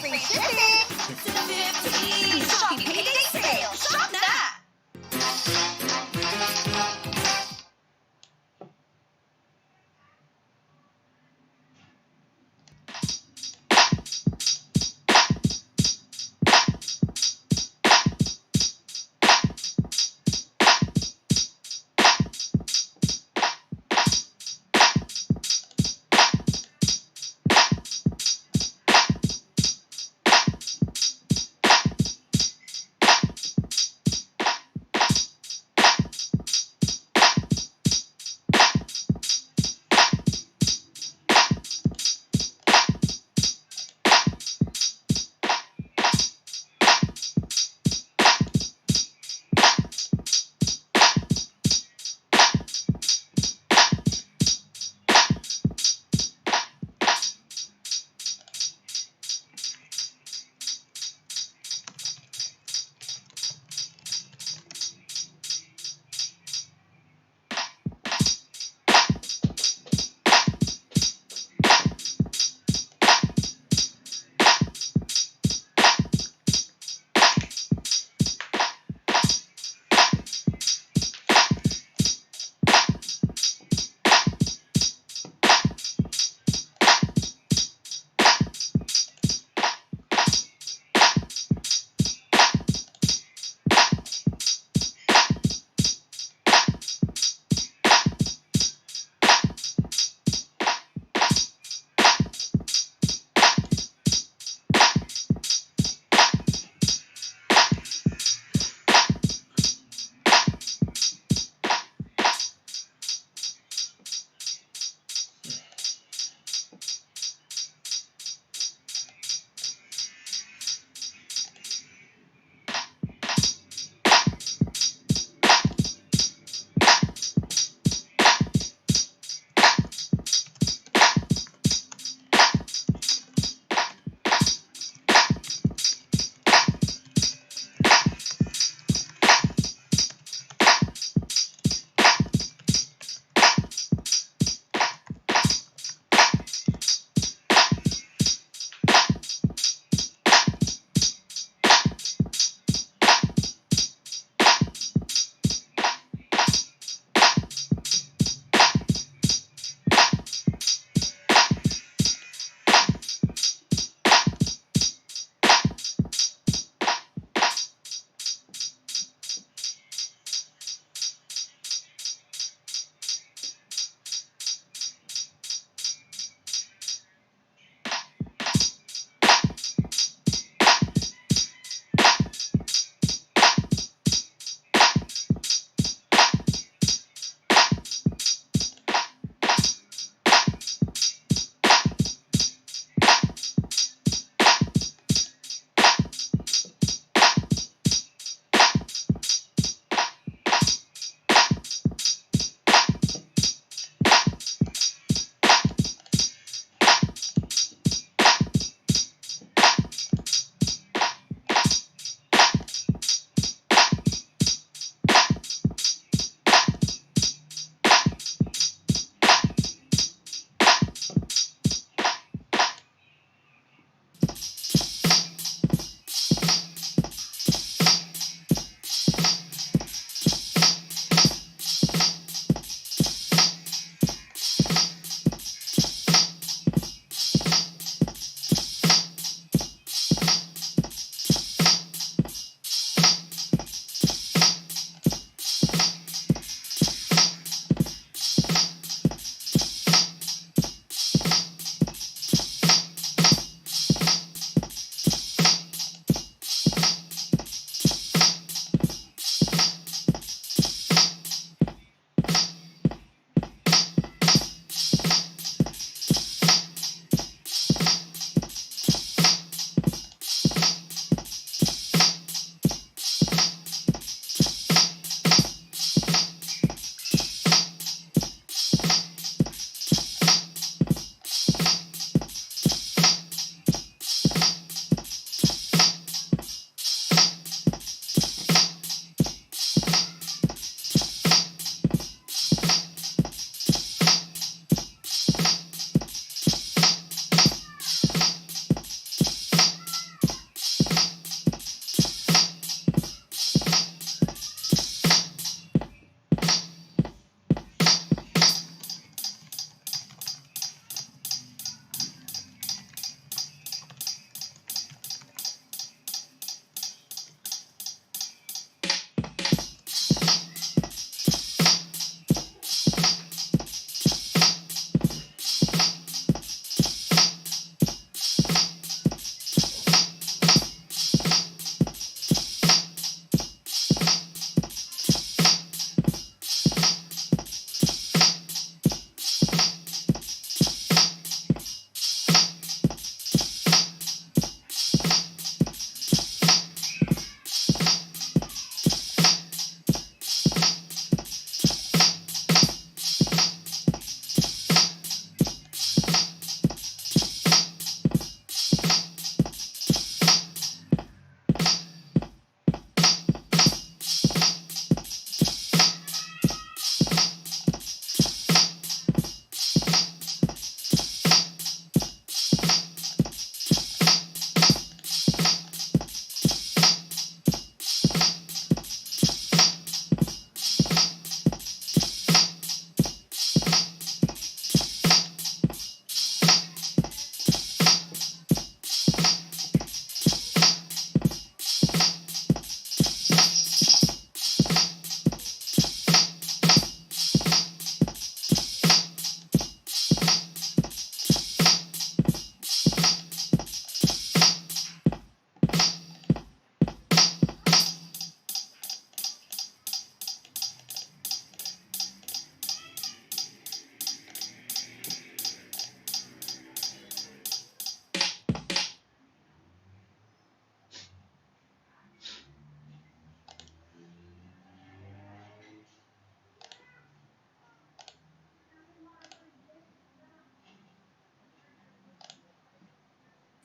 free shipping! 50 Shopee Payday Sale! Shop na!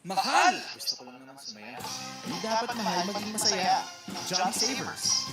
Mahal! Gusto ko lang naman sumaya. Hindi dapat mahal maging masaya. Johnny Savers.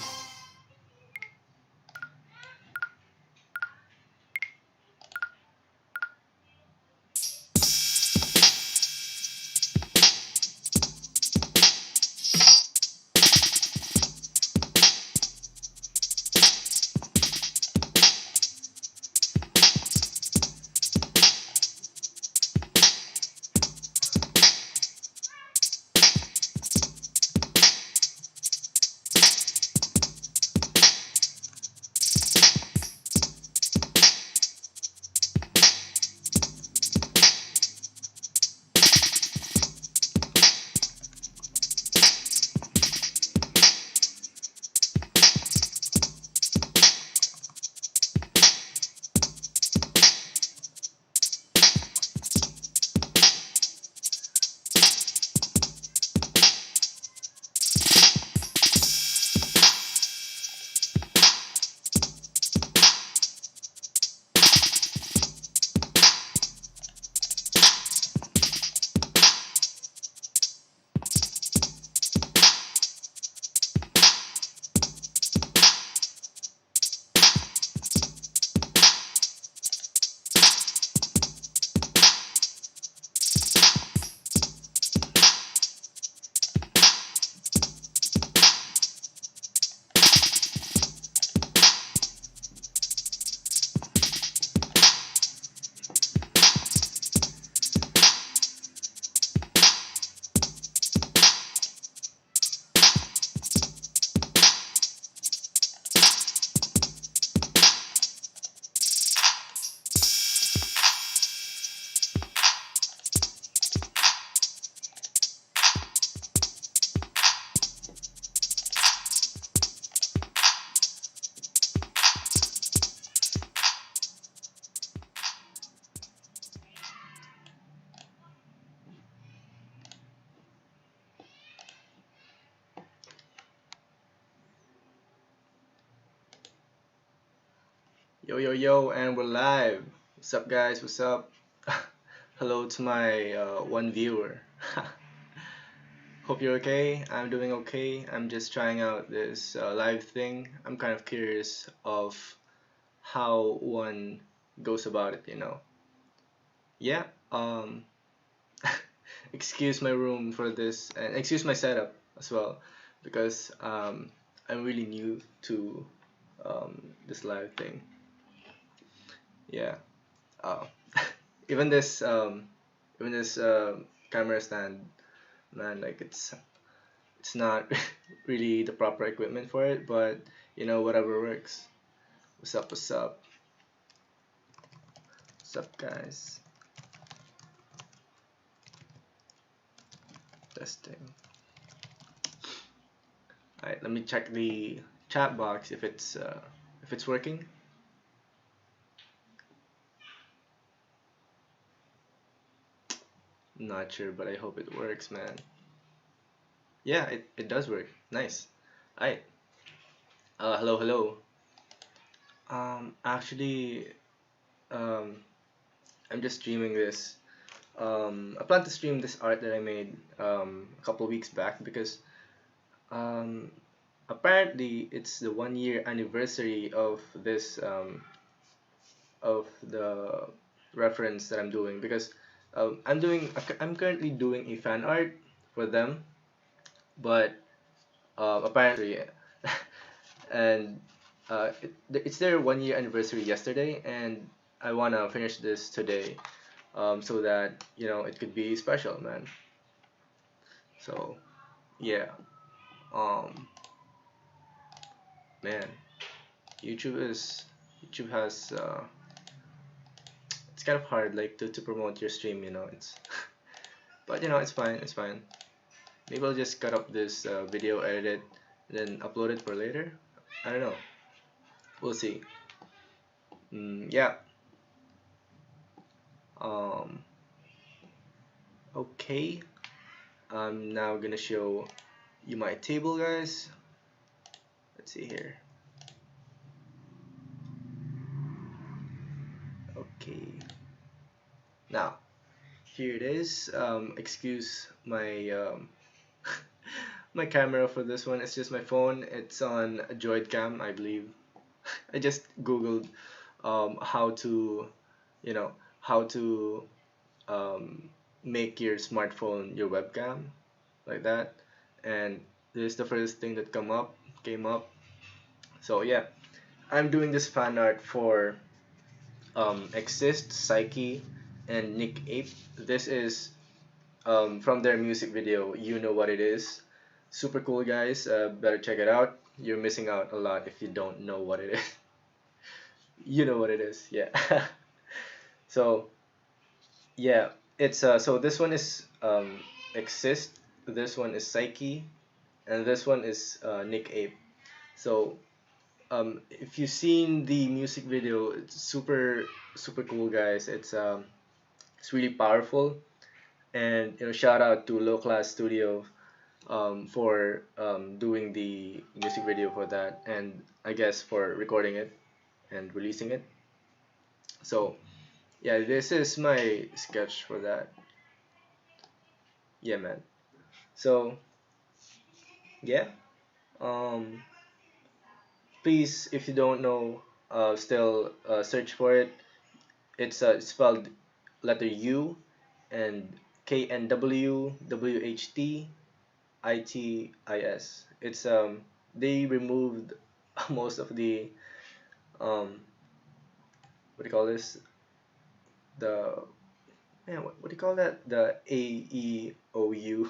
Yo, yo, yo, and we're live. What's up, guys? What's up? Hello to my one viewer. Hope you're okay. I'm doing okay. I'm just trying out this live thing. I'm kind of curious of how one goes about it, you know. Yeah, excuse my room for this, and excuse my setup as well, because I'm really new to this live thing. Yeah. Uh, even this camera stand, man, like it's not really the proper equipment for it, but you know, whatever works. What's up? What's up? What's up, guys? Testing. All right, let me check the chat box if it's working. Not sure, but I hope it works, man. Yeah, it does work. Nice. Alright. Hello, hello. Actually, um, I'm just streaming this. I plan to stream this art that I made a couple weeks back because um, apparently it's the 1 year anniversary of the reference that I'm doing because I'm currently doing a fan art for them, but apparently and it's their 1 year anniversary yesterday, and I wanna finish this today, so that you know it could be special, man. So yeah, um, man, YouTube is YouTube has it's kind of hard like to promote your stream, you know. It's but you know it's fine, it's fine. Maybe I'll just cut up this video, edit it, then upload it for later. I don't know. We'll see. Yeah. Um, okay. I'm now gonna show you my table, guys. Let's see here. Okay. Now, here it is. Excuse my my camera for this one. It's just my phone. It's on Droid Cam, I believe. I just googled how to, you know, how to um, make your smartphone your webcam like that, and this is the first thing that came up. So yeah, I'm doing this fan art for Exist, Psyche, and Nick Ape. This is from their music video. You know what it is. Super cool, guys. Better check it out. You're missing out a lot if you don't know what it is. You know what it is, yeah. So yeah, it's so this one is Exist. This one is Psyche, and this one is Nick Ape. So if you've seen the music video, it's super cool, guys. It's really powerful, and shout out to Lokklass Studio for doing the music video for that, and I guess for recording it and releasing it. So yeah, this is my sketch for that. Yeah, man. So yeah, um, please, if you don't know, still search for it. It's spelled letter U and KNWWHTITIS. It's they removed most of the um what do you call this, the what do you call that, the A E O U,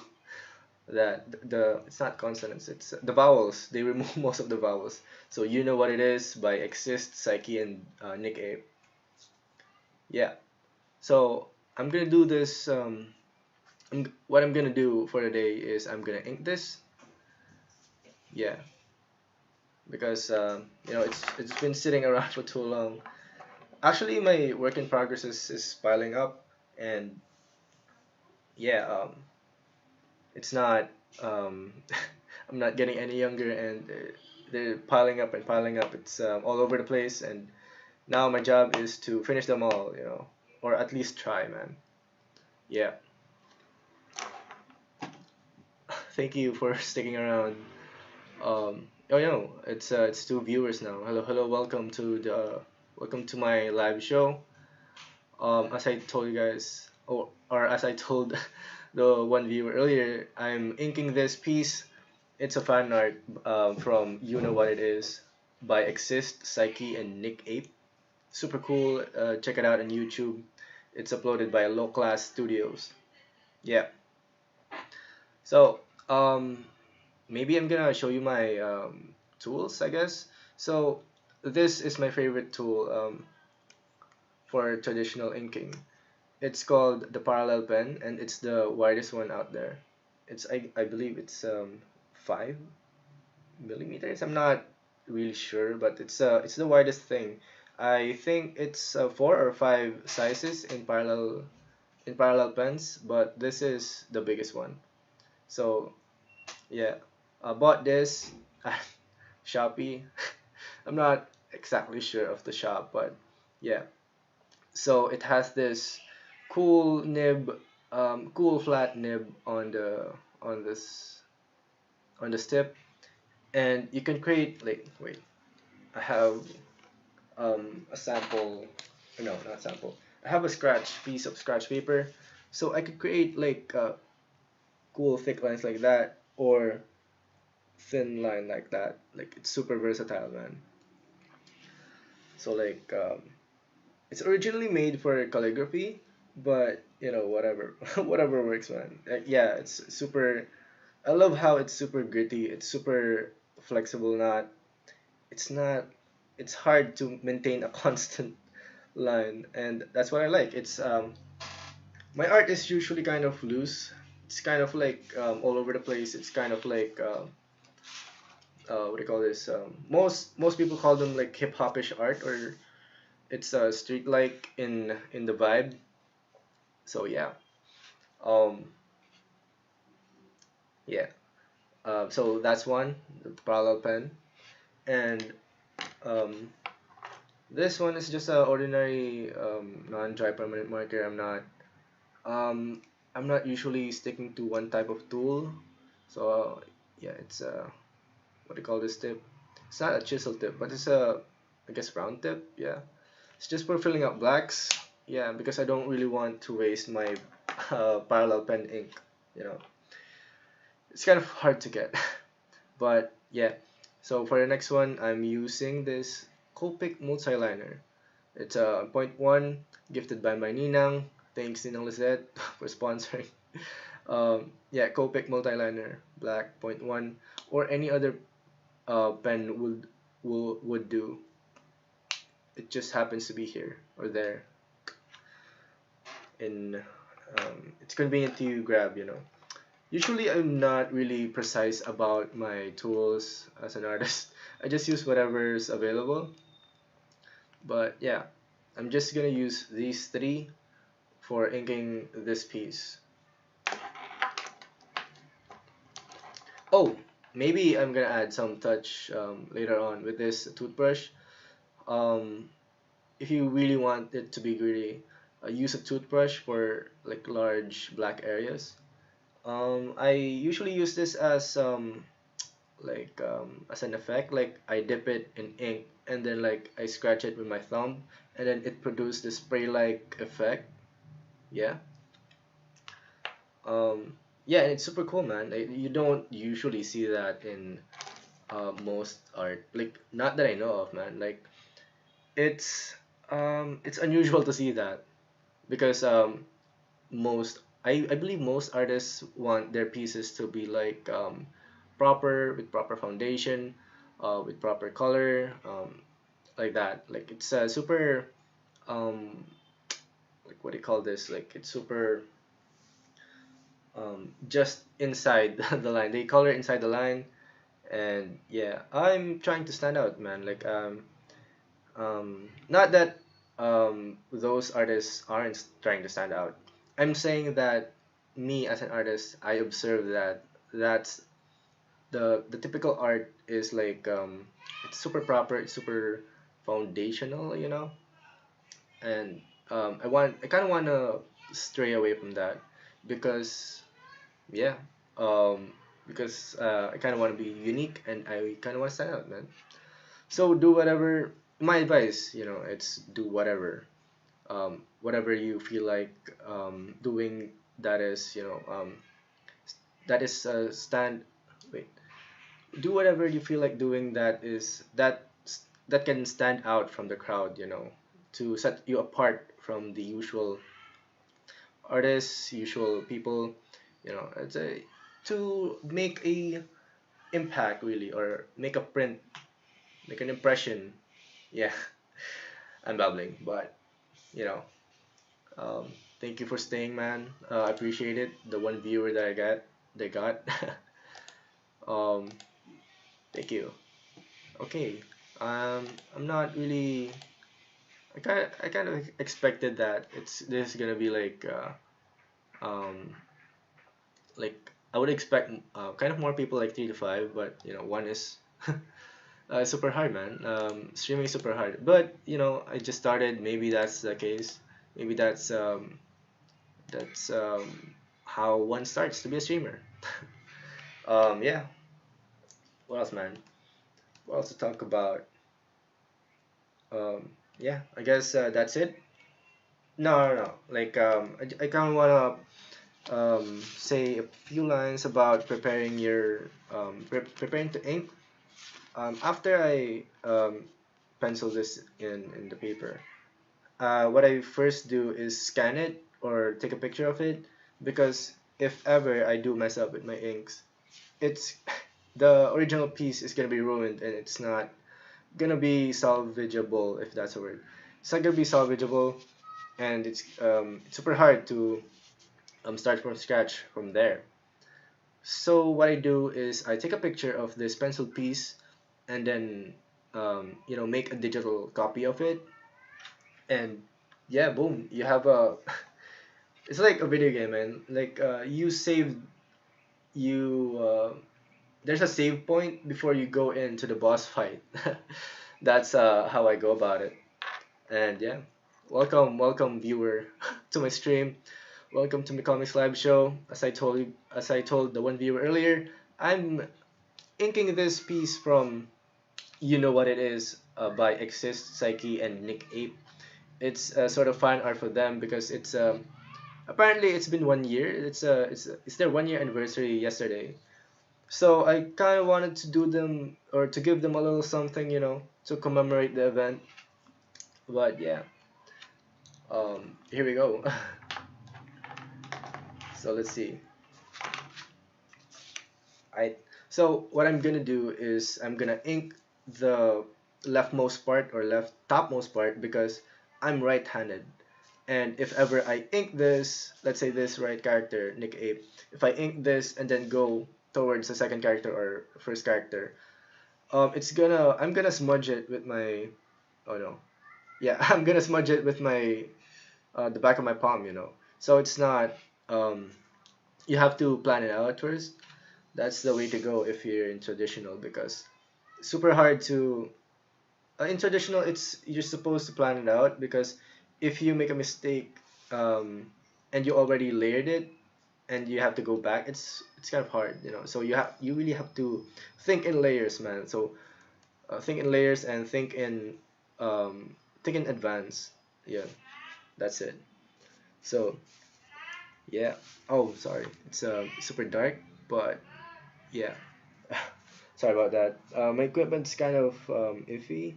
that the it's not consonants, it's the vowels. They remove most of the vowels. So you know what it is by Exist, Psyche, and Nick Ape. Yeah. So I'm gonna do this. What I'm gonna do for today is I'm gonna ink this. Yeah, because it's been sitting around for too long. Actually, my work in progress is piling up, and yeah, it's not. I'm not getting any younger, and they're piling up and piling up. It's all over the place, and now my job is to finish them all, or at least try, man. Yeah. Thank you for sticking around. Oh, it's two viewers now. Hello, hello, welcome to my live show. As I told you guys, or as I told the one viewer earlier, I'm inking this piece. It's a fan art from You Know What It Is by Exist, Psyche, and Nick Ape. Super cool. Check it out on YouTube. It's uploaded by Lokklass Studios. Yeah. So maybe I'm gonna show you my tools, I guess. So this is my favorite tool for traditional inking. It's called the parallel pen, and it's the widest one out there. I believe it's 5 millimeters. I'm not really sure, but it's the widest thing. I think it's 4 or 5 sizes in parallel pens, but this is the biggest one. So yeah, I bought this at Shopee. I'm not exactly sure of the shop, but yeah. So it has this cool nib, cool flat nib on this on the tip, and you can create, like, wait, I have a sample. No, not sample. I have a piece of scratch paper, so I could create like cool thick lines like that, or thin line like that. Like, it's super versatile, man. So like it's originally made for calligraphy, but whatever, whatever works, man. Yeah, it's super. I love how it's super gritty. It's super flexible. It's not. It's hard to maintain a constant line, and that's what I like. It's my art is usually kind of loose. It's kind of like all over the place. It's kind of like what do you call this? Most people call them like hip hopish art, or it's street like in the vibe. So yeah, um, yeah. So that's one, the parallel pen, and um, this one is just a ordinary non-dry permanent marker. I'm not I'm not usually sticking to one type of tool. So yeah, it's what do you call this tip? It's not a chisel tip, but it's a, I guess, round tip. Yeah, it's just for filling up blacks. Yeah, because I don't really want to waste my parallel pen ink. You know, it's kind of hard to get. But yeah, so for the next one, I'm using this Copic multiliner. It's a point one, gifted by my Ninang. Thanks, Ninang Lizette, for sponsoring. Yeah, Copic multiliner, black point one, or any other pen would do. It just happens to be here or there. In it's convenient to grab, you know. Usually, I'm not really precise about my tools as an artist. I just use whatever's available. But yeah, I'm just gonna use these three for inking this piece. Oh, maybe I'm gonna add some touch later on with this toothbrush. Um, if you really want it to be gritty, use a toothbrush for like large black areas. I usually use this as as an effect. Like I dip it in ink and then like I scratch it with my thumb, and then it produces this spray-like effect. Yeah. Yeah, and it's super cool, man. Like, you don't usually see that in most art. Like, not that I know of, man. Like, it's unusual to see that because I believe most artists want their pieces to be like proper, with proper foundation, with proper color, like that. Like it's super um like what do you call this? Like it's super just inside the line. They color inside the line, and yeah, I'm trying to stand out, man. Like not that those artists aren't trying to stand out. I'm saying that me as an artist, I observe that that's the typical art is like it's super proper, it's super foundational, you know, and I kind of want to stray away from that because yeah, um, because I kind of want to be unique and I kind of want to stand out, man. So do whatever. My advice, you know, it's do whatever, whatever you feel like doing. That is, you know, that is stand. Wait, do whatever you feel like doing. That can stand out from the crowd. You know, to set you apart from the usual artists, usual people. You know, it's a to make a impact really or make a print, make an impression. Yeah, I'm babbling, but you know, um, thank you for staying, man. I appreciate it. The one viewer that they got. um, thank you. Okay. I'm not really. I kind of expected that it's this is gonna be um, like I would expect kind of more people like 3 to 5, but you know, one is super hard, man. Streaming is super hard, but you know, I just started. Maybe that's the case. Maybe that's how one starts to be a streamer. Yeah. What else, man? What else to talk about? Yeah, I guess that's it. No, no, no. Like, I kind of wanna say a few lines about preparing your preparing to ink. After I pencil this in the paper, what I first do is scan it or take a picture of it because if ever I do mess up with my inks, it's the original piece is gonna be ruined and it's not gonna be salvageable if that's a word. It's not gonna be salvageable and it's super hard to start from scratch from there. So what I do is I take a picture of this pencil piece and then you know, make a digital copy of it, and yeah, boom, you have a it's like a video game, man. Like you save you there's a save point before you go into the boss fight. That's how I go about it. And yeah, welcome viewer to my stream. Welcome to Mikomiks live show. As I told the one viewer earlier, I'm inking this piece from You Know What It Is by Exist, Psyche, and Nikk. It's a sort of fan art for them because it's apparently it's been 1 year. It's their 1 year anniversary yesterday. So I kind of wanted to do them or to give them a little something, to commemorate the event. But yeah, here we go. So let's see. I so what I'm gonna do is I'm gonna ink the leftmost part or left topmost part because I'm right-handed. And if ever I ink this, let's say this right character, Nikk, if I ink this and then go towards the second character or first character, I'm gonna smudge it with my, oh no, yeah, I'm gonna smudge it with my the back of my palm. So it's not, um, you have to plan it out first. That's the way to go if you're in traditional because super hard to in traditional it's you're supposed to plan it out because if you make a mistake and you already layered it and you have to go back, it's kind of hard. So you really have to think in layers, man. So think in layers and think in advance. Yeah, that's it. So yeah. Oh, sorry, it's super dark, but yeah. Sorry about that. My equipment's kind of iffy,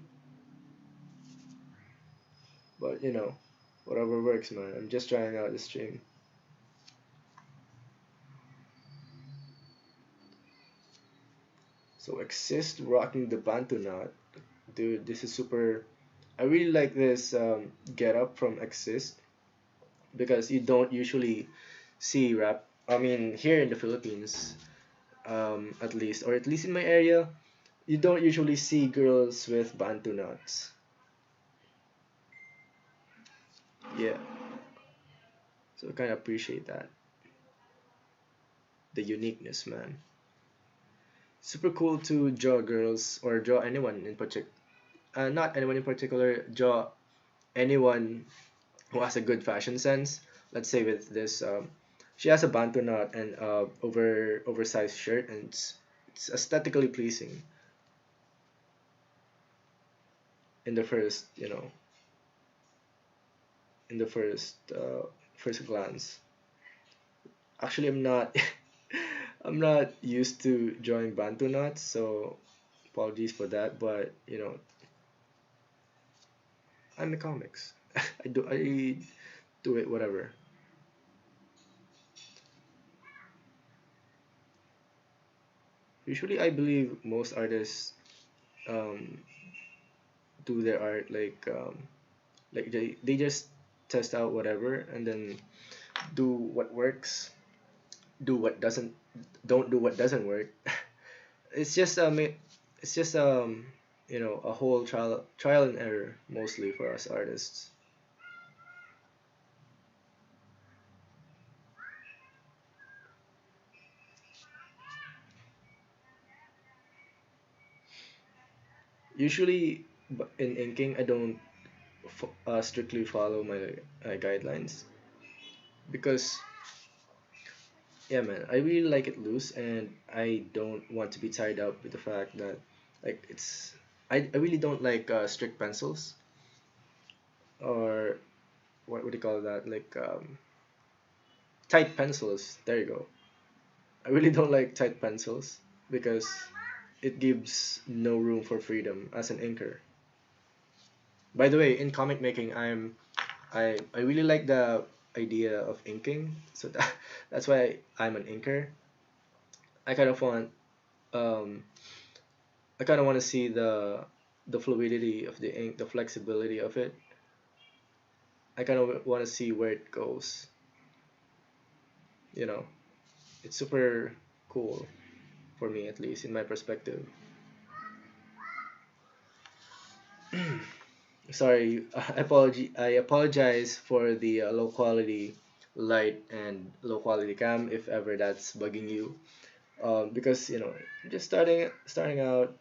but whatever works, man. I'm just trying out the stream. So Exist rocking the Bantu knot. Dude, this is super. I really like this get up from Exist because you don't usually see rap. I mean, here in the Philippines, at least, or at least in my area, you don't usually see girls with Bantu knots. Yeah, so I kind of appreciate that. The uniqueness, man. Super cool to draw girls or draw anyone in particular. Not anyone in particular. Draw anyone who has a good fashion sense. Let's say with this, she has a bantu knot and oversized shirt, and it's aesthetically pleasing in the first, in the first glance. Actually, I'm not. I'm not used to drawing bantu knots, so apologies for that. But I'm the comics. I do it whatever. Usually, I believe most artists um, do their art like they just test out whatever and then do what works, do what doesn't, don't do what doesn't work. It's just it's just a whole trial and error mostly for us artists. Usually, in inking, I don't strictly follow my guidelines because yeah, man, I really like it loose, and I don't want to be tied up with the fact that like I really don't like strict pencils or what would you call that, like tight pencils. There you go. I really don't like tight pencils because it gives no room for freedom as an inker. By the way, in comic making, I really like the idea of inking, so that's why I'm an inker. I kind of want um I kind of want to see the fluidity of the ink, the flexibility of it. I kind of want to see where it goes. You know, it's super cool for me, at least in my perspective. Sorry, I apologize for the low quality light and low quality cam if ever that's bugging you. Because just starting out,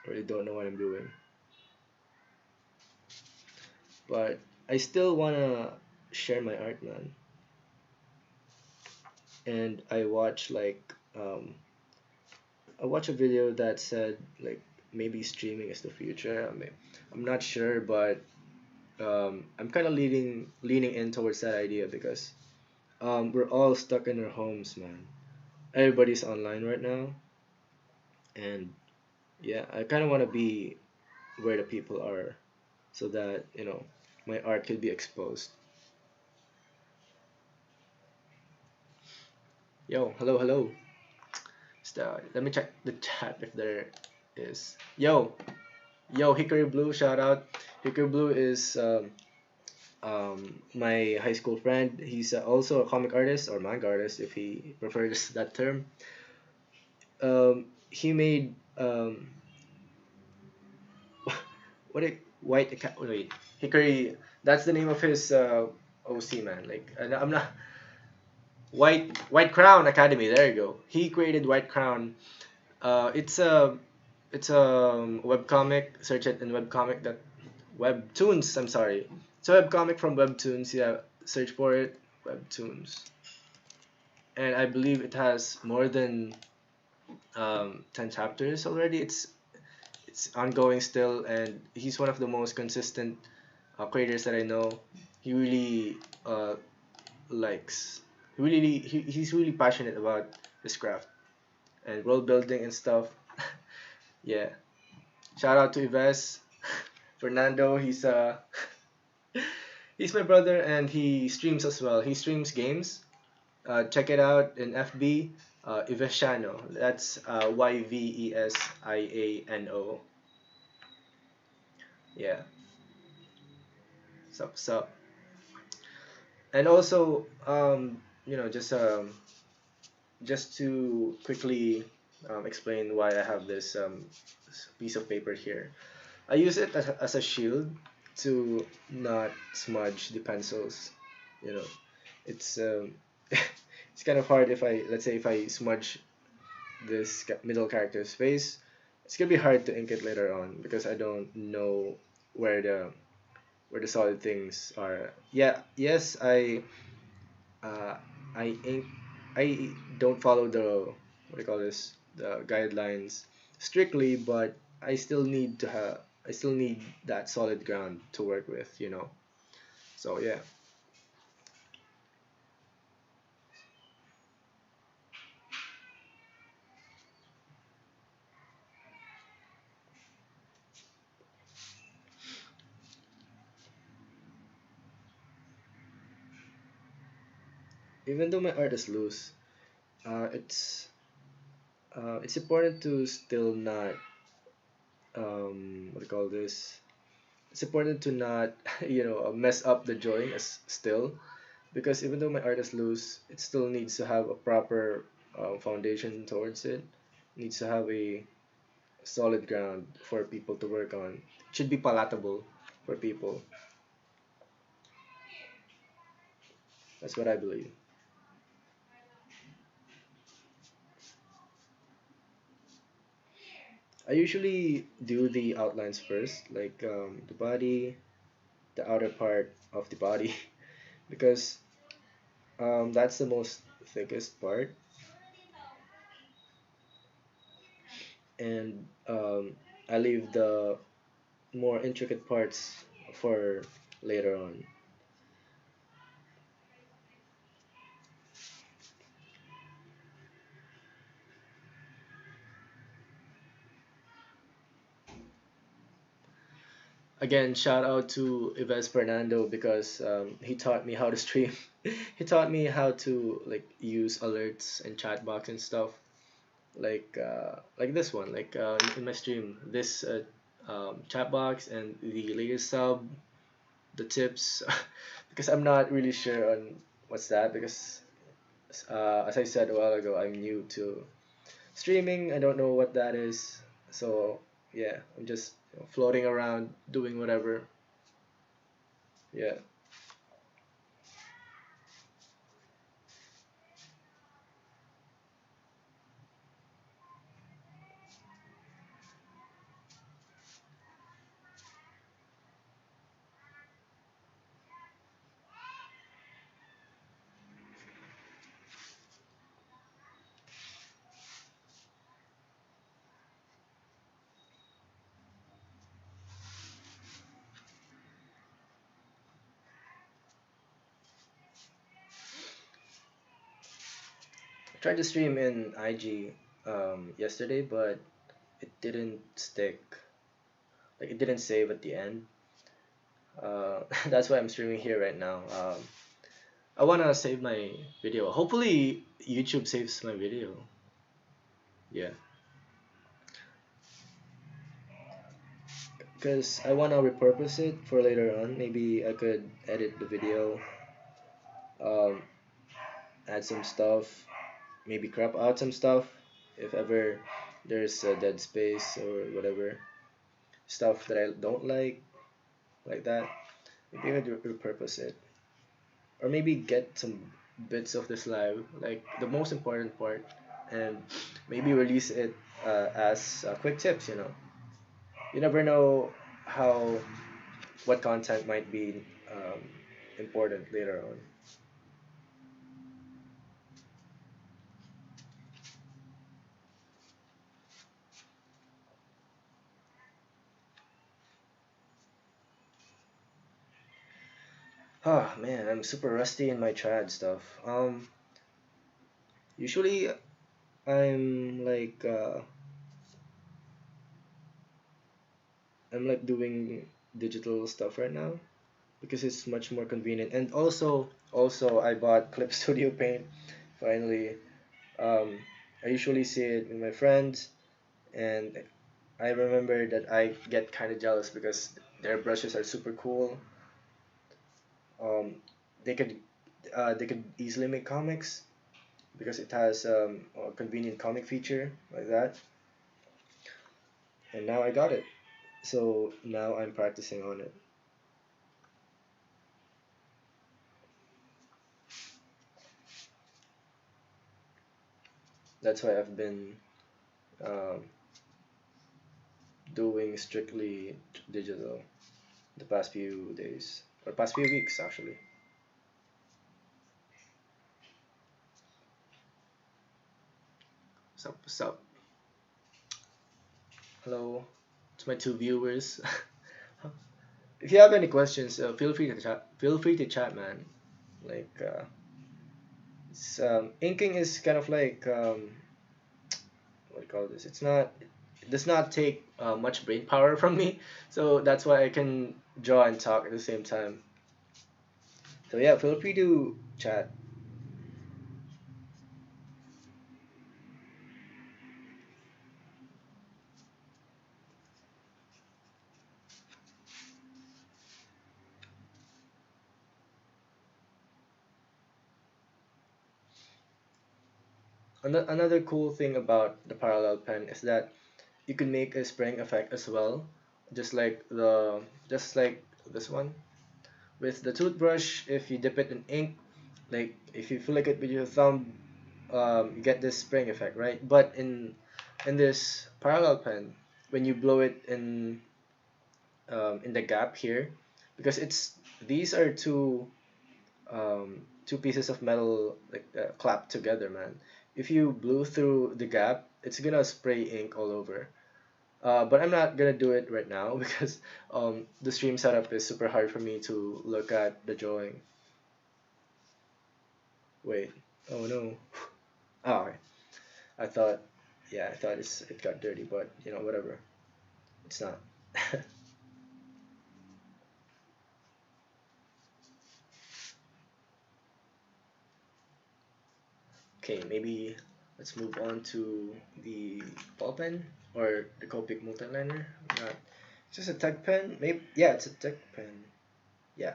I really don't know what I'm doing. But I still wanna share my art, man. and I watched a video that said like maybe streaming is the future. I mean, I'm not sure, but I'm kind of leaning in towards that idea because we're all stuck in our homes, man. Everybody's online right now, and yeah, I kind of want to be where the people are, so that my art could be exposed. Yo, hello, hello. Let me check the chat if there is. Yo, Hickory Blue, shout out. Hickory Blue is my high school friend. He's also a comic artist or manga artist, if he prefers that term. He made wait, Hickory. That's the name of his OC, man. Like I'm not White Crown Academy. There you go. He created White Crown. It's a webcomic. Search it in webcomic that webtoons. I'm sorry. It's a webcomic from webtoons. Yeah, search for it. Webtoons. And I believe it has more than 10 chapters already. It's ongoing still, and he's one of the most consistent creators that I know. He really likes. He's really passionate about his craft and world building and stuff. Yeah. Shout out to Ives. Fernando, he's my brother and he streams as well. He streams games. Check it out in FB. Ivesiano. That's Yvesiano. Yeah. Sup. And also, just to quickly explain why I have this piece of paper here. I use it as a shield to not smudge the pencils. You know, it's it's kind of hard if let's say if I smudge this middle character's face, it's gonna be hard to ink it later on because I don't know where the solid things are. Yeah, yes, uh, I ink I don't follow the what do you call this the guidelines strictly, but I still need that solid ground to work with. So yeah. Even though my art is loose, uh, it's it's important to still not what do you call this? It's important to not mess up the drawing as still because even though my art is loose, it still needs to have a proper foundation towards it. Needs to have a solid ground for people to work on. It should be palatable for people. That's what I believe. I usually do the outlines first, like the body, the outer part of the body, because that's the most thickest part, and I leave the more intricate parts for later on. Again, shout out to Ives Fernando because he taught me how to stream. He taught me how to like use alerts and chat box and stuff like this one in my stream this chat box and the latest sub the tips because I'm not really sure on what's that because as I said a while ago, I'm new to streaming. I don't know what that is. So yeah, I'm just floating around doing whatever. Yeah. tried to stream in IG yesterday, but it didn't stick. Like it didn't save at the end. That's why I'm streaming here right now. I wanna save my video. Hopefully YouTube saves my video. Yeah, because I wanna repurpose it for later on. Maybe I could edit the video, um, add some stuff, maybe crop out some stuff if ever there's a dead space or whatever stuff that I don't like that. Maybe I could repurpose it, or maybe get some bits of this live, like the most important part, and maybe release it as quick tips. You never know how what content might be important later on. Oh man, I'm super rusty in my trad stuff. Usually I'm like uh, I'm like doing digital stuff right now because it's much more convenient. And also I bought Clip Studio Paint finally. Um, I usually see it with my friends, and I remember that I get kind of jealous because their brushes are super cool. Um, they could they could easily make comics because it has a convenient comic feature like that. And now I got it, so now I'm practicing on it. That's why I've been um, doing strictly digital the past few days or past few weeks actually. What's up? Hello to my two viewers. If you have any questions, feel free to chat. Feel free to chat, man. Like, inking is kind of like what do you call this? It does not take much brain power from me, so that's why I can draw and talk at the same time. So yeah, feel free to chat. Another cool thing about the parallel pen is that you can make a spraying effect as well, just like this one. With the toothbrush, if you dip it in ink, like if you flick it with your thumb, you get this spraying effect, right? But in this parallel pen, when you blow it in the gap here, because these are two pieces of metal like clapped together, man. If you blew through the gap, it's gonna spray ink all over. But I'm not gonna do it right now because the stream setup is super hard for me to look at the drawing. Wait, oh no. Oh, okay. I thought, yeah, I thought it got dirty, but whatever. It's not. Okay, maybe let's move on to the ball pen or the Copic multiliner. Not just a tech pen. Maybe yeah, it's a tech pen. Yeah.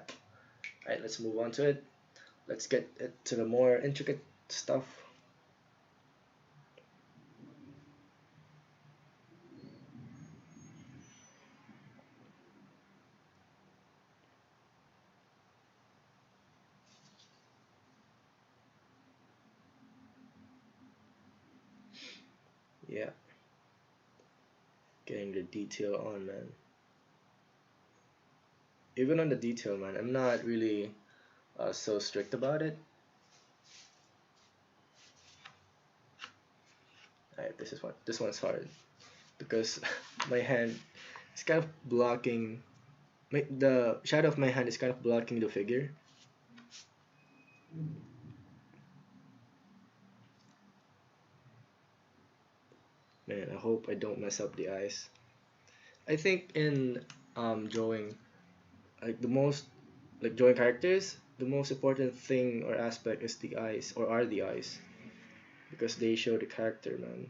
All right, let's move on to it. Let's get it to the more intricate stuff. Yeah, getting the detail on, man. Even on the detail, man, I'm not really so strict about it. Alright, this one's hard because my hand is kind of blocking the shadow of my hand is kind of blocking the figure. Man, I hope I don't mess up the eyes. I think in drawing, like the most, like drawing characters, the most important thing or aspect is the eyes, or are the eyes, because they show the character, man.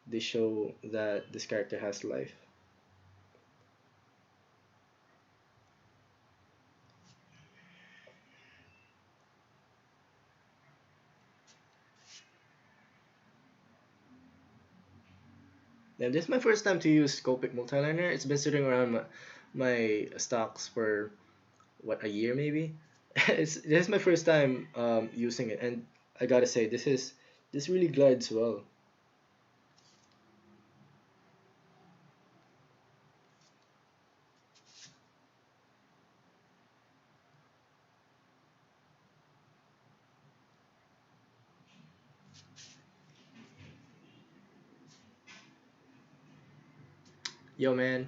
They show that this character has life. And this is my first time to use Copic multiliner. It's been sitting around my stocks for what, a year maybe. This is my first time using it, and I gotta say this really glides well. Yo man,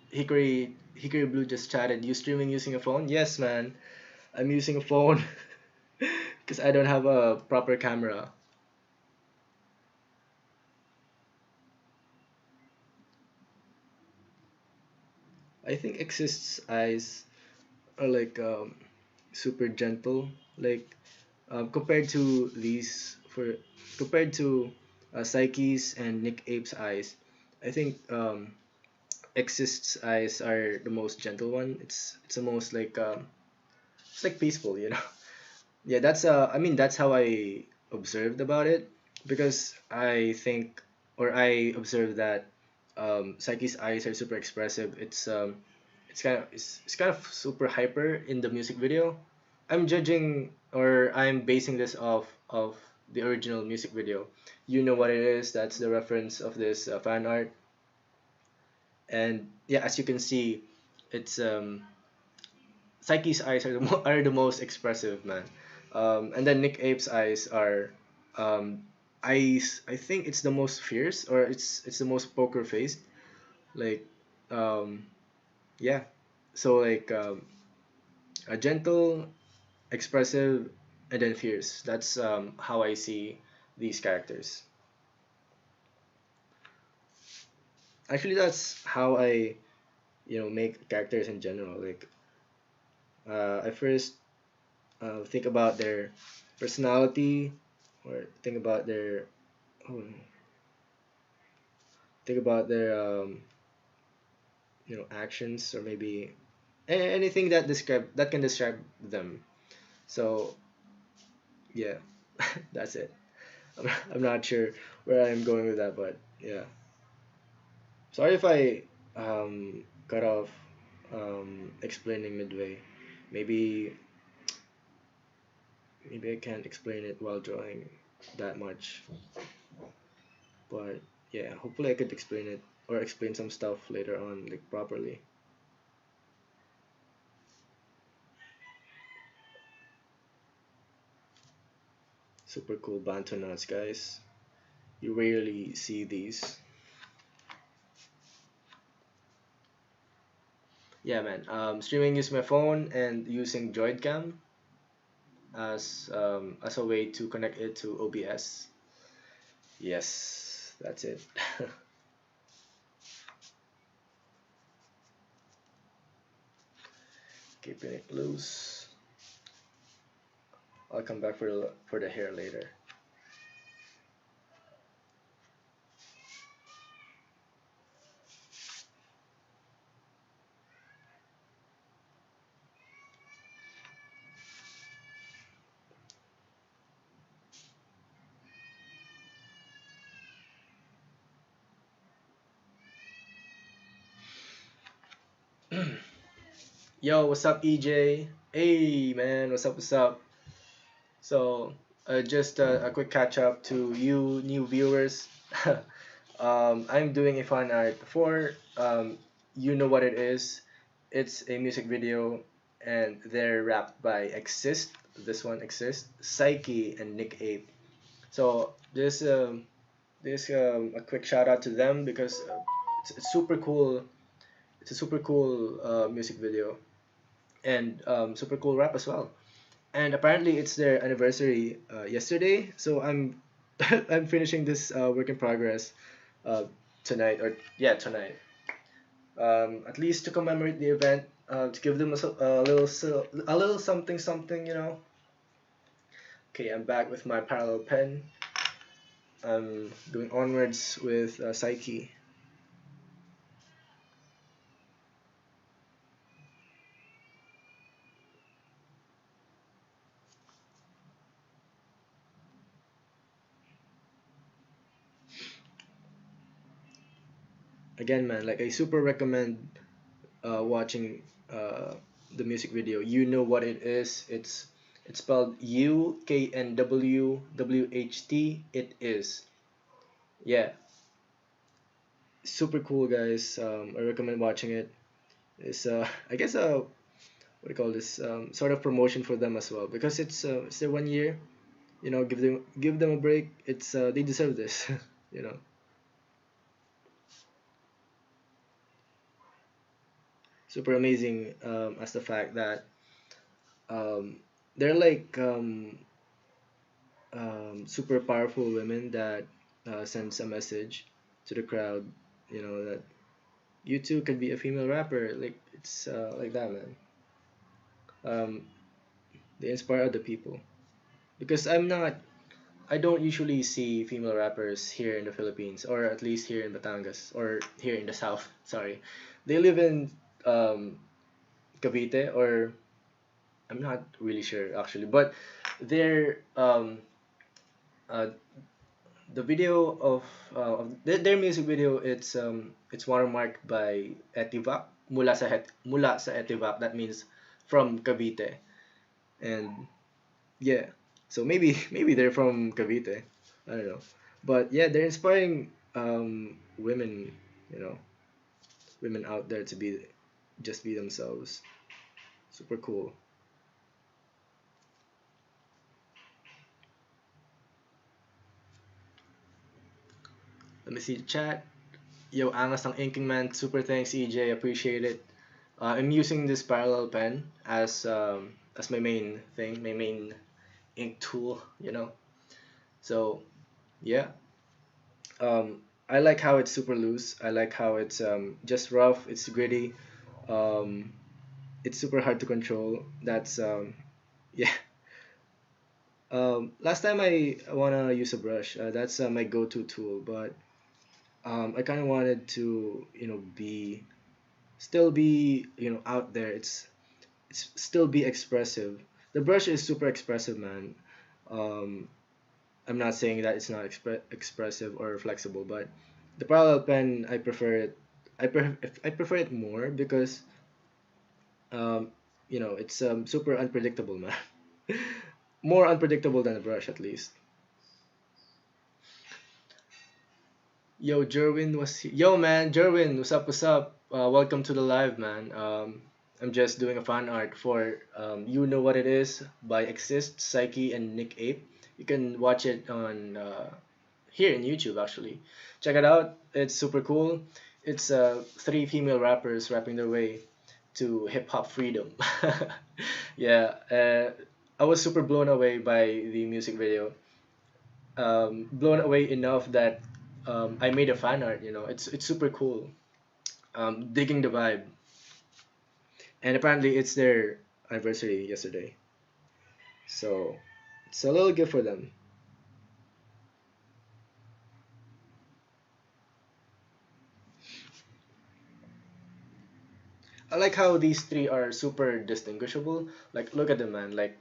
Hickory Blue just chatted. You streaming using a phone? Yes, man. I'm using a phone because I don't have a proper camera. I think Exist's eyes are like super gentle, like compared to these for compared to Psyche's and Nick Ape's eyes. I think Exist's eyes are the most gentle one. It's the most like it's like peaceful, you know. Yeah, that's I mean that's how I observed about it, because I think, or I observed that Psyche's eyes are super expressive. It's kind of super hyper in the music video. I'm judging, or I'm basing this off of the original music video. You know what it is? That's the reference of this fan art. And yeah, as you can see, it's Psyche's eyes are are the most expressive, man. And then Nick Ape's eyes are eyes. I think it's the most fierce, or it's the most poker faced. Like um, yeah. So like a gentle, expressive, and then fierce. That's how I see these characters. Actually, that's how I make characters in general. Like I first think about their personality, or oh, think about their actions, or maybe anything that can describe them. So yeah, that's it. I'm not sure where I'm going with that, but yeah. Sorry if I cut off explaining midway. Maybe maybe I can't explain it while drawing that much. But yeah, hopefully I could explain it, or explain some stuff later on, like properly. Super cool Bantu nuts, guys. You rarely see these. Yeah, man. Streaming using my phone and using JoydCam as a way to connect it to OBS. Yes, that's it. Keeping it loose. I'll come back for the hair later. Yo, what's up, EJ? Hey, man, what's up? What's up? So, just a quick catch up to you new viewers. I'm doing a fan art for, you know what it is. It's a music video, and they're rapped by Exist. This one Exist, Psyche, and Nick Ape. So this a quick shout out to them, because it's super cool. It's a super cool music video, and super cool rap as well. and apparently it's their anniversary yesterday. So I'm I'm finishing this work in progress uh, tonight, or yeah, tonight. At least to commemorate the event, to give them a little something something, you know. Okay, I'm back with my parallel pen. I'm doing onwards with Psyche. Again, man, like I super recommend watching the music video. You know what it is. It's spelled UKNWWHT. It is. Yeah, super cool, guys. I recommend watching it. It's I guess what do you call this, sort of promotion for them as well, because it's their 1 year. You know, give them a break. It's they deserve this. You know. Super amazing, as the fact that um, they're like super powerful women that sends a message to the crowd, you know, that you too could be a female rapper. Like it's like that, man. Um, they inspire other people, because I don't usually see female rappers here in the Philippines, or at least here in Batangas, or here in the South. Sorry, they live in um, Cavite, or I'm not really sure actually, but they're uh, the video of their music video, it's watermarked by Etivac, mula sa Etivac, that means from Cavite. And yeah, so maybe maybe they're from Cavite, I don't know, but yeah, they're inspiring women, you know, women out there to be just be themselves. Super cool. Let me see the chat. Yo, angas ng inking, man. Super thanks, EJ. Appreciate it. I'm using this parallel pen as my main thing, my main ink tool, you know. So yeah, I like how it's super loose. I like how it's just rough. It's gritty. Um, it's super hard to control. That's yeah. Last time I wanna use a brush. That's my go-to tool, but I kind of wanted to, you know, still be, you know, out there. It's still be expressive. The brush is super expressive, man. Um, I'm not saying that it's not expressive or flexible, but the parallel pen, I prefer it. I prefer it more because um, you know, it's super unpredictable, man. More unpredictable than a brush, at least. Yo, Jerwin was he- Yo, man, Jerwin, what's up? What's up? Welcome to the live, man. I'm just doing a fan art for You Know What It Is by Exist, Psyche, and Nick Ape. You can watch it on here in YouTube, actually. Check it out. It's super cool. It's three female rappers rapping their way to hip hop freedom. Yeah, I was super blown away by the music video. Blown away enough that I made a fan art. You know, it's super cool. Digging the vibe, and apparently it's their anniversary yesterday, so it's a little gift for them. I like how these three are super distinguishable. Like, look at them, man. Like,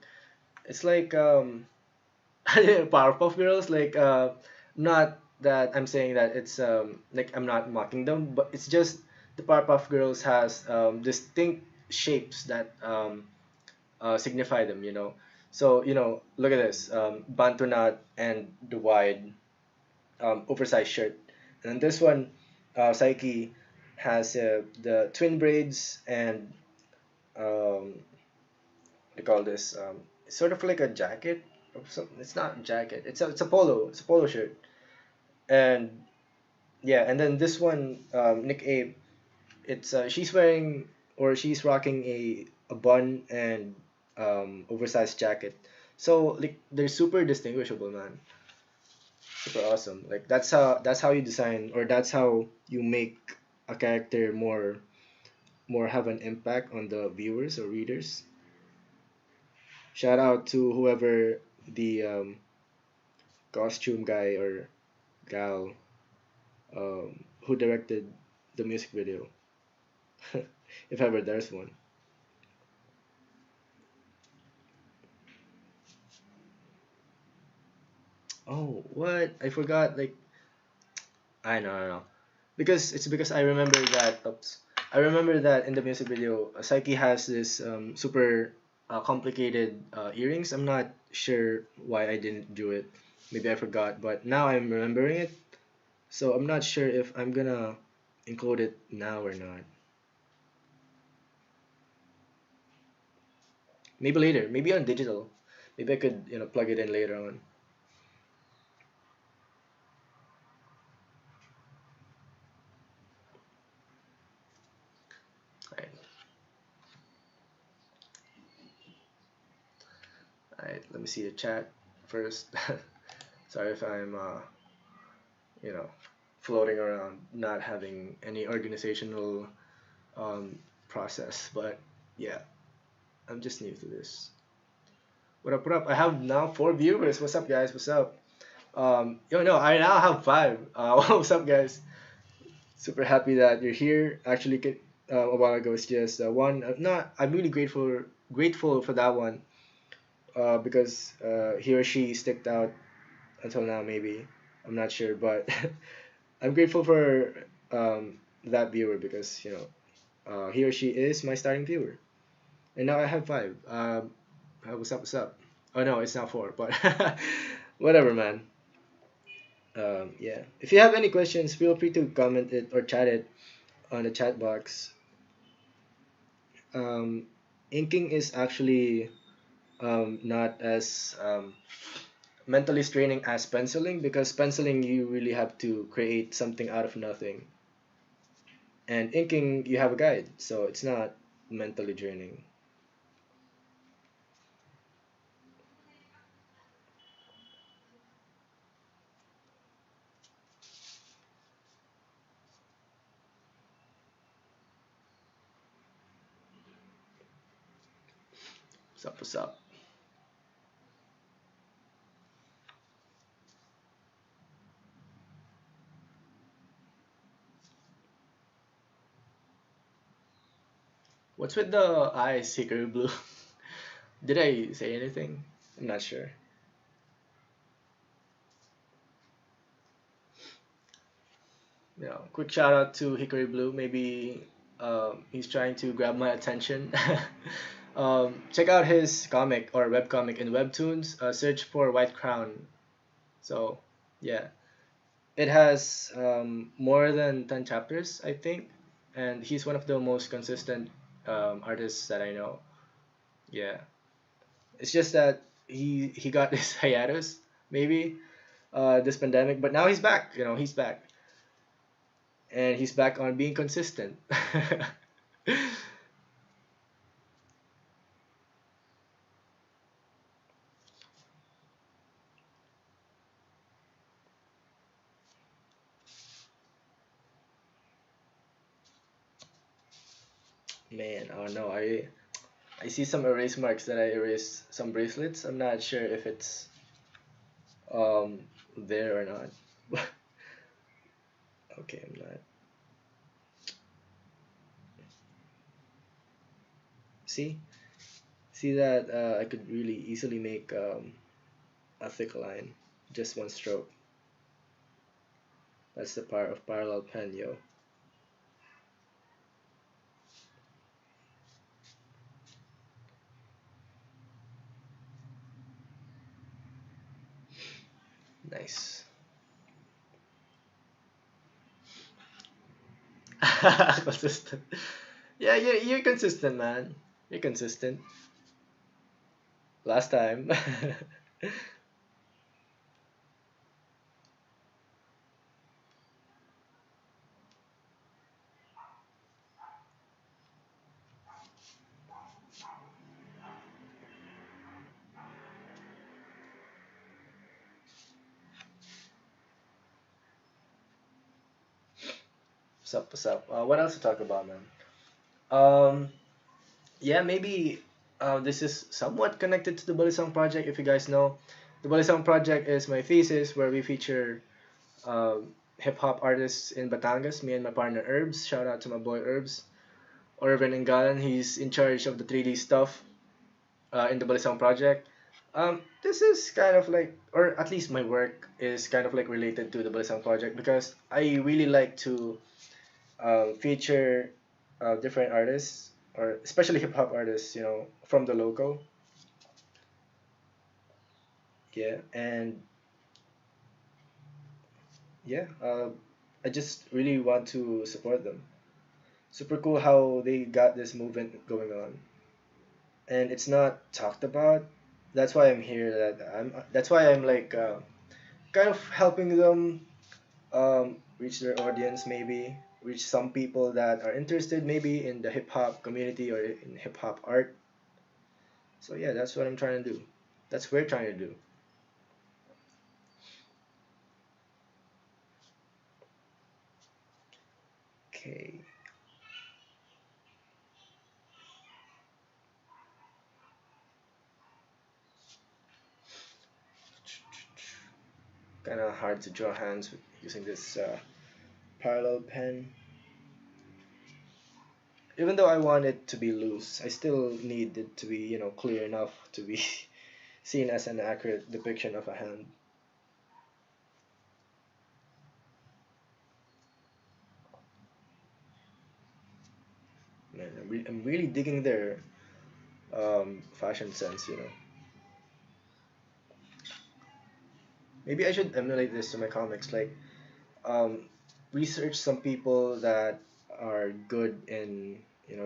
it's like Powerpuff Girls. Like, not that I'm saying that it's like I'm not mocking them, but it's just the Powerpuff Girls has distinct shapes that signify them, you know. So, you know, look at this, bantu knot and the wide oversized shirt. And then this one, Psyche, has the twin braids and they call this it's sort of like a jacket. It's not a jacket. It's a polo. It's a polo shirt. And yeah, and then this one, Nick Ape, it's she's wearing, or she's rocking a bun and oversized jacket. So like they're super distinguishable, man. Super awesome. Like that's how you design, or that's how you make a character more have an impact on the viewers or readers. Shout out to whoever the costume guy or gal who directed the music video, if ever there's one. Oh, what? I forgot. Like, I know. Because I remember that. Oops. I remember that in the music video, Psyche has this super complicated earrings. I'm not sure why I didn't do it. Maybe I forgot, but now I'm remembering it. So I'm not sure if I'm gonna include it now or not. Maybe later. Maybe on digital. Maybe I could plug it in later on. Alright. Alright. Let me see the chat first. Sorry if I'm you know, floating around, not having any organizational um, process. But yeah, I'm just new to this. What up? What up? I have now 4 viewers. What's up, guys? What's up? No, I now have 5. What's up, guys? Super happy that you're here. Actually, a while ago it's just one. Not. I'm really grateful for that one. Because he or she sticked out until now. Maybe I'm not sure, but I'm grateful for that viewer because he or she is my starting viewer, and now I have 5. What's up? What's up? Oh no, it's now 4, but whatever, man. Yeah. If you have any questions, feel free to comment it or chat it on the chat box. Um, Inking is actually not as mentally straining as penciling, because penciling you really have to create something out of nothing, and inking you have a guide, so it's not mentally draining. What's up? What's up? What's with the eyes, Hickory Blue? Did I say anything? I'm not sure. Quick shout out to Hickory Blue. Maybe he's trying to grab my attention. Check out his comic or webcomic in Webtoons. Search for White Crown. So, yeah. It has more than 10 chapters, I think. And he's one of the most consistent artists that I know. Yeah. It's just that he got this hiatus, maybe, this pandemic, but now he's back. He's back. And he's back on being consistent. Man, oh no, I see some erase marks that I erased some bracelets. I'm not sure if it's um there or not. Okay, I'm not. See? See that I could really easily make a thick line. Just one stroke. That's the power of parallel pen, yo. Nice. Consistent. Yeah, you're consistent, man. You're consistent. Last time. What's up? What's up? What else to talk about, man? Um, yeah, maybe this is somewhat connected to the Bully Song Project. If you guys know, the Bully Song Project is my thesis where we feature hip hop artists in Batangas. Me and my partner Herbs. Shout out to my boy Herbs. Orvin Galan. He's in charge of the 3D stuff in the Bully Song Project. This is kind of like, or at least my work is kind of like related to the Bully Song Project because I really like to feature different artists or especially hip hop artists, from the local. Yeah, and yeah, I just really want to support them. Super cool how they got this movement going on, and it's not talked about. That's why I'm here. That's why I'm like kind of helping them reach their audience, maybe reach some people that are interested maybe in the hip hop community or in hip hop art. So yeah, that's what I'm trying to do. That's what we're trying to do. Okay. Kind of hard to draw hands with using this parallel pen. Even though I want it to be loose, I still need it to be, clear enough to be seen as an accurate depiction of a hand. Man, I'm really digging their fashion sense. Maybe I should emulate this to my comics. Like, um, research some people that are good in,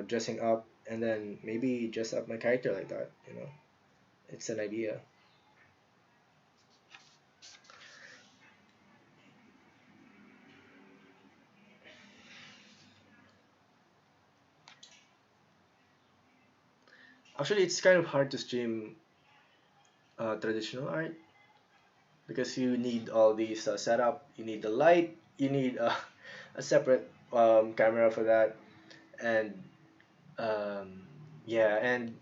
dressing up, and then maybe dress up my character like that. It's an idea. Actually, it's kind of hard to stream traditional art because you need all these setup. You need the light. You need a separate camera for that, and um, yeah, and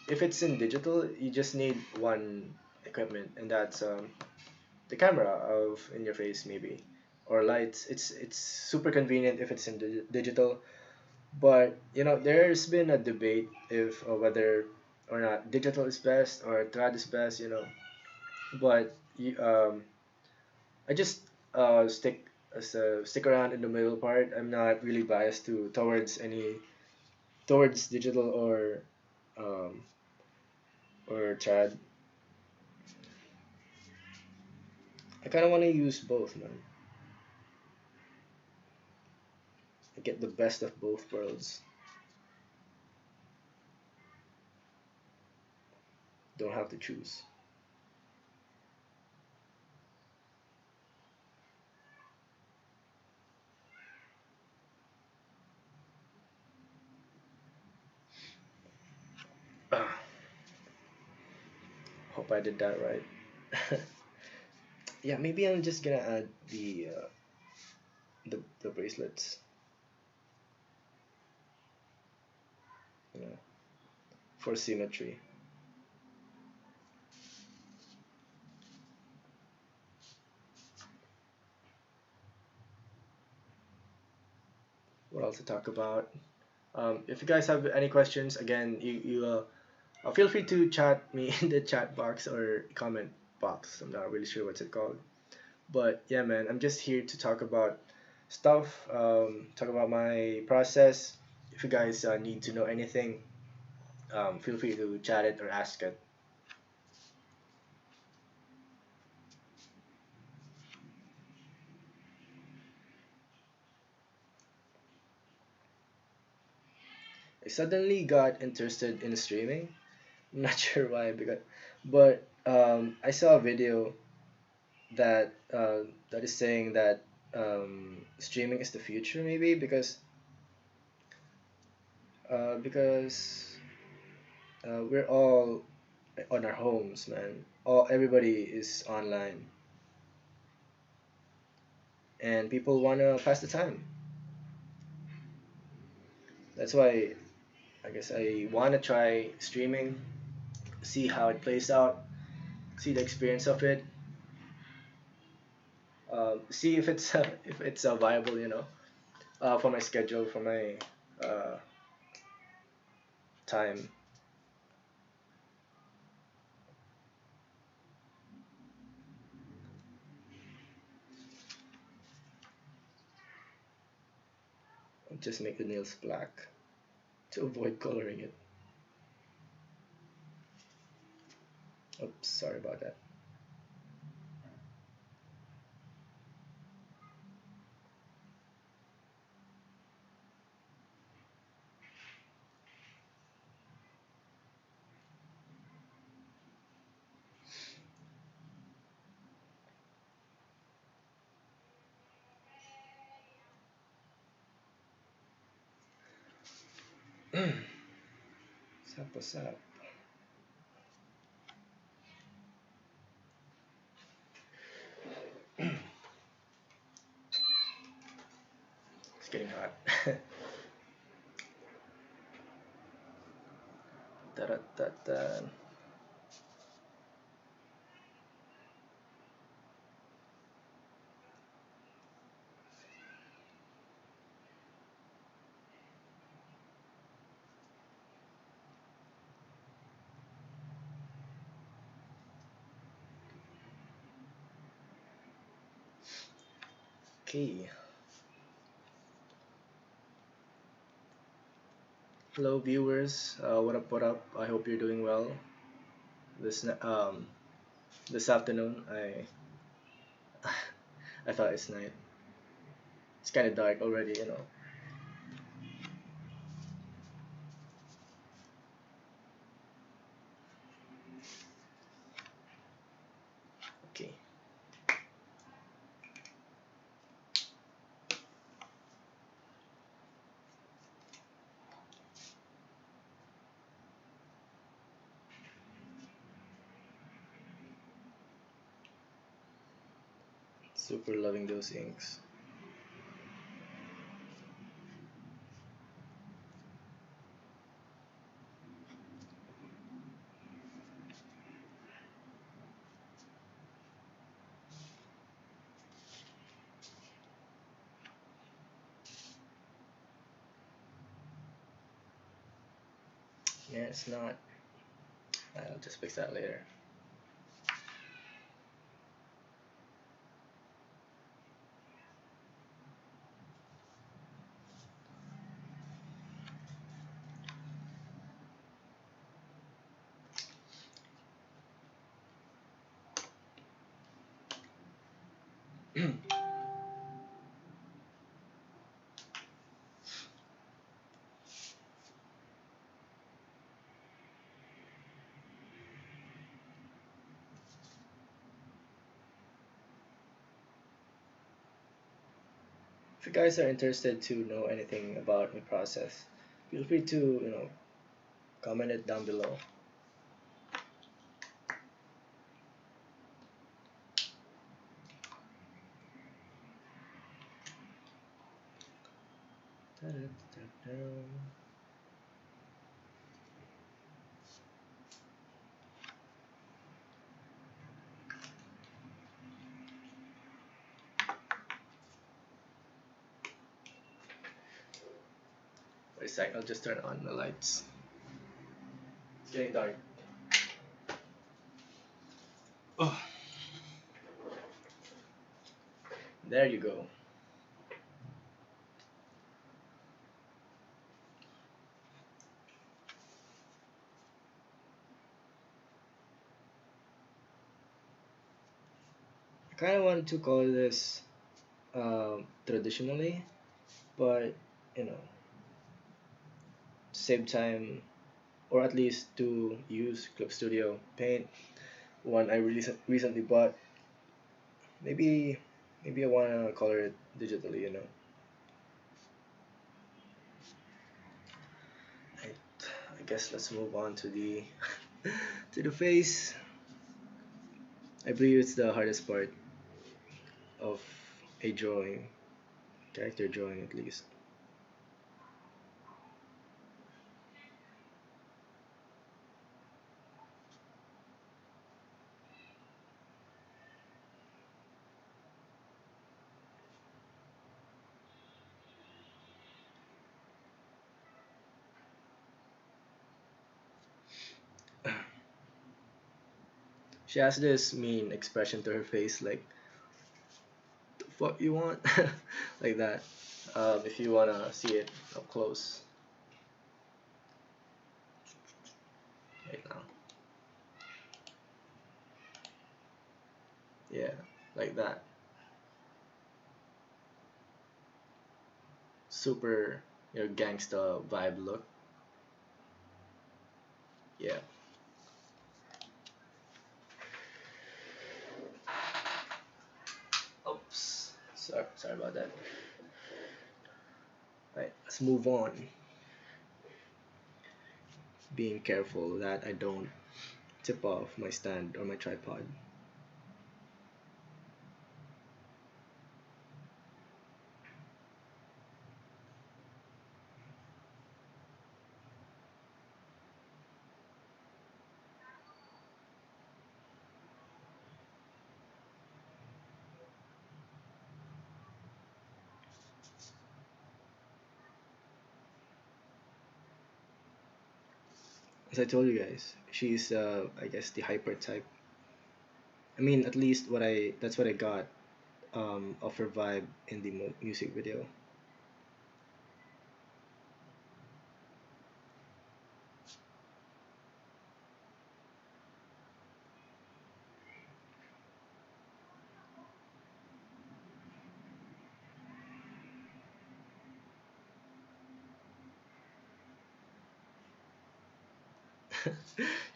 if it's in digital, you just need one equipment, and that's the camera of in your face maybe, or lights. It's super convenient if it's in digital, but there's been a debate if whether or not digital is best or trad is best. But I just stick around in the middle part. I'm not really biased towards digital um, or trad. I kind of want to use both, man. Get the best of both worlds. Don't have to choose. Ah, hope I did that right. Yeah, maybe I'm just gonna add the bracelets, you know, for symmetry. What else to talk about? If you guys have any questions, again, you feel free to chat me in the chat box or comment box. I'm not really sure what's it called, but yeah, man, I'm just here to talk about stuff, talk about my process. If you guys need to know anything, feel free to chat it or ask it. I suddenly got interested in streaming. I'm not sure why, but I saw a video that is saying that streaming is the future, maybe because we're all on our homes, man. Everybody is online, and people wanna pass the time. That's why I guess I want to try streaming, see how it plays out, see the experience of it, see if it's if it's viable, for my schedule, for my uh, time. I'll just make the nails black to avoid coloring it. Oops, sorry about that. What's up? It's getting hot. Da-da-da-da. Okay. Hello, viewers. What up? What up? I hope you're doing well. This afternoon, I thought it's night. It's kind of dark already. Okay. Super loving those inks. Yeah, it's not. I'll just fix that later. If you guys are interested to know anything about my process, feel free to, comment it down below. Da-da-da-da. Wait a sec, I'll just turn on the lights. It's getting dark. Oh, there you go. I kind of wanted to call this traditionally, but you know, to save time, or at least to use Club Studio Paint, one I recently bought. Maybe, maybe I wanna color it digitally. Right. I guess let's move on to the to the face. I believe it's the hardest part of a drawing, character drawing at least. She has this mean expression to her face, like the fuck you want, like that. If you wanna see it up close, right now, yeah, like that. Super, gangsta vibe look. Yeah. Oops. Sorry about that. Right, let's move on. Being careful that I don't tip off my stand or my tripod. As I told you guys, she's I guess the hyper type. I mean, at least that's what I got of her vibe in the music video.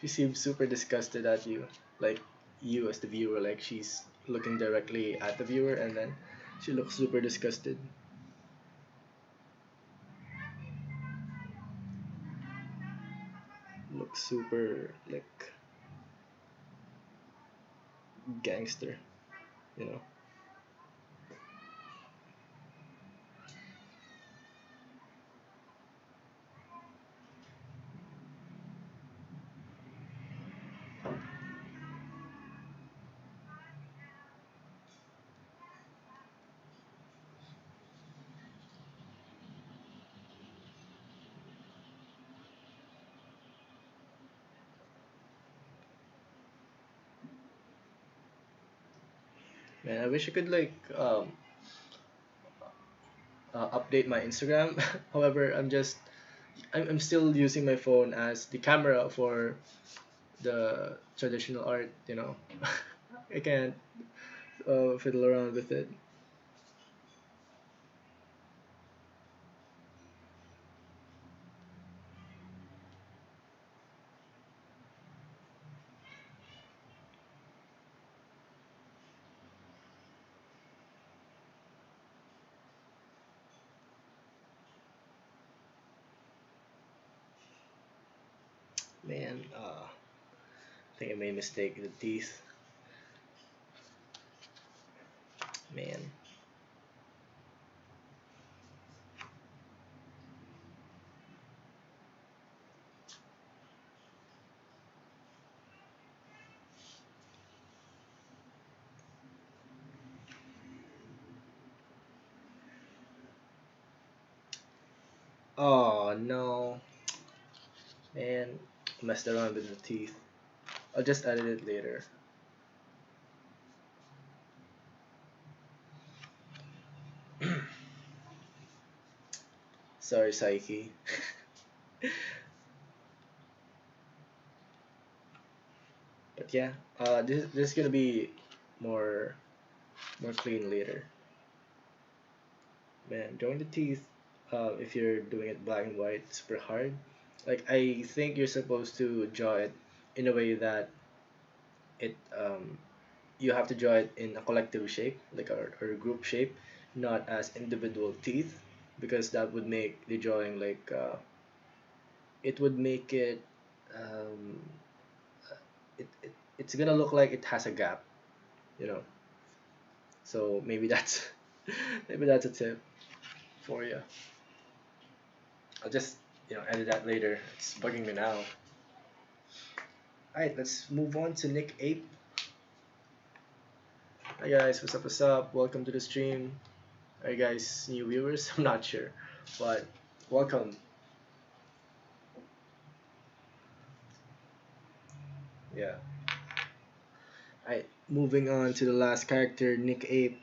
She seems super disgusted at you, like you as the viewer, like she's looking directly at the viewer, and then she looks super disgusted. Looks super like gangster, you know. Man, I wish I could like update my Instagram. However, I'm still using my phone as the camera for the traditional art. I can't fiddle around with it. Man, I think I made a mistake with the teeth. Man. Oh no. Man, messed around with the teeth. I'll just edit it later. Sorry, Psyche. But yeah, this is gonna be more more clean later. Man, drawing the teeth, if you're doing it black and white, super hard. Like I think you're supposed to draw it in a way that it you have to draw it in a collective shape, like or a group shape, not as individual teeth, because that would make the drawing like it would make it um, it's gonna look like it has a gap, you know. So maybe that's maybe that's a tip for you. I'll just edit that later. It's bugging me now. Alright, let's move on to Nick Ape. Hi guys, what's up? What's up? Welcome to the stream. Are you guys new viewers? I'm not sure, but welcome. Yeah. Alright, moving on to the last character, Nick Ape.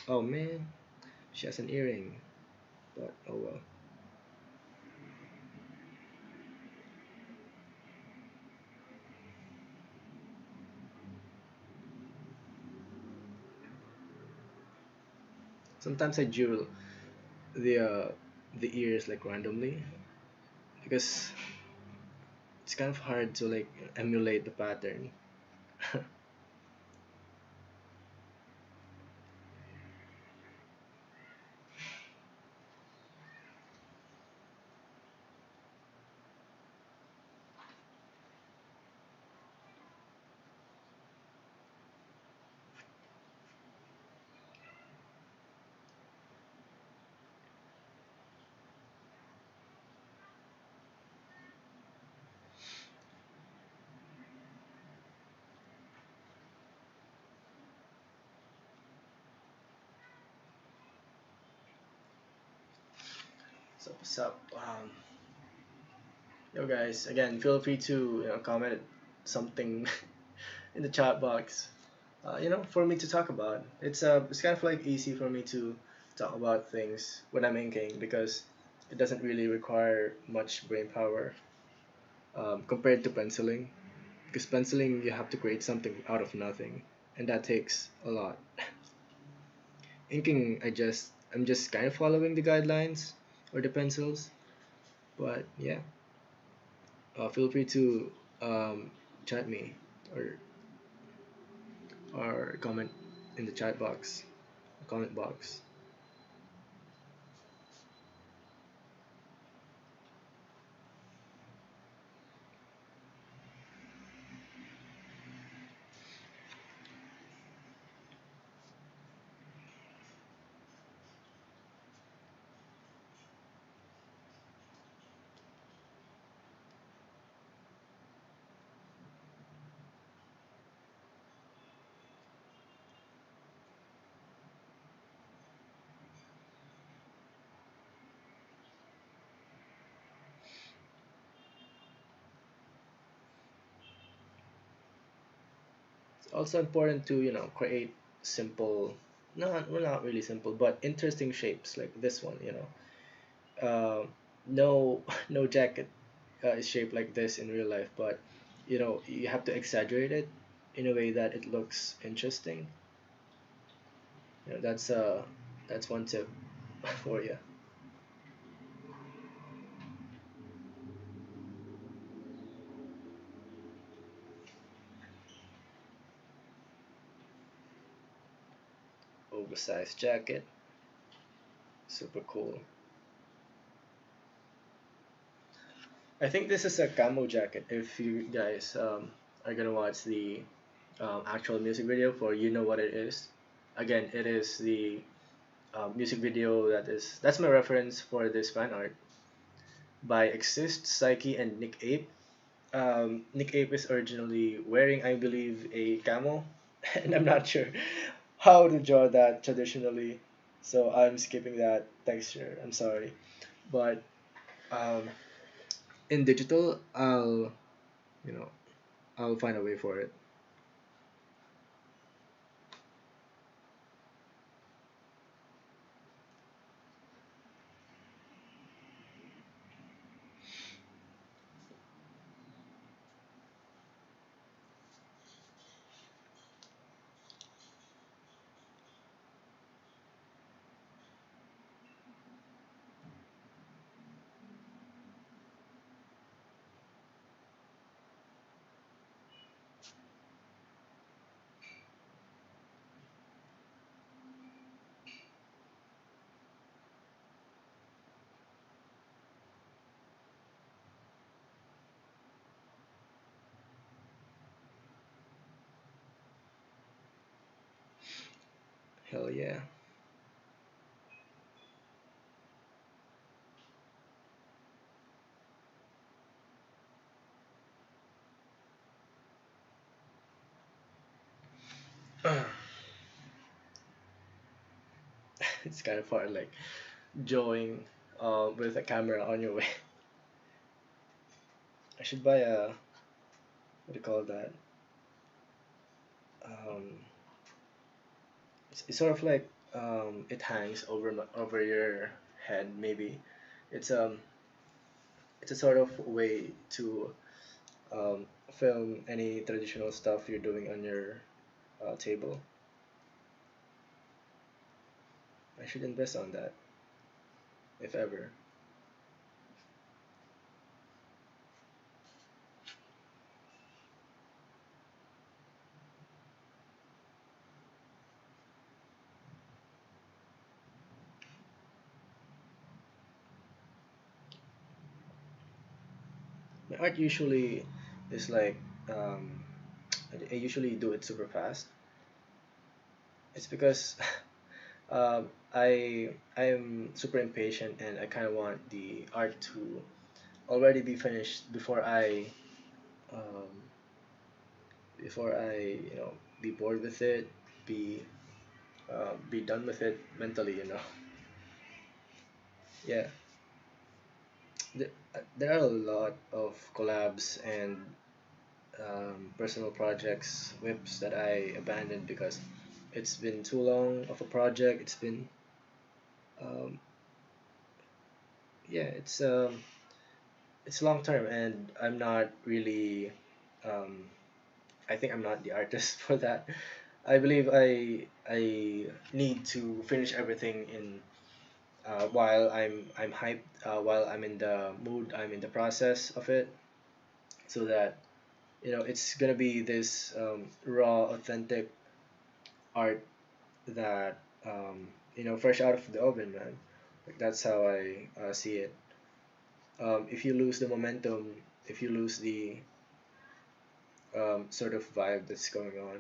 Oh man, she has an earring, but oh well. Sometimes I jewel the uh, the ears like randomly because it's kind of hard to like emulate the pattern. So what's up? Yo guys, again, feel free to comment something in the chat box. For me to talk about. It's kind of like easy for me to talk about things when I'm inking because it doesn't really require much brain power compared to penciling. Because penciling, you have to create something out of nothing, and that takes a lot. Inking, I'm just kind of following the guidelines or the pencils, but yeah, feel free to chat me or comment in the chat box, comment box. It's also important to create simple, not really simple, but interesting shapes like this one. No no jacket is shaped like this in real life, but you have to exaggerate it in a way that it looks interesting. That's one tip for you. Oversized jacket, super cool. I think this is a camo jacket. If you guys are gonna watch the actual music video for "You Know What It Is," again, it is the music video that's my reference for this fan art by Exist, Psyche, and Nick Ape. Nick Ape is originally wearing, I believe, a camo, and I'm not sure how to draw that traditionally, so I'm skipping that texture. I'm sorry, but um, in digital, you know I'll find a way for it. Hell yeah. It's kind of hard, like drawing with a camera on your way. I should buy a, what do you call that? Um, it's sort of like it hangs over your head. Maybe it's um it's a sort of way to um, film any traditional stuff you're doing on your table. I should invest on that if ever. My art usually is like um, I usually do it super fast. It's because I'm super impatient and I kind of want the art to already be finished um, before I be bored with it, be be done with it mentally. Yeah, there are a lot of collabs and personal projects, whips that I abandoned because it's been too long of a project. It's been um, yeah, it's long term, and I'm not really. Um, I think I'm not the artist for that. I believe I need to finish everything in while I'm hyped, while I'm in the mood, I'm in the process of it, so that it's gonna be this raw, authentic art that fresh out of the oven, man. Like that's how I see it. If you lose the momentum, if you lose the sort of vibe that's going on,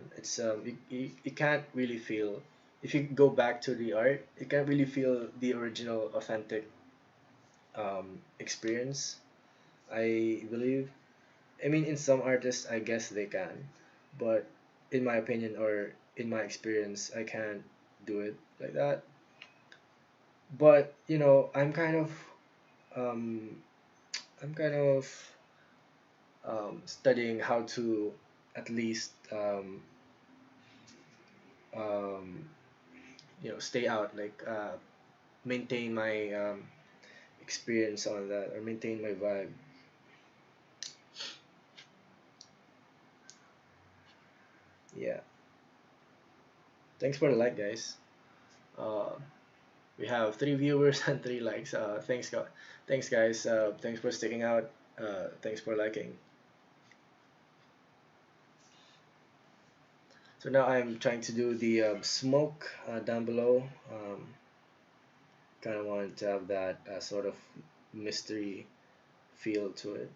you can't really feel. If you go back to the art, you can't really feel the original, authentic experience. I believe. I mean, in some artists, I guess they can, but in my opinion or in my experience, I can't do it like that. But um, I'm kind of studying how to at least um, stay out, like maintain my experience on that or maintain my vibe. Yeah. Thanks for the like, guys. Uh, we have 3 viewers and 3 likes. Thanks, guys. Thanks for sticking out. Thanks for liking. So now I'm trying to do the smoke down below. Kind of want to have that sort of mystery feel to it.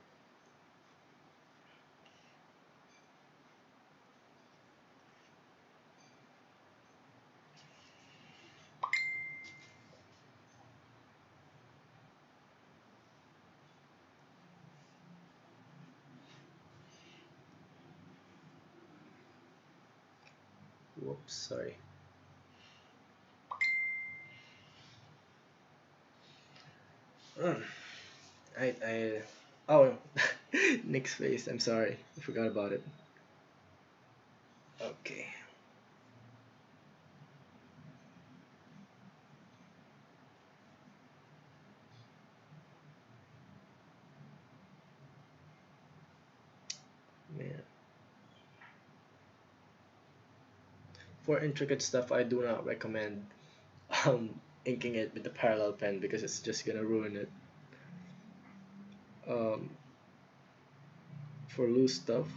Whoops, sorry. Mm, I oh Nick's face. I'm sorry, I forgot about it. Okay, man. For intricate stuff, I do not recommend inking it with the parallel pen because it's just gonna ruin it. Um, for loose stuff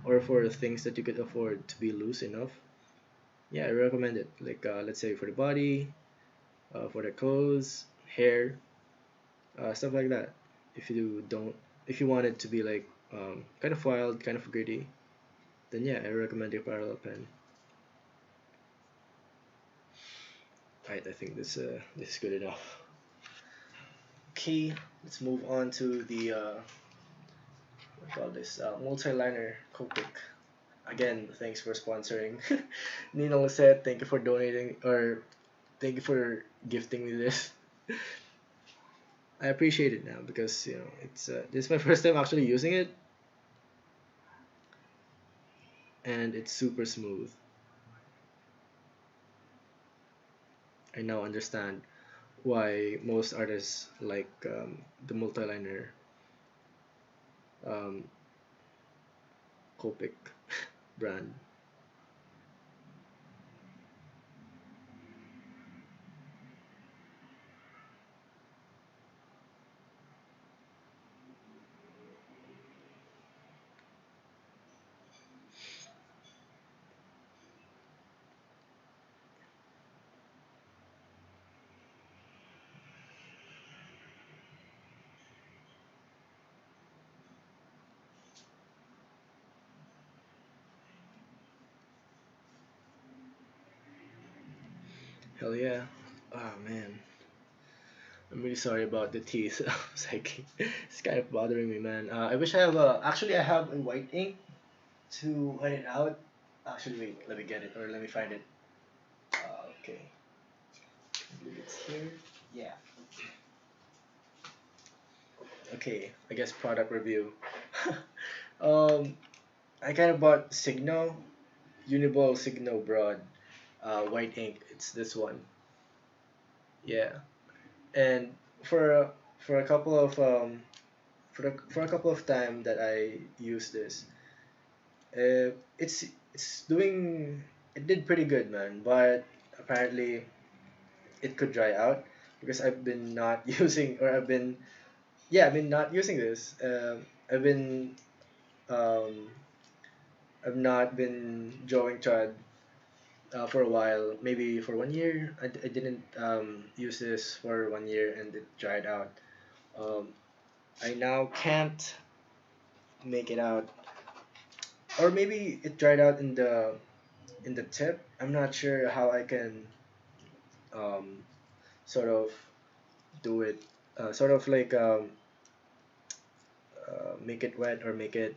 or for things that you could afford to be loose enough, yeah, I recommend it. Like let's say for the body, for the clothes, hair, stuff like that. If you don't, if you want it to be like kind of wild, kind of gritty, then yeah, I recommend the parallel pen. Alright, I think this is good enough. Okay, let's move on to the what do you call this multi-liner Copic. Again, thanks for sponsoring. Nino said, thank you for donating, or thank you for gifting me this. I appreciate it now because it's this is my first time actually using it, and it's super smooth. I now understand why most artists like the multi-liner um, Copic brand. Hell yeah. Oh man. I'm really sorry about the teeth. Psyche. It's kind of bothering me, man. I wish I have actually I have a white ink to white it out. Actually, wait, let me get it or let me find it. Okay. I believe it's here. Yeah. Okay, I guess product review. um, I kind of bought Signo, Uniball Signo Broad, white ink. It's this one. Yeah, and for a couple of for a couple of time that I use this, it's doing it did pretty good, man. But apparently it could dry out because I've been not using or I've been not using this. Um, I've not been drawing Chad for a while, maybe for 1 year. I didn't use this for 1 year and it dried out. Um, I now can't make it out, or maybe it dried out in the tip. I'm not sure how I can um, sort of do it, sort of like make it wet or make it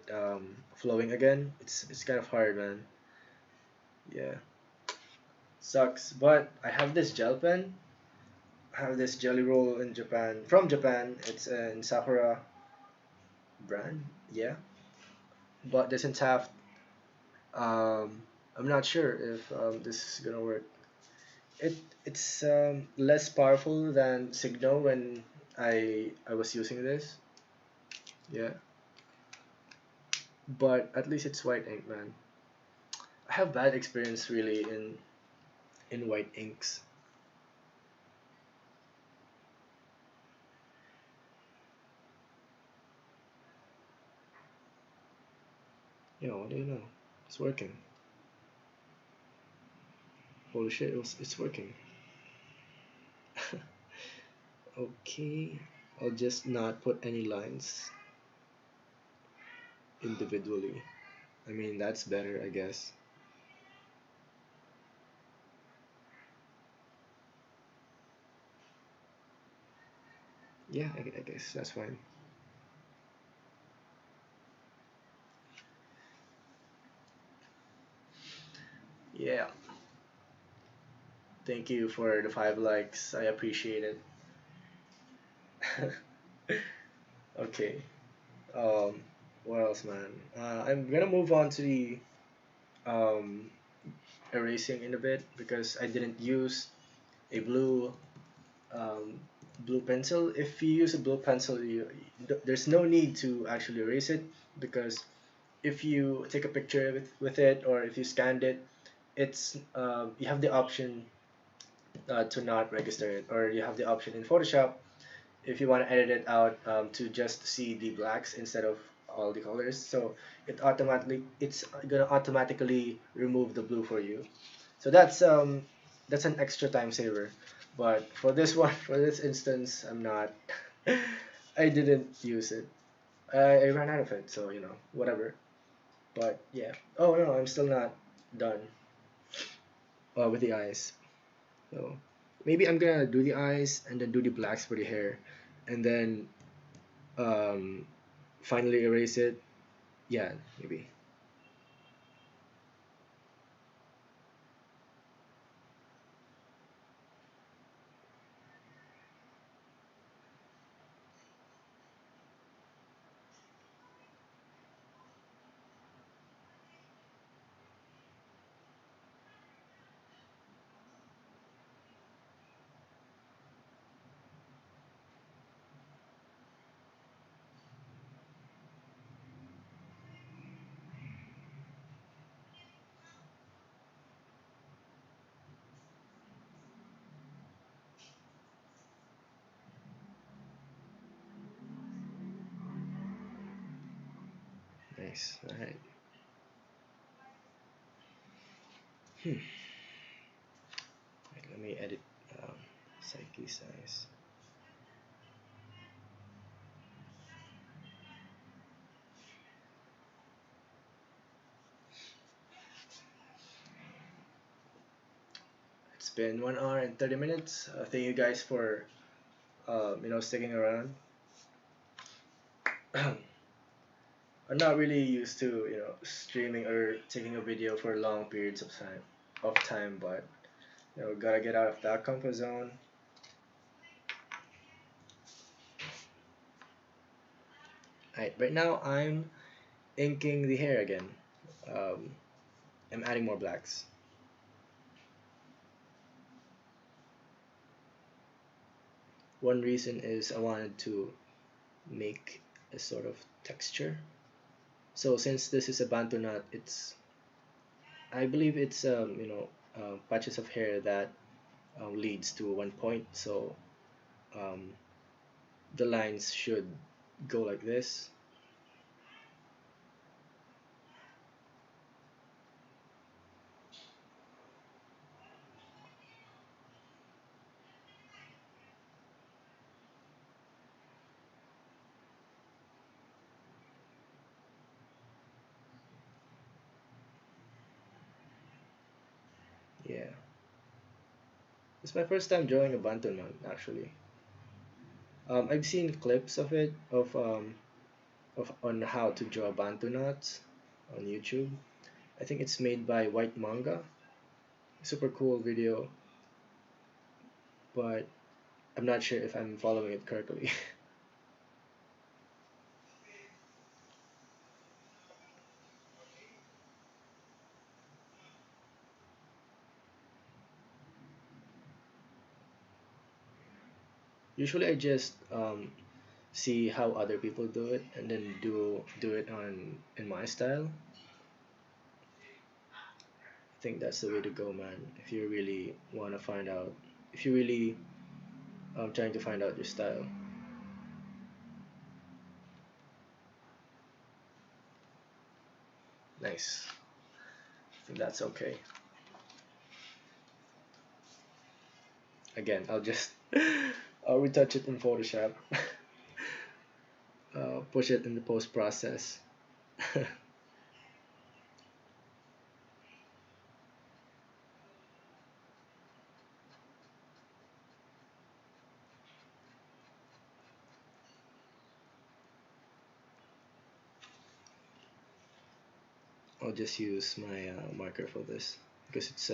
flowing again. It's kind of hard, man. Yeah, sucks. But I have this gel pen. I have this jelly roll in Japan from Japan. It's in Sakura brand. Yeah, but this in Taft. I'm not sure if this is gonna work. It it's less powerful than Signo when I was using this. Yeah, but at least it's white ink, man. I have bad experience really in white inks. What do you know? It's working. Holy shit, it's working. Okay, I'll just not put any lines individually. I mean, that's better, I guess. Yeah, I guess that's fine. Yeah, thank you for the 5 likes. I appreciate it. Okay. Um, what else, man? I'm gonna move on to the um erasing in a bit because I didn't use a um blue pencil. If you use a blue pencil, there's no need to actually erase it because if you take a picture with it or if you scanned it, it's you have the option to not register it, or you have the option in Photoshop if you want to edit it out to just see the blacks instead of all the colors. So it's gonna automatically remove the blue for you. So that's an extra time saver. But for this one, for this instance, I'm not. I didn't use it. I ran out of it, so whatever. But yeah. Oh no, I'm still not done with the eyes. So maybe I'm gonna do the eyes and then do the blacks for the hair, and then um, finally erase it. Yeah, maybe. Nice. All right. Hmm. Wait, let me edit um, Psyche size. It's been 1 hour and 30 minutes. Thank you guys for sticking around. I'm not really used to streaming or taking a video for long periods of time, but gotta get out of that comfort zone. Alright, right now I'm inking the hair again. Um, I'm adding more blacks. One reason is I wanted to make a sort of texture. So since this is a bantu knot, I believe it's patches of hair that leads to one point. So um, the lines should go like this. Yeah, it's my first time drawing a bantu knot actually. I've seen clips of it of on how to draw bantu knots on YouTube. I think it's made by White Manga. Super cool video, but I'm not sure if I'm following it correctly. Usually, I just see how other people do it and then do it on in my style. I think that's the way to go, man. If you really want to find out, if you really trying to find out your style. Nice. I think that's okay. Again, I'll just I'll retouch it in Photoshop. Push it in the post process. I'll just use my marker for this because it's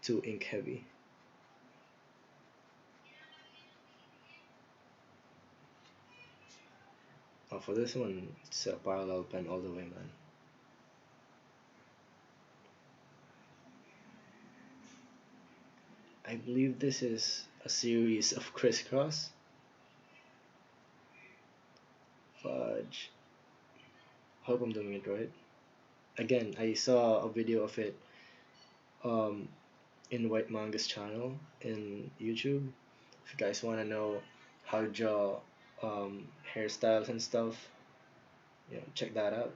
too ink heavy. For this one, it's a parallel pen all the way, man. I believe this is a series of crisscross. Fudge. Hope I'm doing it right. Again, I saw a video of it um, in White Manga's channel in YouTube. If you guys want to know how to draw hairstyles and stuff, check that out.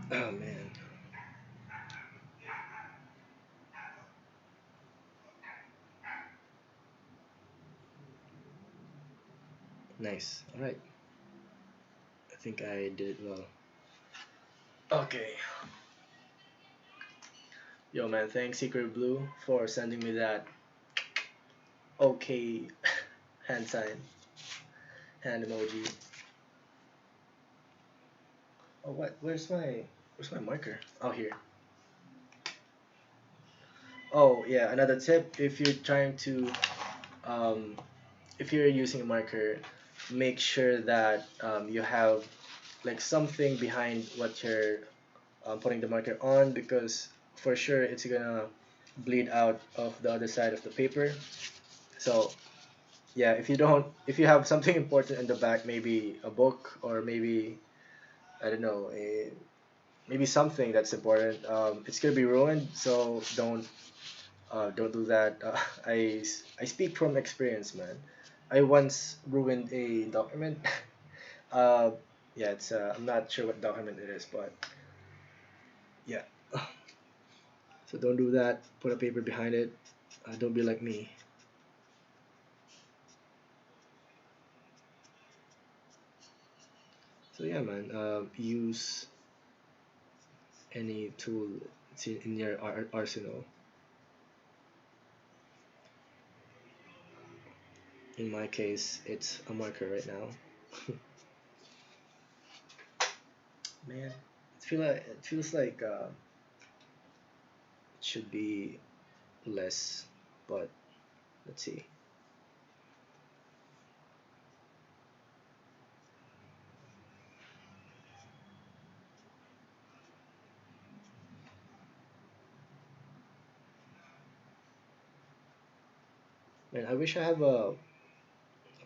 Oh man. Nice. All right. I think I did it well. Okay. Yo man, thanks Secret Blue for sending me that okay hand sign, hand emoji. Oh what? Where's my marker? Oh here. Oh yeah, another tip if you're trying to um if you're using a marker, make sure that you have like something behind what you're putting the marker on because for sure it's gonna bleed out of the other side of the paper. So yeah, if you have something important in the back, maybe a book or maybe I don't know, maybe something that's important, it's gonna be ruined. So don't do that. I speak from experience, man. I once ruined a document. uh, yeah, it's I'm not sure what document it is, but yeah. So don't do that. Put a paper behind it. Don't be like me. So yeah, man. Use any tool in your arsenal. In my case, it's a marker right now. Man, it feels like it should be less, but let's see. Man, I wish I have a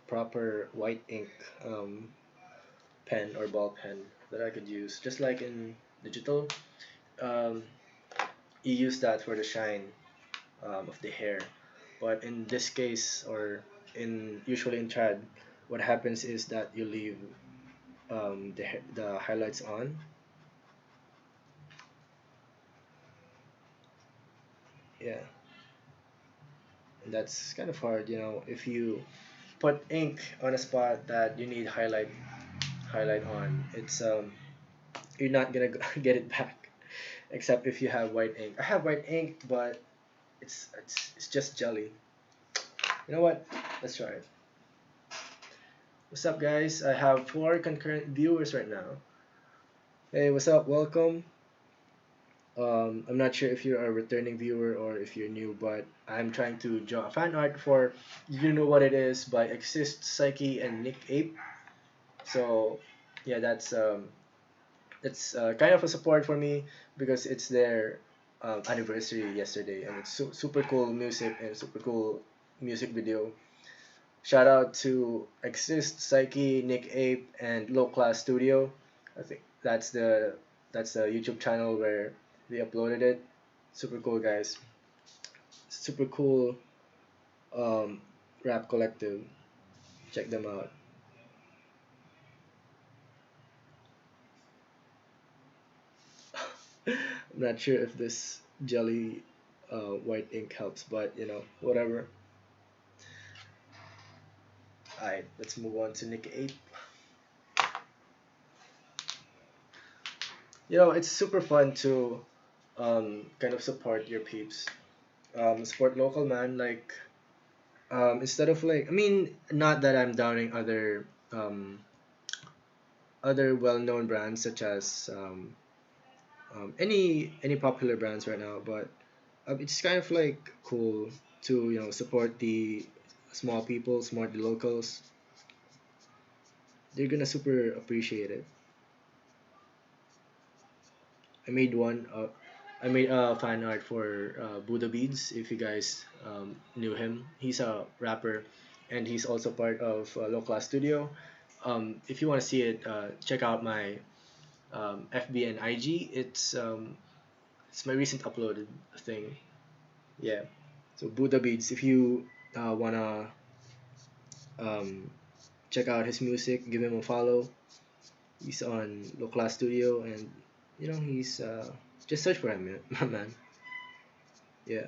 proper white ink um, pen or ball pen that I could use, just like in digital. Um, you use that for the shine of the hair, but in this case, or in usually in trad, what happens is that you leave the highlights on. Yeah, and that's kind of hard, if you put ink on a spot that you need highlight on, it's you're not gonna get it back, except if you have white ink. I have white ink, but it's just jelly. You know what? Let's try it. What's up, guys? I have 4 concurrent viewers right now. Hey, what's up? Welcome. I'm not sure if you're a returning viewer or if you're new, but I'm trying to draw a fan art for You Know What It Is by Exist, Psyche, and Nick Ape. So, yeah, that's kind of a support for me because it's their anniversary yesterday, and it's super cool music and super cool music video. Shout out to Exist, Psyche, Nick Ape, and Lokklass Studio. I think that's the YouTube channel where they uploaded it. Super cool guys. Super cool um, rap collective. Check them out. I'm not sure if this jelly white ink helps, but whatever. Alright, let's move on to Nick Ape. It's super fun to kind of support your peeps. Support local, man. Like instead of like, I mean, not that I'm downing other well-known brands such as any popular brands right now, but it's kind of like cool to support the small people, support the locals. They're gonna super appreciate it. I made one. I made a fan art for Buddha Beads. If you guys knew him, he's a rapper, and he's also part of Lokklass Studio. If you want to see it, check out my FB and IG. It's my recent uploaded thing. Yeah. So Buddha Beads. If you wanna um, check out his music, give him a follow. He's on Lokklass Studio, and he's just search for him, man. Yeah,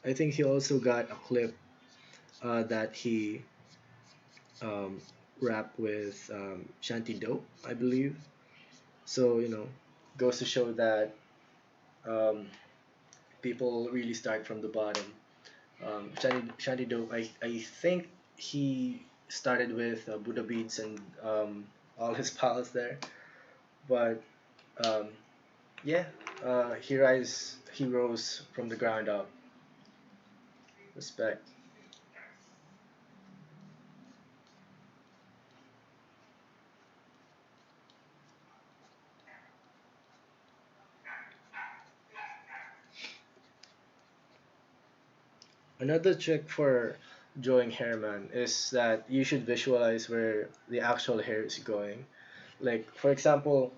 I think he also got a clip that he um, rapped with Shanty Dope, I believe. So goes to show that um, people really start from the bottom. Shanty Dope, I think he started with Buddha Beats and all his pals there, but um, yeah, he rose from the ground up. Respect. Another trick for drawing hair, man, is that you should visualize where the actual hair is going. Like, for example,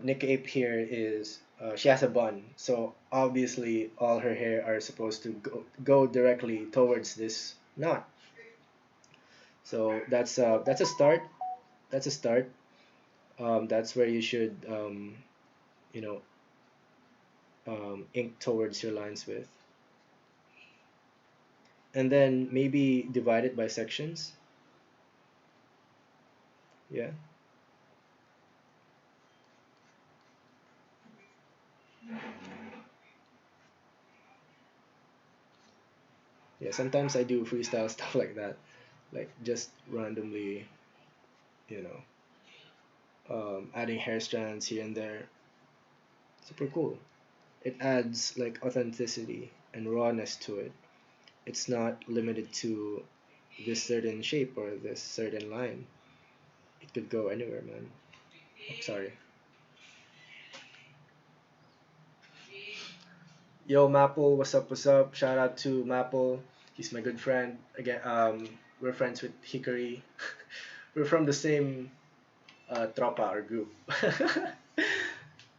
Nick Ape here is she has a bun, so obviously all her hair are supposed to go directly towards this knot. So that's a start. That's a start. That's where you should you know ink towards your lines with, and then maybe divide it by sections. Yeah. Yeah, sometimes I do freestyle stuff like that, like just randomly, you know, adding hair strands here and there. Super cool. It adds like authenticity and rawness to it. It's not limited to this certain shape or this certain line. It could go anywhere, man. I'm sorry. Yo, Maple, what's up? What's up? Shout out to Maple. He's my good friend. Again, we're friends with Hickory. We're from the same tropa or group.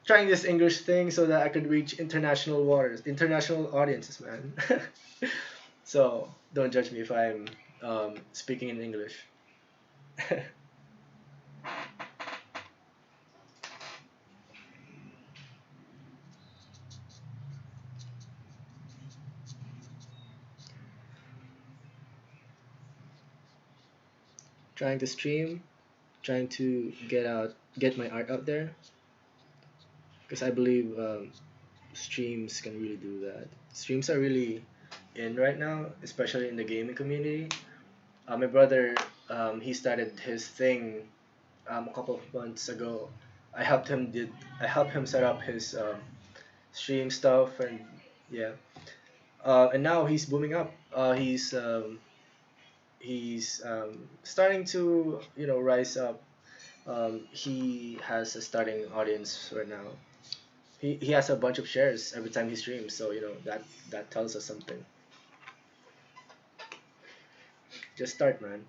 Trying this English thing so that I could reach international waters, international audiences, man. So don't judge me if I'm speaking in English. Trying to stream, trying to get my art out there, because I believe streams can really do that. Streams are really in right now, especially in the gaming community. My brother, he started his thing a couple of months ago. I helped him did I helped him set up his stream stuff, and yeah, and now he's booming up. He's starting to rise up. He has a starting audience right now. He has a bunch of shares every time he streams, so that tells us something. Just start, man.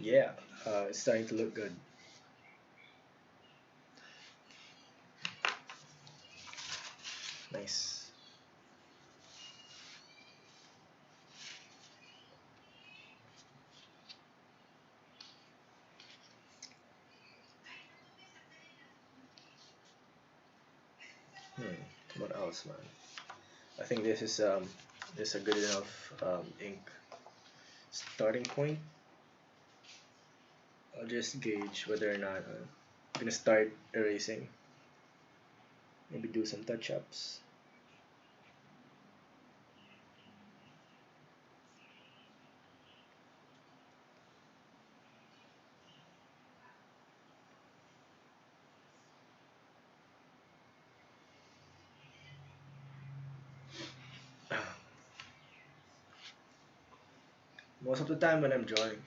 Yeah, it's starting to look good. Nice. What else, man? I think this is a good enough ink starting point. I'll just gauge whether or not I'm gonna start erasing. Maybe do some touch-ups. Most of the time when I'm drawing,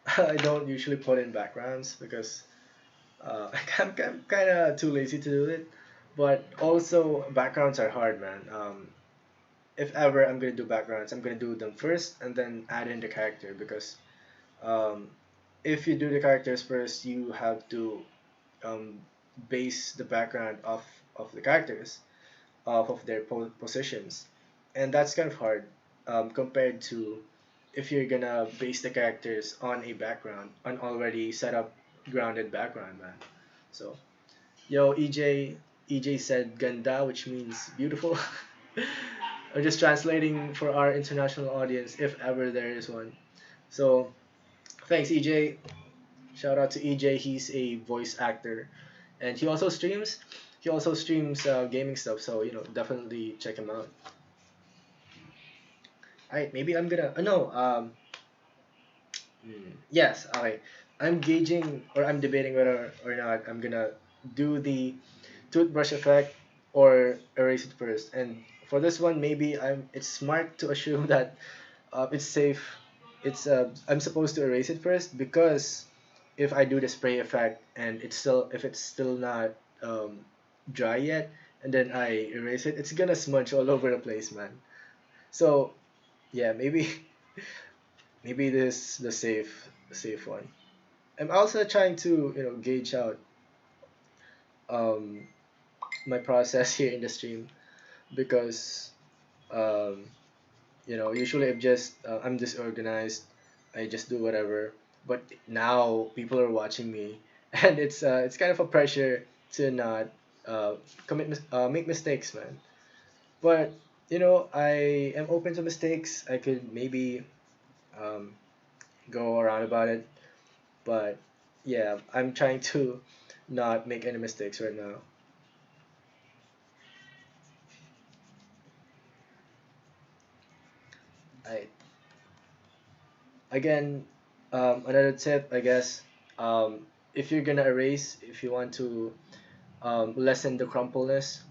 I don't usually put in backgrounds because I'm kind of too lazy to do it. But also backgrounds are hard, man. If ever I'm gonna do backgrounds, I'm gonna do them first and then add in the character because um, if you do the characters first, you have to um, base the background of the characters off of their positions, and that's kind of hard compared to if you're gonna base the characters on a background, an already set up grounded background, man. So, yo, EJ said ganda, which means beautiful. I'm just translating for our international audience, if ever there is one. So, thanks, EJ. Shout out to EJ. He's a voice actor, and he also streams. He also streams gaming stuff. So definitely check him out. Alright, maybe I'm gonna. No. Yes. Okay. I'm gauging or I'm debating whether or not I'm gonna do the toothbrush effect or erase it first. And for this one, maybe It's smart to assume that it's safe. I'm supposed to erase it first because if I do the spray effect and if it's still not um, dry yet, and then I erase it, it's gonna smudge all over the place, man. So yeah, maybe maybe this the safe one. I'm also trying to gauge out um, my process here in the stream because um, usually I'm disorganized. I just do whatever. But now people are watching me, and it's kind of a pressure to not make mistakes, man. But I am open to mistakes. I could maybe um, go around about it, but yeah, I'm trying to not make any mistakes right now. I Again, another tip, I guess, if you're gonna erase, if you want to lessen the crumpleness,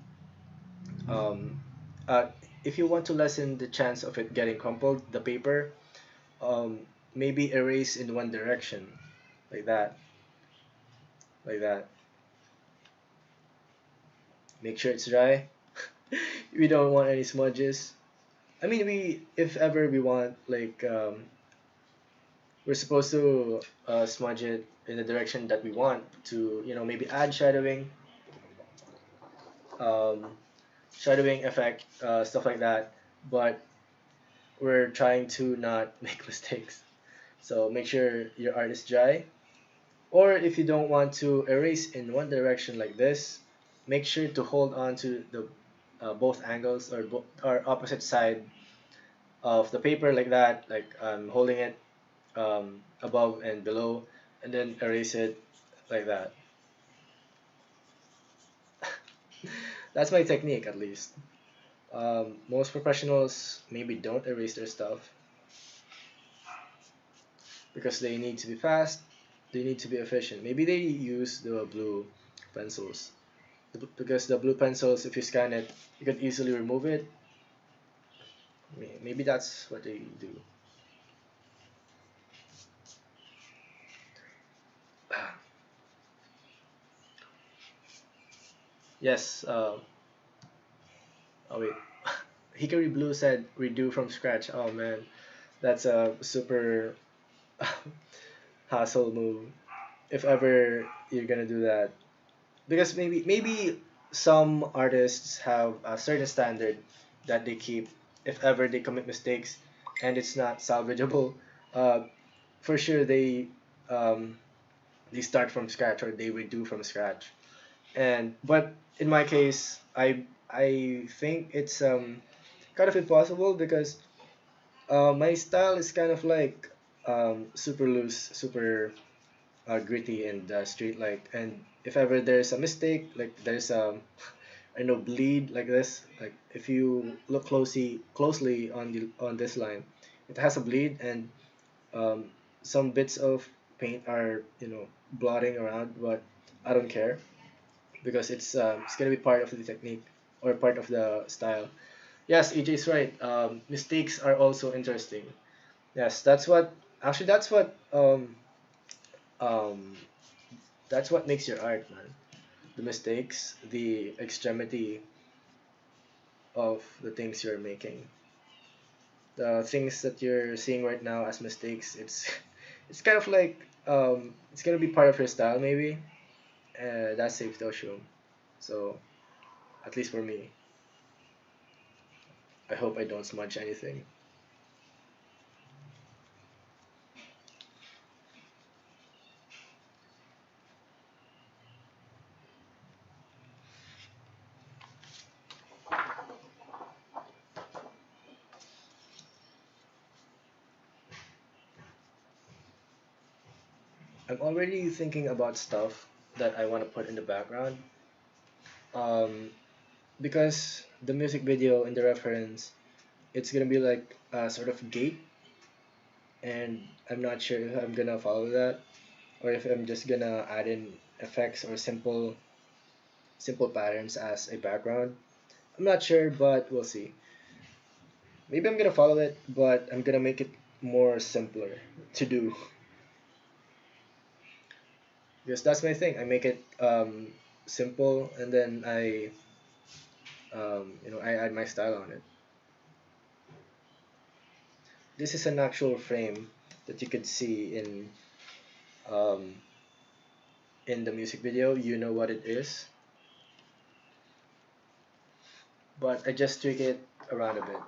um, uh, if you want to lessen the chance of it getting crumpled, the paper, um, maybe erase in one direction, like that, like that. Make sure it's dry. We don't want any smudges. I mean, if ever we want, like, we're supposed to smudge it in the direction that we want to, maybe add um, shadowing effect, stuff like that. But we're trying to not make mistakes. So make sure your art is dry. Or if you don't want to erase in one direction like this, make sure to hold on to the both angles or opposite side of the paper like that, like holding it above and below, and then erase it like that. That's my technique, at least. Most professionals maybe don't erase their stuff because they need to be fast, they need to be efficient. Maybe they use the blue pencils because the blue pencils, if you scan it, you can easily remove it. Maybe that's what they do. Yes. Oh wait. Hickory Blue said redo from scratch. Oh man, that's a super hassle move. If ever you're gonna do that, because maybe some artists have a certain standard that they keep if ever they commit mistakes and it's not salvageable, uh, for sure um, they start from scratch or they redo from scratch. And but in my case, I think it's kind of impossible because my style is kind of like super loose, super gritty and straight like. And if ever there's a mistake, like there's I know bleed like this, like if you look closely on this line, it has a bleed and um, some bits of paint are blotting around, but I don't care because it's gonna be part of the technique or part of the style. Yes, EJ's right. Mistakes are also interesting. Yes, that's what um, that's what makes your art, man. The mistakes, the extremity of the things you're making, the things that you're seeing right now as mistakes. It's it's kind of like it's gonna be part of your style maybe. That's safe to assume. So at least for me, I hope I don't smudge anything. I'm already thinking about stuff that I want to put in the background. Um, because the music video in the reference, it's gonna be like a sort of gate, and I'm not sure if I'm gonna follow that or if I'm just gonna add in effects or simple patterns as a background. I'm not sure, but we'll see. Maybe I'm gonna follow it, but I'm gonna make it more simpler to do because that's my thing. I make it simple, and then I add my style on it. This is an actual frame that you could see um, in the music video. You know what it is, but I just tweak it around a bit.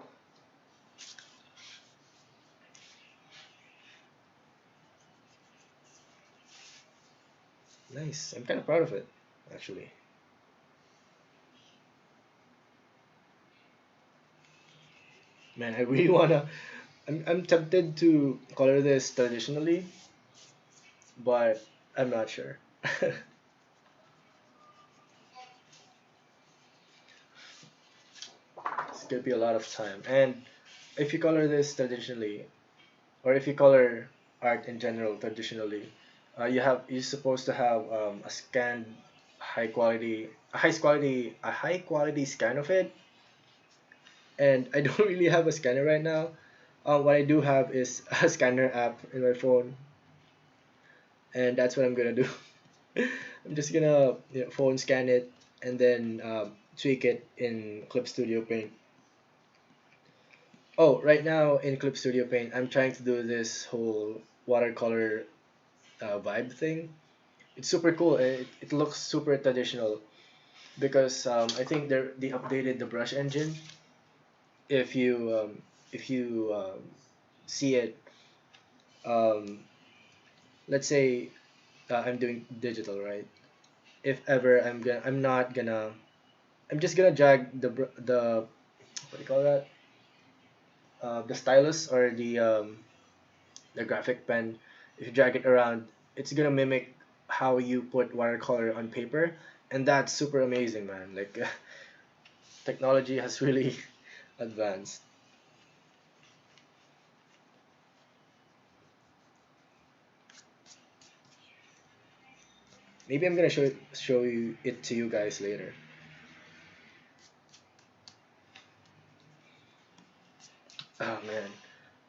Nice. I'm kind of proud of it, actually. Man, I really wanna. I'm tempted to color this traditionally, but I'm not sure. It's gonna be a lot of time. And if you color this traditionally, or if you color art in general traditionally, you're supposed to have a scanned a high quality scan of it. And I don't really have a scanner right now. What I do have is a scanner app in my phone, and that's what I'm gonna do. I'm just gonna phone scan it and then tweak it in Clip Studio Paint. Oh, right now in Clip Studio Paint, I'm trying to do this whole watercolor vibe thing. It's super cool. It looks super traditional because I think they updated the brush engine. If you see it, um, let's say I'm doing digital, right? If ever I'm just gonna drag the what do you call that? The stylus or the graphic pen. If you drag it around, it's gonna mimic how you put watercolor on paper, and that's super amazing, man. Like technology has really advanced. Maybe I'm gonna show you it to you guys later. Oh man.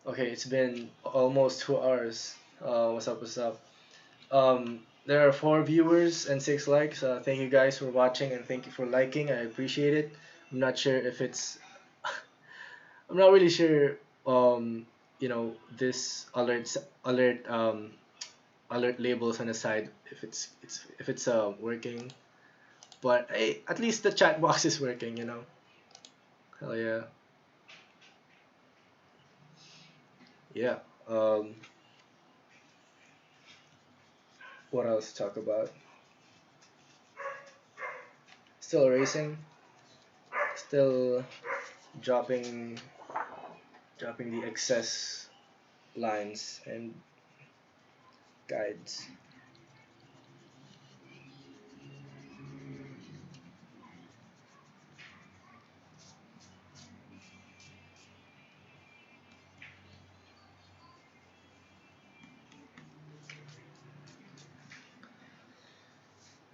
Okay, it's been almost 2 hours. What's up? What's up? There are 4 viewers and 6 likes. Thank you guys for watching and thank you for liking. I appreciate it. I'm not sure if it's. I'm not really sure. This alert labels on the side if it's working. But hey, at least the chat box is working. Hell yeah. Yeah. Um, what else to talk about? Still erasing. Still dropping the excess lines and guides.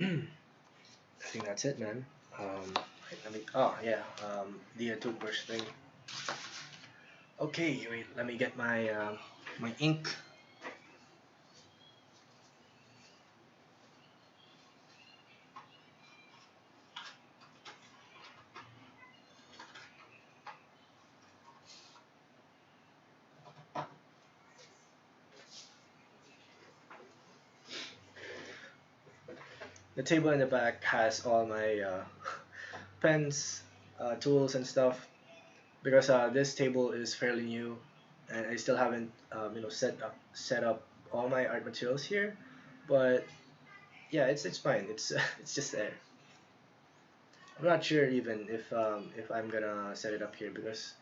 I think that's it, man. Wait, oh yeah, the toothbrush thing. Okay, wait, let me get my ink. the table in the back has all my pens, tools, and stuff because this table is fairly new, and I still haven't set up all my art materials here. But yeah, it's fine. It's it's just there. I'm not sure even if I'm gonna set it up here because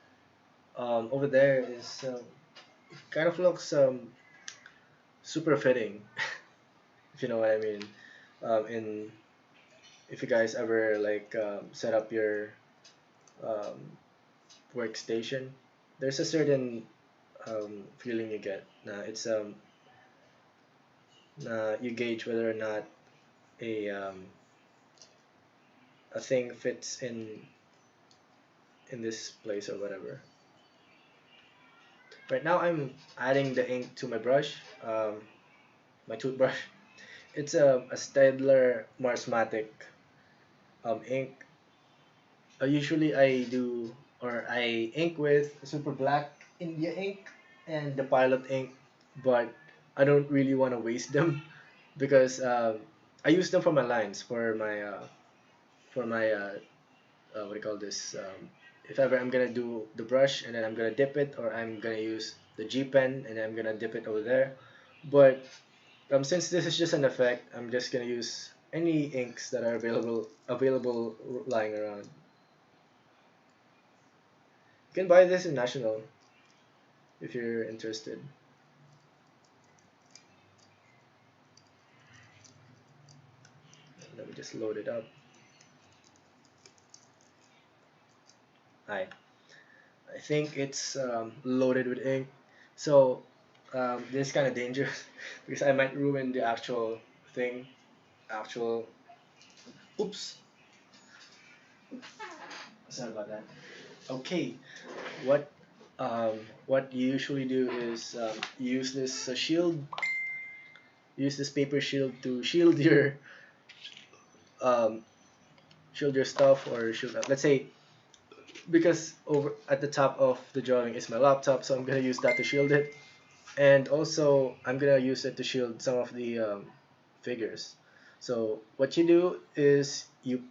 over there is kind of looks super fitting, if you know what I mean. In if you guys ever like set up your um, workstation, there's a certain feeling you get. You gauge whether or not a a thing fits in this place or whatever. Right now I'm adding the ink to my brush, my toothbrush. It's a Staedtler Marsmatic ink. Usually I do or I ink with super black India ink and the Pilot ink, but I don't really want to waste them because I use them for my lines for my what do you call this? If ever I'm gonna do the brush and then I'm gonna dip it, or I'm gonna use the G pen and then I'm gonna dip it over there. But since this is just an effect, I'm just gonna use any inks that are available lying around. You can buy this in National if you're interested. Let me just load it up. Hi. I think it's loaded with ink. So this is kind of dangerous because I might ruin the actual thing. Actual. Oops. Sorry about that. Okay. What what you usually do is use this shield. Use this paper shield to um, shield your stuff or shield. Let's say because over at the top of the drawing is my laptop, so I'm gonna use that to shield it. And also I'm gonna use it to shield some of the figures. So what you do is you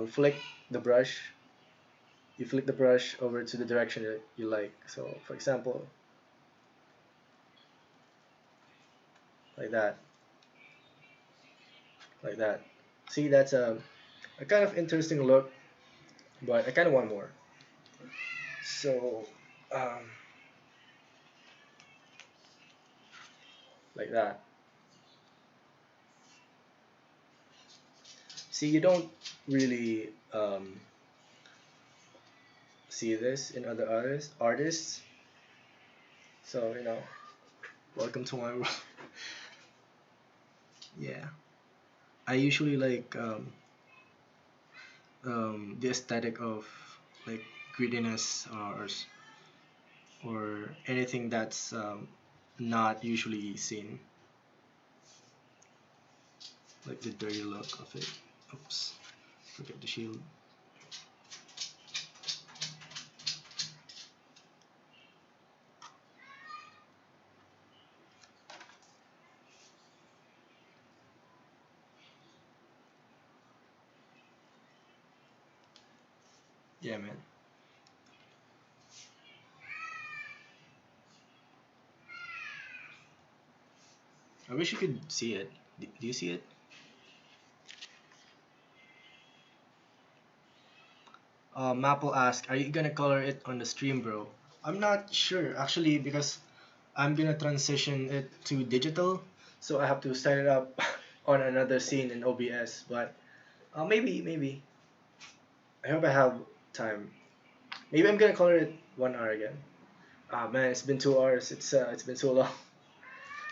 flick the brush. You flick the brush over to the direction that you like. So for example, like that, like that. See, that's a kind of interesting look, but I kind of want more. So um, like that. See, you don't really see this in other artists. So welcome to my world. Yeah, I usually like the aesthetic of like grittiness or anything that's not usually seen, like the dirty look of it. Oops, forget the shield. Yeah, man. I wish you could see it. Do you see it? Maple asked, "Are you gonna color it on the stream, bro?" I'm not sure actually because I'm gonna transition it to digital, so I have to set it up on another scene in OBS. But maybe. I hope I have time. Maybe I'm gonna color it 1 hour again. Ah man, it's been 2 hours. It's been so long.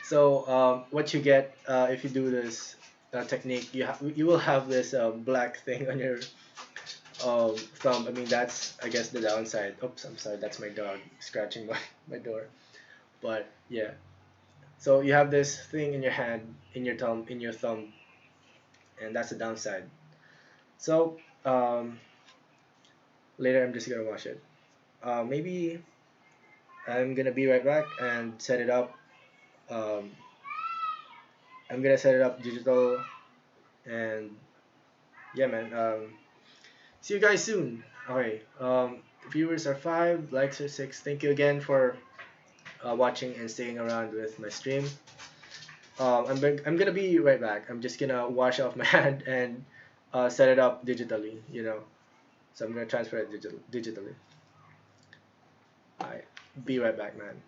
So what you get if you do this technique, you will have this black thing on your thumb. I mean that's I guess the downside. Oops, I'm sorry. That's my dog scratching my door. But yeah. So you have this thing in your hand, in your thumb, and that's the downside. So later I'm just gonna wash it. Maybe I'm gonna be right back and set it up. Um, I'm gonna set it up digital And yeah, man. See you guys soon. Okay. Viewers are 5, likes are 6. Thank you again for watching and staying around with my stream. I'm gonna be right back. I'm just gonna wash off my hand and set it up digitally. So I'm gonna transfer it digitally. Alright. Be right back, man.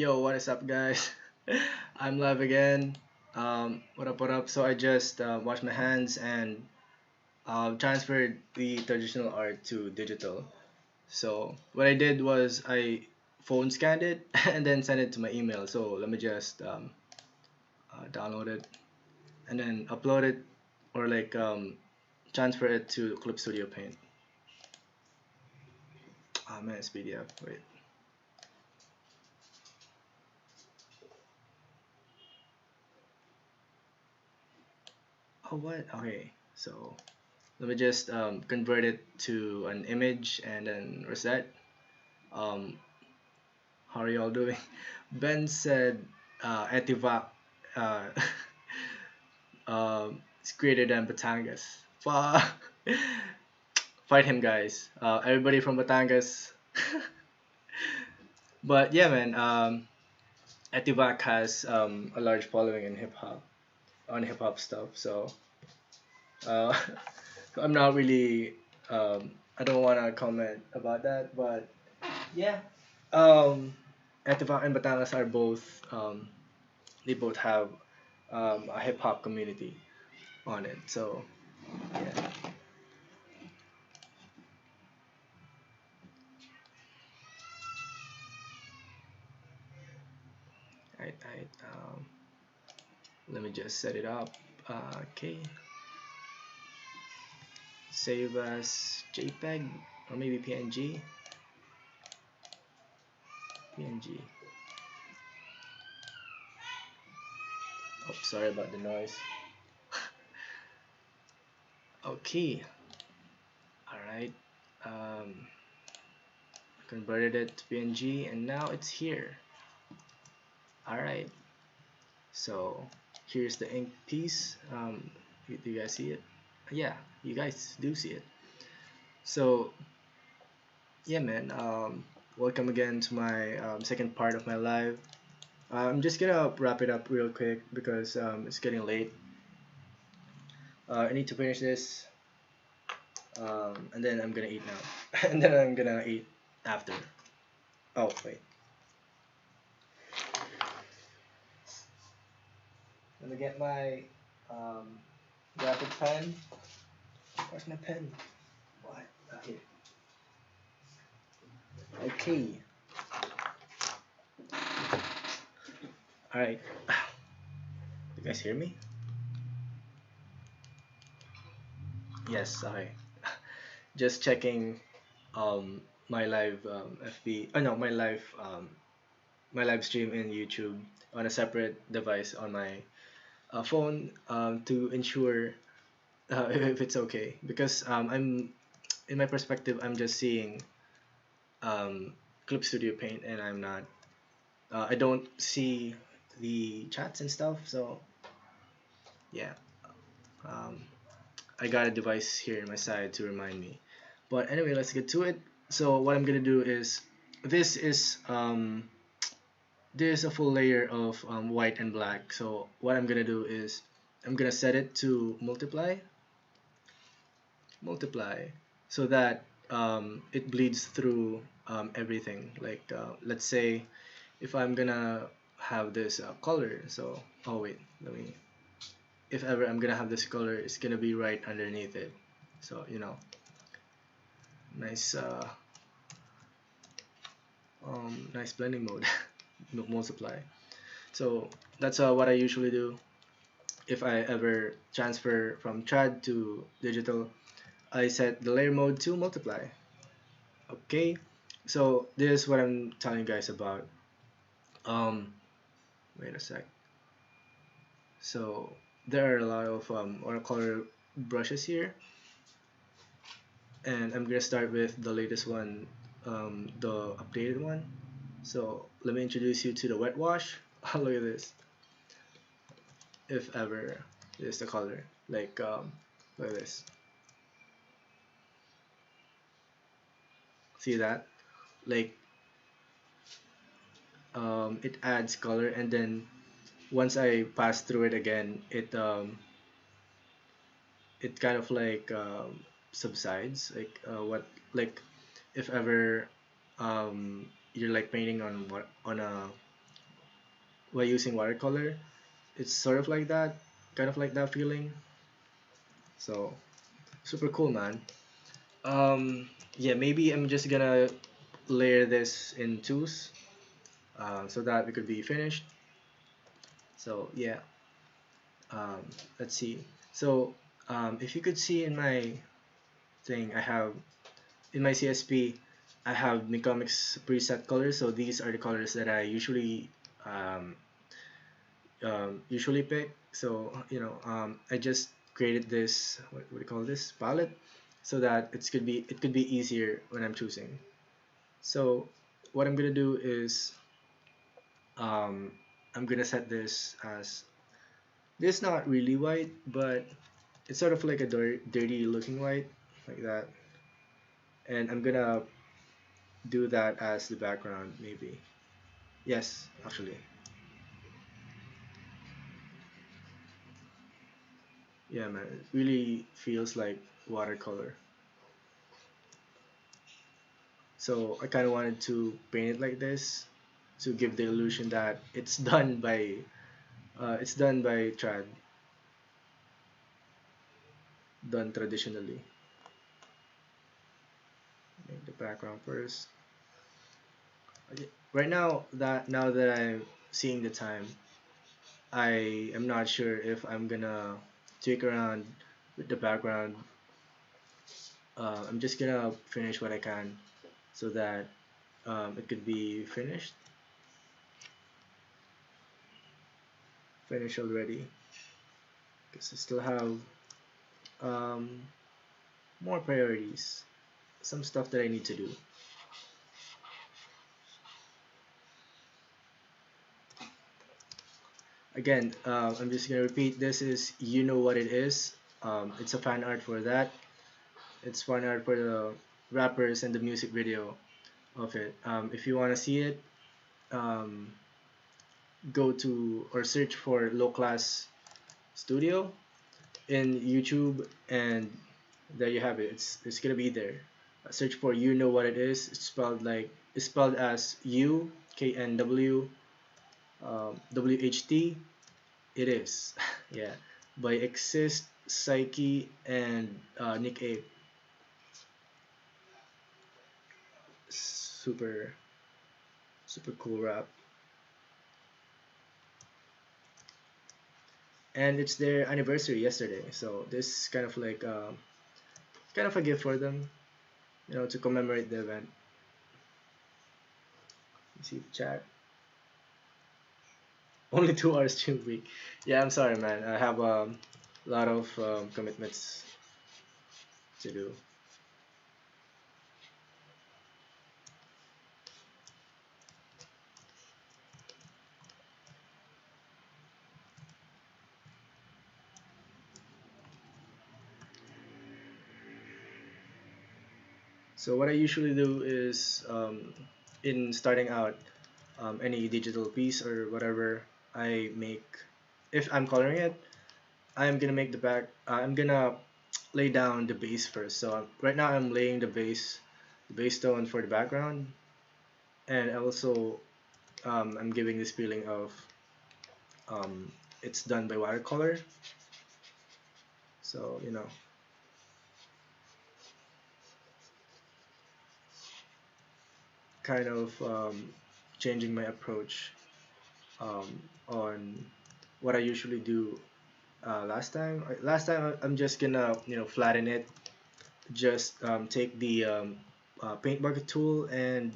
Yo, what is up, guys? I'm live again. What up, what up? So I just washed my hands and transferred the traditional art to digital. So what I did was I phone scanned it and then sent it to my email. So let me just download it and then upload it or like transfer it to Clip Studio Paint. Oh man, it's PDF. Wait. Oh what? Okay, so let me just convert it to an image and then reset. Um, how are y'all doing? Ben said Etivac uh, is greater than Batangas. Fuck. Fight him, guys. Everybody from Batangas. But yeah, man. Etivac has a large following in hip hop, on hip hop stuff. So uh, I'm not really. I don't want to comment about that, but yeah. Um, Etivac and Batangas are both. They both have a hip hop community on it. So yeah. Alright, alright. Let me just set it up. Okay. Save as JPEG or maybe PNG. PNG. Oh, sorry about the noise. Okay. Alright. Um, converted it to PNG and now it's here. Alright. So here's the ink piece. Do you guys see it? Yeah, you guys do see it. So yeah, man. Welcome again to my second part of my live. I'm just gonna wrap it up real quick because it's getting late. I need to finish this, and then I'm gonna eat now, and then I'm gonna eat after. Oh wait, let me get my graphic pen. Where's my pen? What? Here. Okay. All right. You guys hear me? Yes. Okay. Just checking my live FB. Oh no, my live stream in YouTube on a separate device on my phone to ensure if it's okay because I'm in my perspective I'm just seeing Clip Studio Paint and I'm not I don't see the chats and stuff, so yeah. um, I got a device here in my side to remind me, but anyway, let's get to it. So what I'm gonna do is this is there's a full layer of white and black. So what I'm gonna do is I'm gonna set it to multiply so that it bleeds through everything. Like let's say if I'm gonna have this color, so oh wait, let me. If ever I'm gonna have this color, it's gonna be right underneath it. So you know, nice, nice blending mode, multiply. So that's what I usually do if I ever transfer from trad to digital. I set the layer mode to multiply. Okay, so this is what I'm telling you guys about. Wait a sec. So there are a lot of watercolor brushes here, and I'm gonna start with the latest one, the updated one. So let me introduce you to the wet wash. Look at this. If ever this is the color, like look at this. See that? Like it adds color, and then once I pass through it again, it kind of like subsides. Like what like if ever you're like painting on what on a while using watercolor. It's sort of like that, kind of like that feeling. So super cool, man. Yeah, maybe I'm just gonna layer this in twos, so that it could be finished. So yeah, um, let's see. So if you could see in my thing, I have in my CSP, I have Mikomiks preset colors. So these are the colors that I um, usually pick. So I just created this, what do you call this, palette, so that it could be easier when I'm choosing. So what I'm gonna do is um, I'm gonna set this as this, not really white, but it's sort of like a dirty looking white, like that. And I'm gonna do that as the background, maybe. Yes, actually. Yeah, man, it really feels like watercolor. So I kind of wanted to paint it like this to give the illusion that it's done by done traditionally. Make the background first. Okay, right now that I'm seeing the time, I am not sure if I'm gonna tweak around with the background. I'm just gonna finish what I can so that it could be finished already, because I still have um, more priorities, some stuff that I need to do. Again, I'm just gonna repeat. This is You Know What It Is. It's a fan art for that. It's fan art for the rappers and the music video of it. If you want to see it, um, go to or search for Lokklass Studio in YouTube, and there you have it. It's gonna be there. Search for You Know What It Is. It's spelled as UKNW WHT. It is, yeah, by Exist, Psyche, and Nikk. Super super cool rap, and it's their anniversary yesterday. So this is kind of a gift for them, to commemorate the event. You see the chat. Only 2 hours stream week. Yeah, I'm sorry, man. I have a lot of commitments to do. So what I usually do is, in starting out any digital piece or whatever I make, if I'm coloring it, I'm gonna lay down the base first. So right now I'm laying the base tone for the background, and also I'm giving this feeling of um, it's done by watercolor. So kind of changing my approach on what I usually do. Last time I'm just gonna flatten it. Just take the paint bucket tool and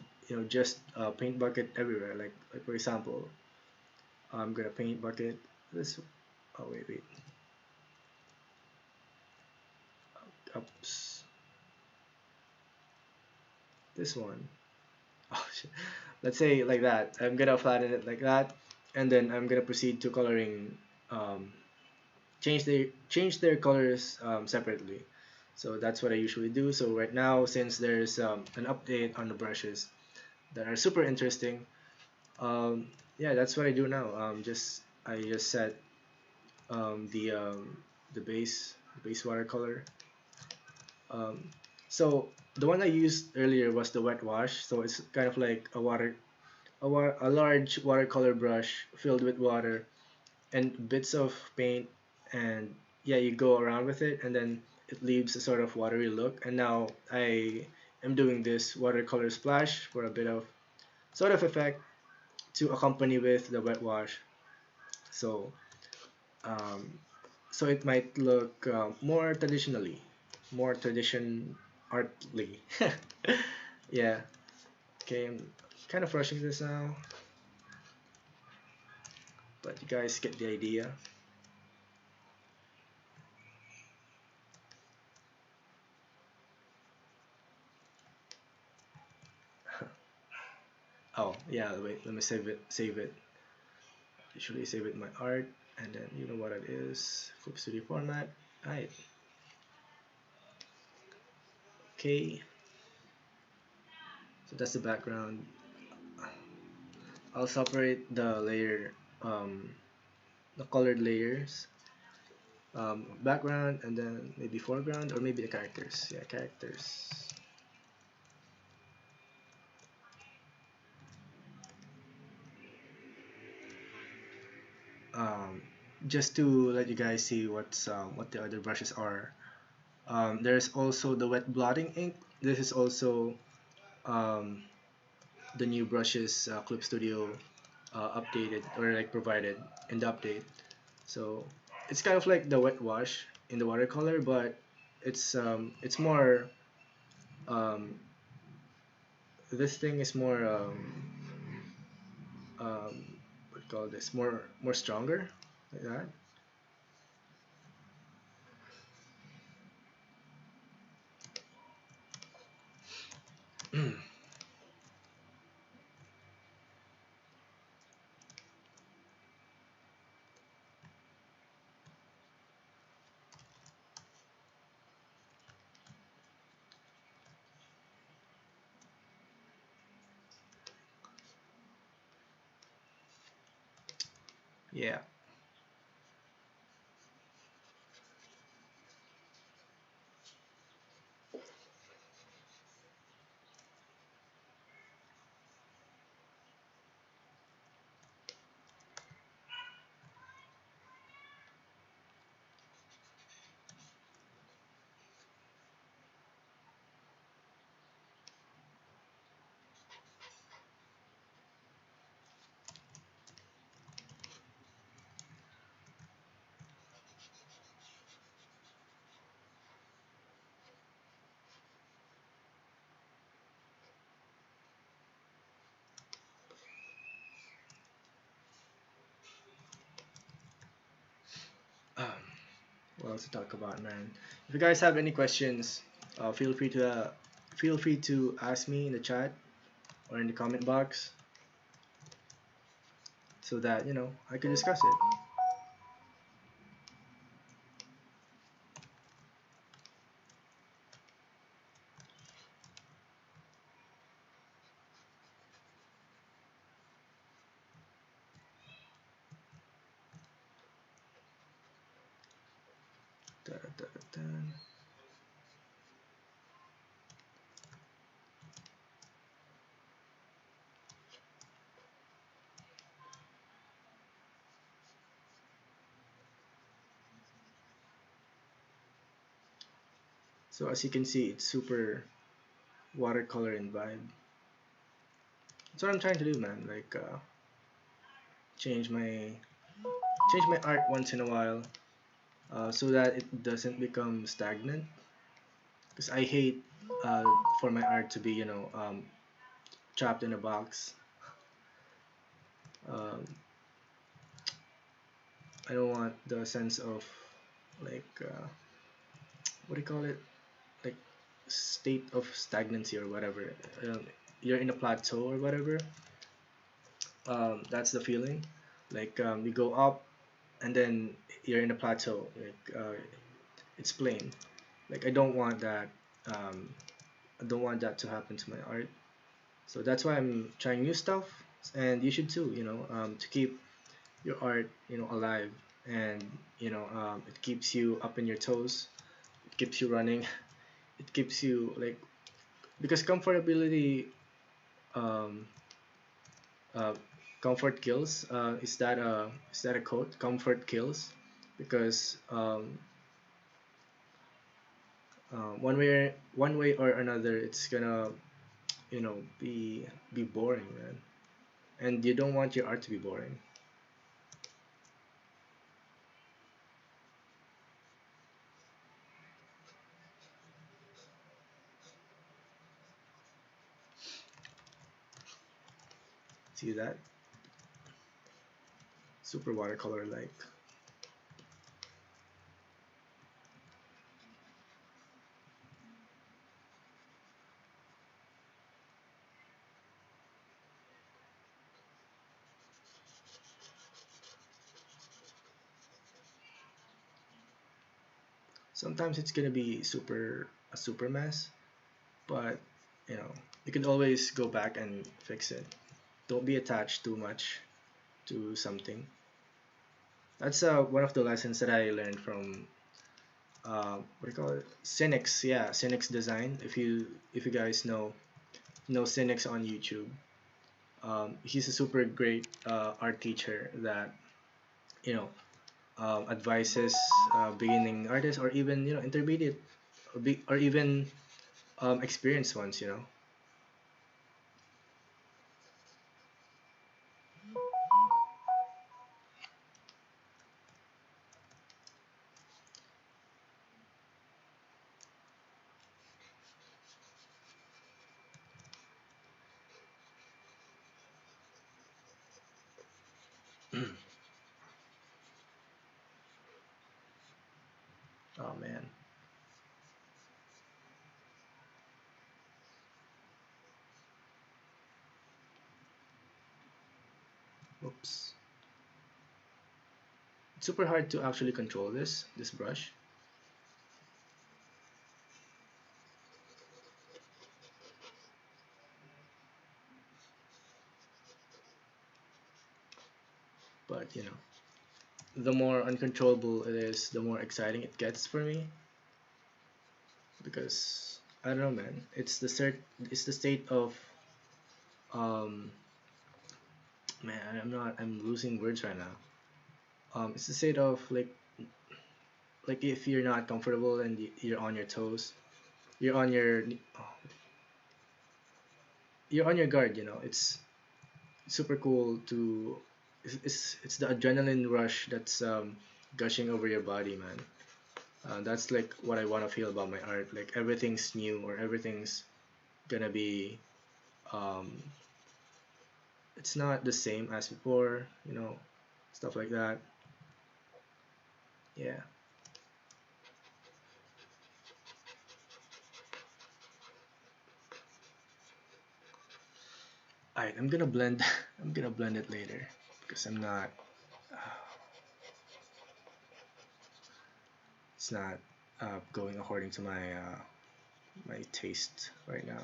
just paint bucket everywhere. Like for example, I'm gonna paint bucket this. Oh wait. Oops. This one. Oh shit. Let's say like that. I'm gonna flatten it like that, and then I'm gonna proceed to coloring. Um, change their colors separately. So that's what I usually do. So right now, since there's an update on the brushes that are super interesting, yeah, that's what I do now. I just set the base watercolor. Um, so the one I used earlier was the wet wash. So it's kind of like a large watercolor brush filled with water and bits of paint, and yeah, you go around with it, and then it leaves a sort of watery look. And now I am doing this watercolor splash for a bit of sort of effect to accompany with the wet wash. So um, so it might look more tradition artly. Yeah. Okay, I'm kind of rushing this now, but you guys get the idea. Oh yeah, wait, let me save it. Save it. Usually save it in my art, and then you know what it is. Flip Studio format. Alright. Okay. So that's the background. I'll separate the layer, the colored layers, background, and then maybe foreground, or maybe the characters. Yeah, characters. Um, just to let you guys see what the other brushes are. There's also the wet blotting ink. This is also um, the new brushes Clip Studio updated or like provided in the update. So it's kind of like the wet wash in the watercolor, but it's more um, this thing is more what do you call this, more stronger like that. Yeah. Um, what else to talk about, man? If you guys have any questions, feel free to ask me in the chat or in the comment box so that I can discuss it. Da, da, da. So as you can see, it's super watercolor and vibe. That's what I'm trying to do, man. Like change my art once in a while, so that it doesn't become stagnant. Because I hate for my art to be trapped in a box. Um, I don't want the sense of like what do you call it? Like state of stagnancy or whatever. You're in a plateau or whatever. That's the feeling. Like you go up and then you're in a plateau. Like it's plain. Like I don't want that. Um, I don't want that to happen to my art. So that's why I'm trying new stuff, and you should too. To keep your art, alive, and it keeps you up in your toes. It keeps you running. It keeps you like, because comfortability um, uh, comfort kills. Is that a quote? Comfort kills, because one way or another, it's gonna be boring, man. And you don't want your art to be boring. See that? Super watercolor like. Sometimes it's gonna be a super mess, but you know you can always go back and fix it. Don't be attached too much to something. That's one of the lessons that I learned from what do you call it? Cynics, yeah, Cynics Design. If you guys know Cynics on YouTube, he's a super great art teacher that you know advises beginning artists, or even intermediate, or even experienced ones. Oh man, oops. It's super hard to actually control this brush. But the more uncontrollable it is, the more exciting it gets for me, because I don't know, man. It's the state of um man. I'm losing words right now. It's the state of like if you're not comfortable and you're on your toes, you're on your oh, you're on your guard. It's super cool to it's the adrenaline rush that's gushing over your body, man. That's like what I want to feel about my art. Like everything's new, or everything's gonna be um, it's not the same as before, stuff like that. Yeah. Alright, I'm gonna blend. I'm gonna blend it later because I'm not. It's not going according to my taste right now.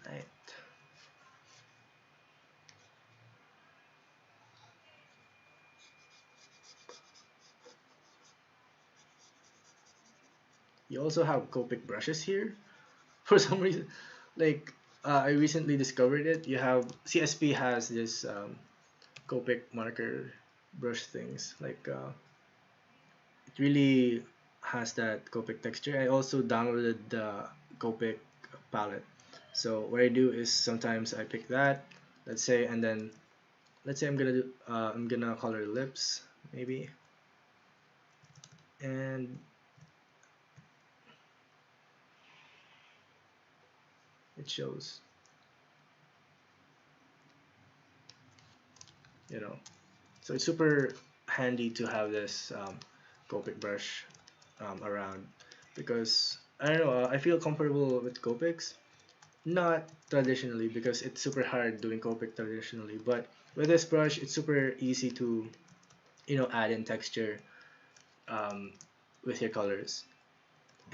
Right. You also have Copic brushes here for some reason. Like I recently discovered it. You have CSP has this Copic marker brush things. Like it really has that Copic texture. I also downloaded the Copic palette. So what I do is sometimes I pick that, let's say, and then let's say I'm gonna color lips maybe, and it shows, you know. So it's super handy to have this Copic brush around, because I don't know, I feel comfortable with Copics. Not traditionally, because it's super hard doing Copic traditionally, but with this brush, it's super easy to add in texture um, with your colors,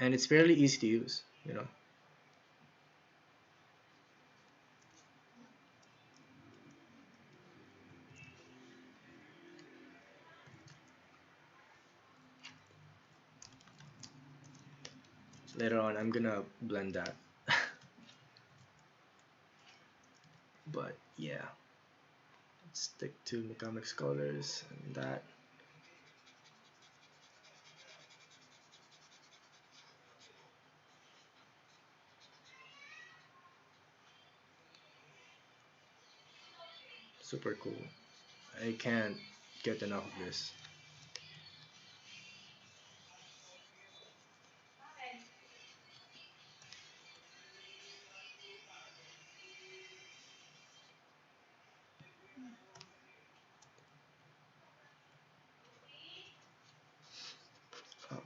and it's fairly easy to use. later on I'm gonna blend that. But yeah, let's stick to Mikomiks colors and that. Super cool. I can't get enough of this.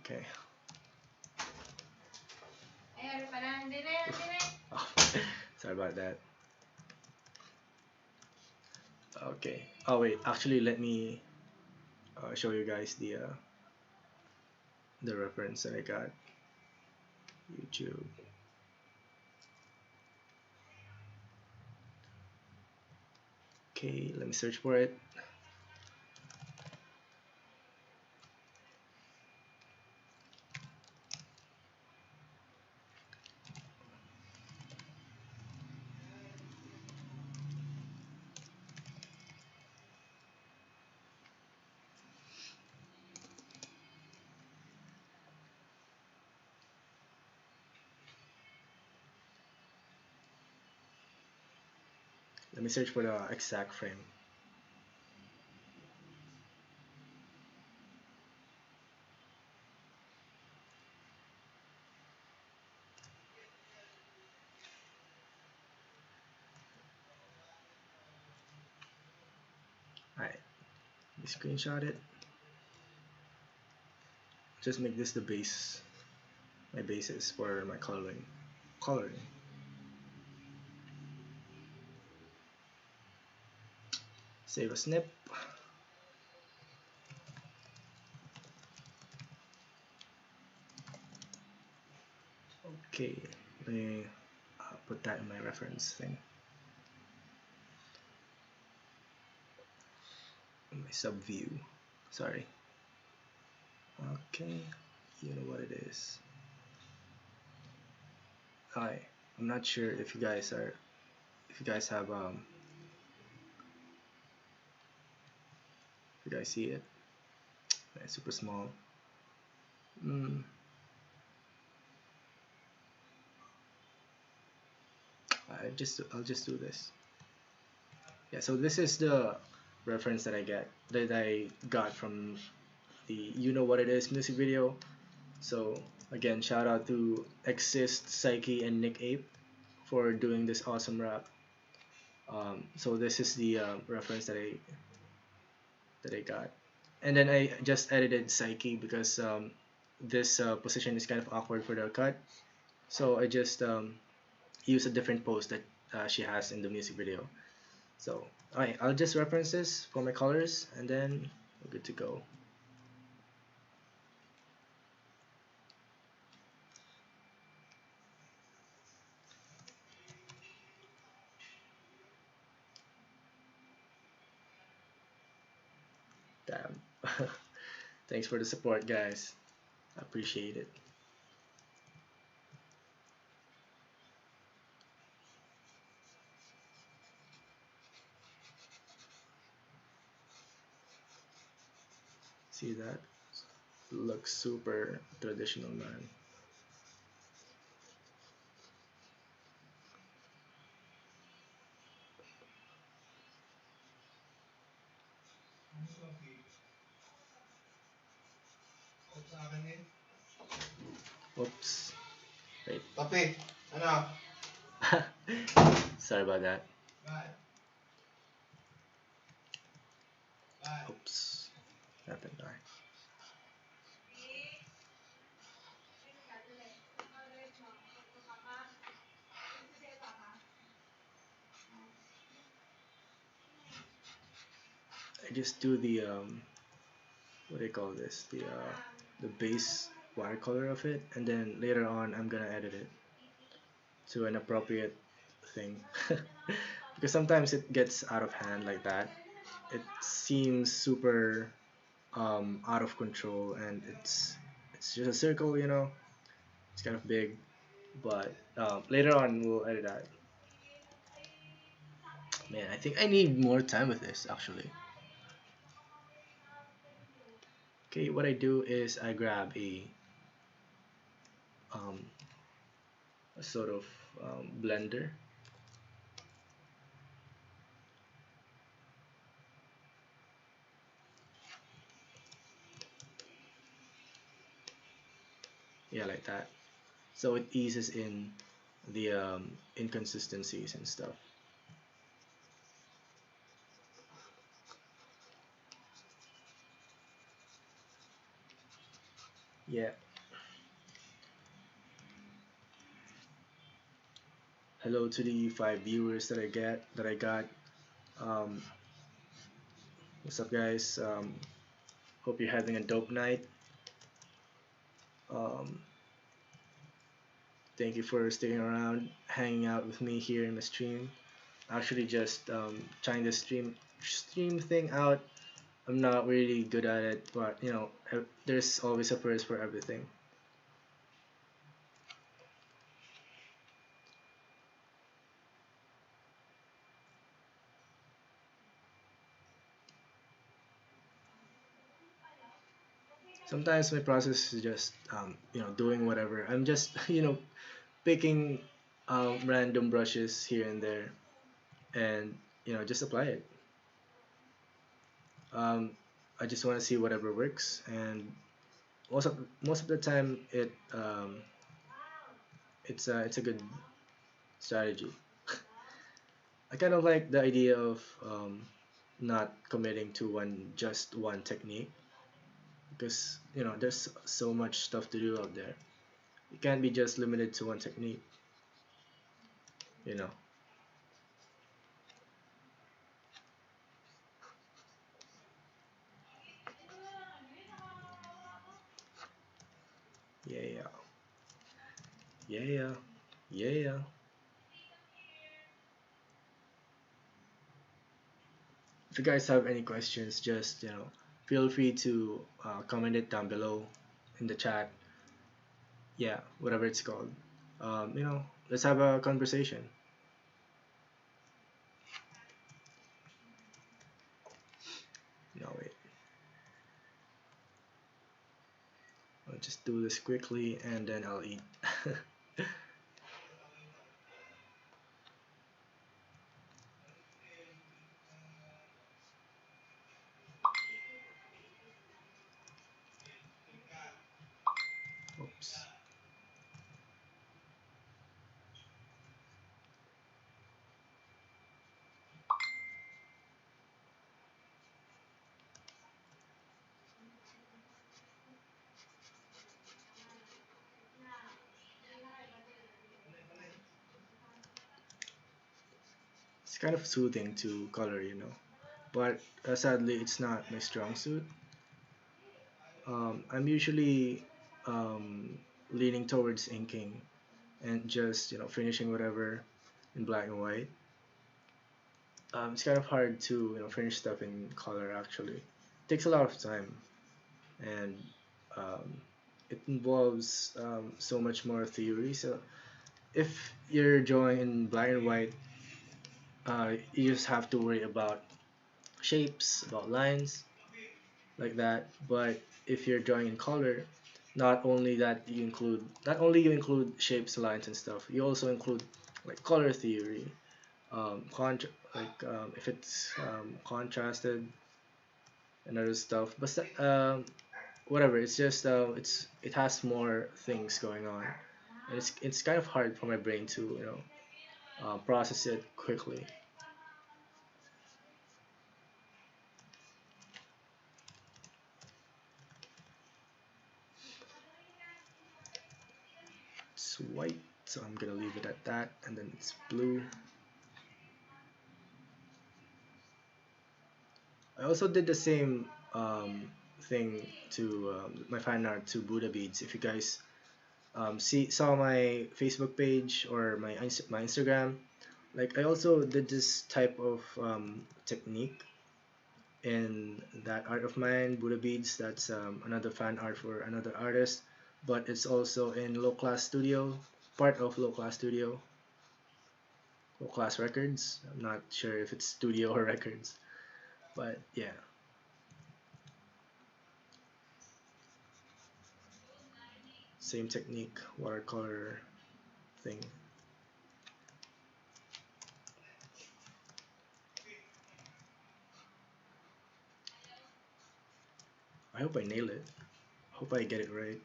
Okay. Oh, sorry about that. Okay. Oh wait, actually, let me show you guys the reference that I got. YouTube. Okay, let me search for it. Let me search for the exact frame. Alright, let me screenshot it. Just make this the base, my basis for my coloring. Save a snip. Okay, let me put that in my reference thing. My sub view. Sorry. Okay, you know what it is. Hi, I'm not sure if you guys have if you guys see it. It's super small. I'll just do this. Yeah, so this is the reference that I got from the You Know What It Is music video. So again, shout out to Exist, Psyche, and Nikk for doing this awesome rap. So this is the reference that I got, and then I just edited Psyche because this position is kind of awkward for the cut. So I just use a different pose that she has in the music video. So alright, I'll just reference this for my colors and then we're good to go. Damn. Thanks for the support, guys. I appreciate it. See that? Looks super traditional, man. Oops. Wait. Papi, ano? Sorry about that. Oops. Happened. Alright. I just do the what do you call this? The base watercolor of it, and then later on I'm gonna edit it to an appropriate thing. Because sometimes it gets out of hand like that. It seems super out of control, and it's just a circle, you know. It's kind of big, but later on we'll edit that. Man, I think I need more time with this actually. Okay, what I do is I grab um, a sort of blender. Yeah, like that. So it eases in the inconsistencies and stuff. Yeah. Hello to the 5 viewers that I got. Um, what's up, guys? Hope you're having a dope night. Um, thank you for sticking around, hanging out with me here in the stream. Actually, just trying the stream thing out. I'm not really good at it, but you know, there's always a first for everything. Sometimes my process is just you know, doing whatever. I'm just you know, picking random brushes here and there, and you know, just apply it. um, I just want to see whatever works, and most of the time it's a good strategy. I kind of like the idea of not committing to one technique, because you know, there's so much stuff to do out there. You can't be just limited to one technique, you know. Yeah, yeah, yeah. If you guys have any questions, just you know, feel free to comment it down below in the chat. Yeah, whatever it's called. You know, let's have a conversation. No, wait. I'll just do this quickly and then I'll eat. Oops. It's kind of soothing to color, you know, but sadly, it's not my strong suit. I'm usually um, leaning towards inking and just you know, finishing whatever in black and white. It's kind of hard to you know, finish stuff in color actually. It takes a lot of time, and um, it involves so much more theory. So if you're drawing in black and white, you just have to worry about shapes, about lines, like that. But if you're drawing in color, not only you include shapes, lines, and stuff, you also include like color theory, if it's contrasted and other stuff. But whatever, it's just it has more things going on, and it's kind of hard for my brain to you know, process it quickly. It's white, so I'm gonna leave it at that, and then it's blue. I also did the same thing to my fan art to Buddha beads. If you guys saw my Facebook page or my Instagram, like I also did this type of technique in that art of mine, Buddha beads. That's another fan art for another artist. but it's also in Lokklass Studio, part of Lokklass Studio, Lokklass Records. I'm not sure if it's studio or records, but yeah. Same technique, watercolor thing. I hope I nail it. Hope I get it right.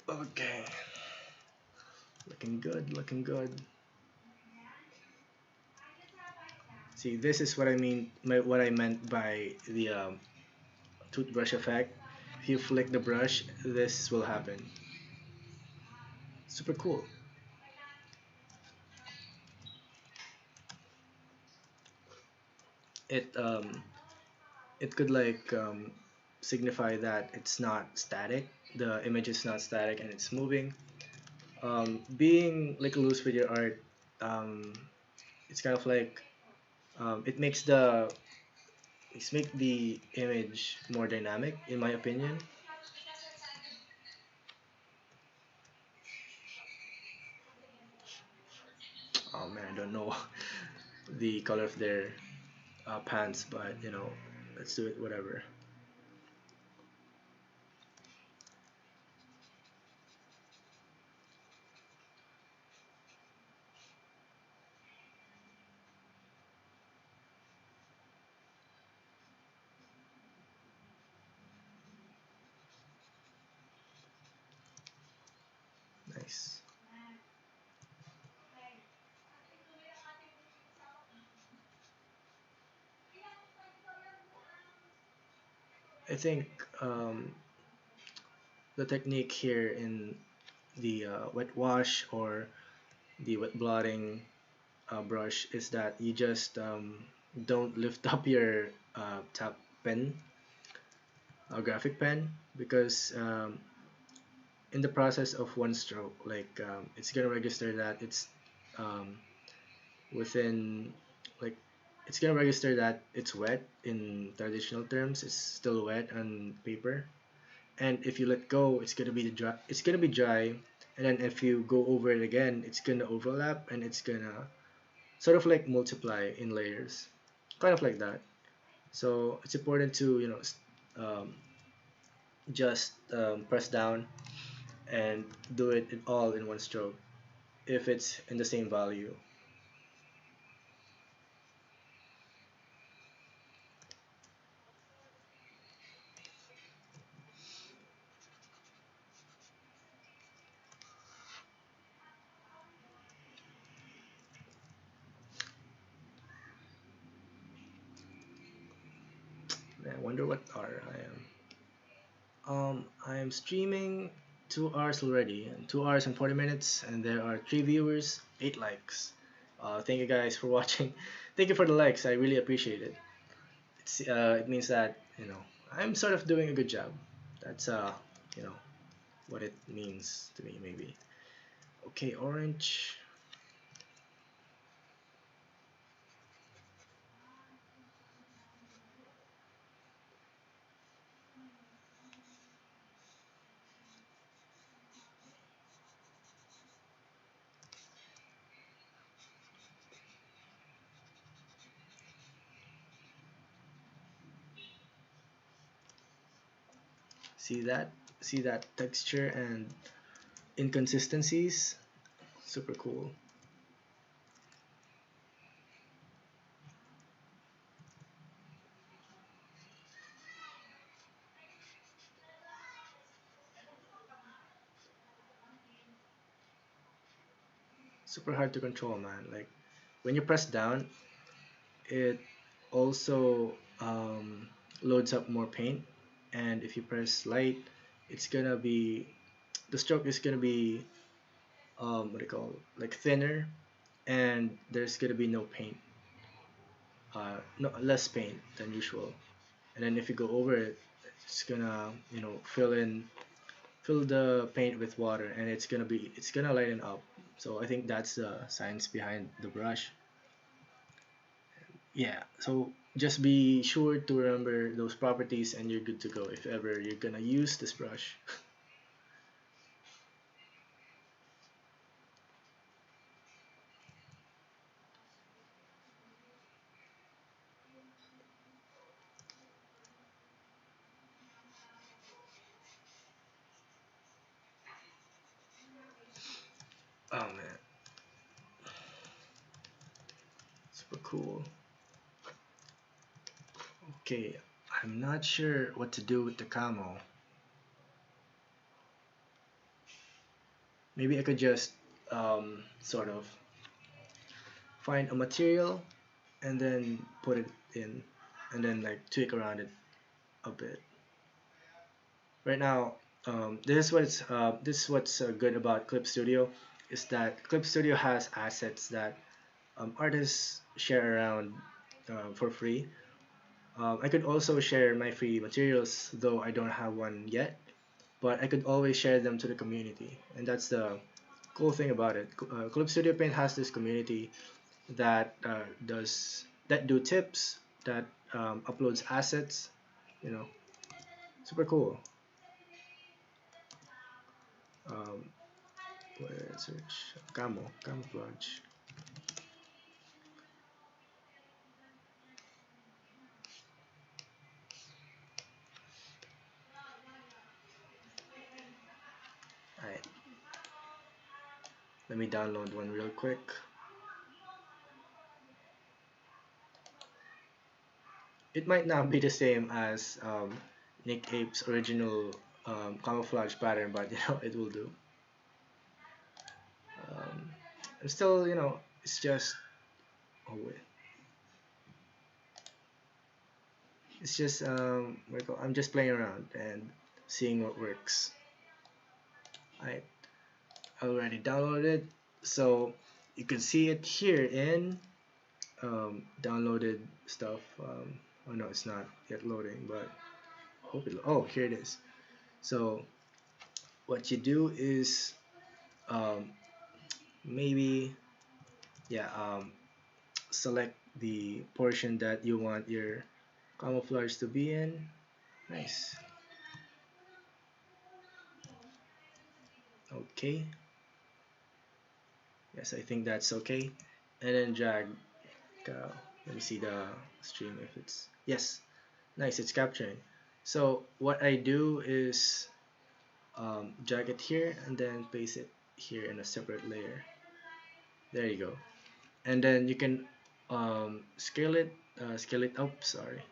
Okay. Looking good, looking good. See, this is what I mean. What I meant by the toothbrush effect. If you flick the brush, this will happen. Super cool. It it could like signify that it's not static. The image is not static and it's moving. Being like loose with your art, um, it's kind of like it makes the image more dynamic, in my opinion. Oh man, I don't know the color of their pants, but you know, let's do it. Whatever. Nice. I think the technique here in the wet wash or the wet blotting brush is that you just don't lift up your top pen, graphic pen, because in the process of one stroke, like it's gonna register that it's um, within like it's gonna register that it's wet in traditional terms. It's still wet on paper, and if you let go, it's gonna be dry. It's gonna be dry, and then if you go over it again, it's gonna overlap and it's gonna sort of like multiply in layers, kind of like that. So it's important to um, just press down and do it all in one stroke if it's in the same value. I wonder what hour I am. I am streaming 2 hours already, and 2 hours and 40 minutes, and there are 3 viewers, 8 likes. Thank you guys for watching. Thank you for the likes. I really appreciate it. It means that I'm sort of doing a good job. That's you know what it means to me maybe. Okay, orange. See that? See that texture and inconsistencies? Super cool. Super hard to control, man. Like when you press down, it also loads up more paint, and if you press light, it's gonna be the stroke is gonna be what do you call like thinner, and there's gonna be no paint. no, less paint than usual. And then if you go over it, it's gonna, fill the paint with water, and it's gonna lighten up. So I think that's the science behind the brush. Yeah, so just be sure to remember those properties and you're good to go if ever you're gonna use this brush. Oh man, super cool. Okay, I'm not sure what to do with the camo. Maybe I could just sort of find a material and then put it in and then like tweak around it a bit. Right now, this is what's good about Clip Studio is that Clip Studio has assets that artists share around for free. I could also share my free materials, though I don't have one yet, but I could always share them to the community, and that's the cool thing about it. Clip Studio Paint has this community that that do tips, that uploads assets, you know, super cool. Um, where search camouflage. Alright, let me download one real quick. It might not be the same as Nick Ape's original camouflage pattern, but it will do. Um, I'm still, it's just, oh wait, it's just I'm just playing around and seeing what works. I already downloaded, so you can see it here in downloaded stuff. Oh no, it's not yet loading, but hope it. Oh, here it is. So what you do is um, maybe yeah select the portion that you want your camouflage to be in. Nice. Okay. Yes, I think that's okay. And then drag. Let me see the stream if it's yes. Nice, it's capturing. So what I do is drag it here and then place it here in a separate layer. There you go. And then you can scale it up. Sorry,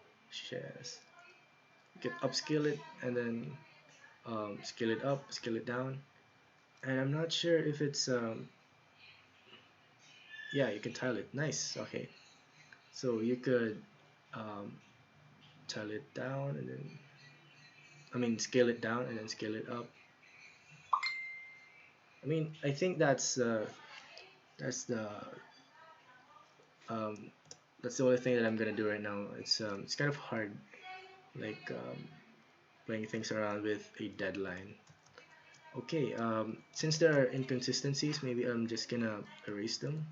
yes. You can upscale it and then scale it up, scale it down. And I'm not sure if it's yeah, you can tile it. Nice. Okay, so you could um, tile it down and then scale it down and then scale it up. I think that's the um, that's the only thing that I'm gonna do right now. It's kind of hard, like playing things around with a deadline. Okay, since there are inconsistencies, maybe I'm just gonna erase them.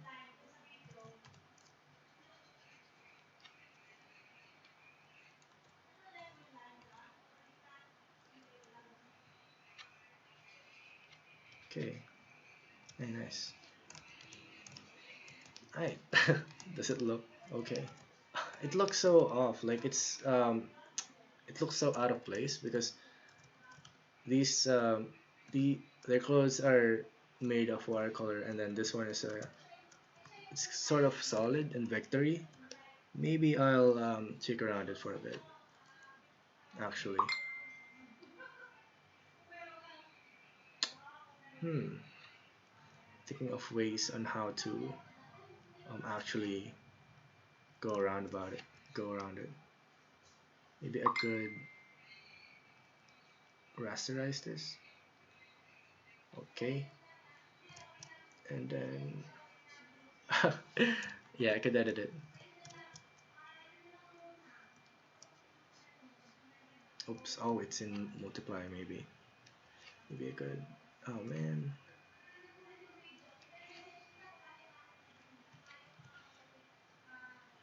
Okay, very nice. Alright, does it look okay? It looks so off, like it looks so out of place because these their clothes are made of watercolor, and then this one is it's sort of solid and vectory. Maybe I'll check around it for a bit. Actually, thinking of ways on how to actually go around it. Maybe I could rasterize this. Okay, and then yeah, I could edit it. Oops. Oh, it's in multiply. Maybe. Maybe I could. Oh man.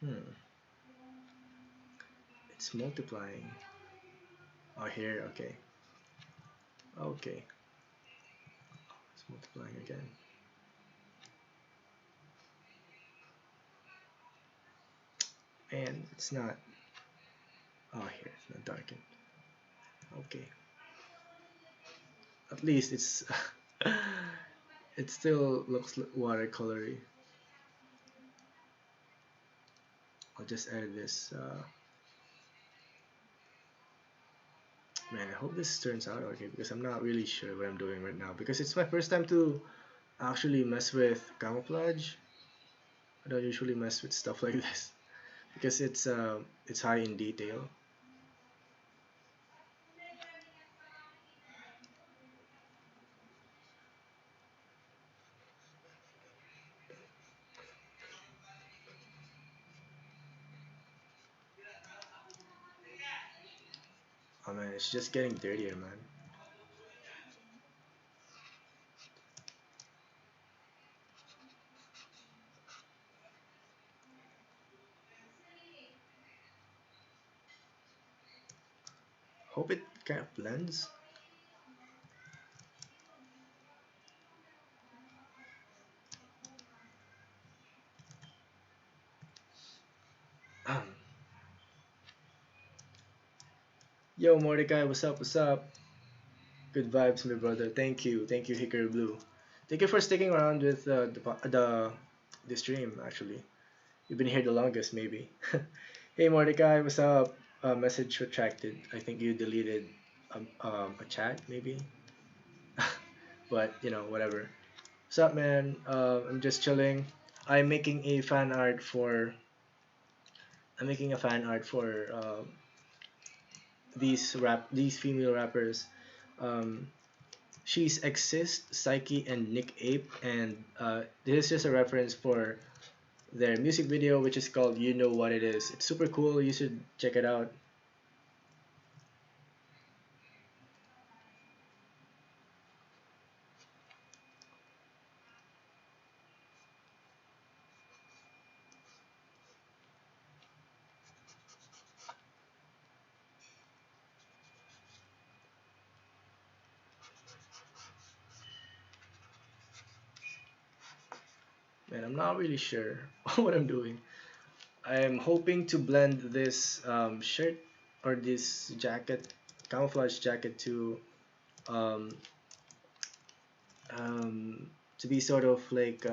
Hmm. It's multiplying. Oh, here. Okay. Okay. It's multiplying again. And it's not. Oh, here. It's not darkened. Okay. At least it's. It still looks watercolory. I'll just add this. Man, I hope this turns out okay because I'm not really sure what I'm doing right now because it's my first time to actually mess with camouflage. I don't usually mess with stuff like this because it's high in detail. Oh man, it's just getting dirtier, man. Hope it kind of blends. Yo, Mordecai, what's up? What's up? Good vibes, my brother. Thank you, Hickory Blue. Thank you for sticking around with the stream. Actually, you've been here the longest, maybe. Hey, Mordecai, what's up? Message retracted. I think you deleted a chat, maybe. But whatever. What's up, man? I'm just chilling. I'm making a fan art for. I'm making a fan art for these female rappers. Um, she's Exist, Psyche, and Nick Ape, and this is just a reference for their music video, which is called "You Know What It Is." It's super cool. You should check it out. Man, I'm not really sure what I'm doing. I'm hoping to blend this shirt or this jacket, camouflage jacket, um, um, to be sort of like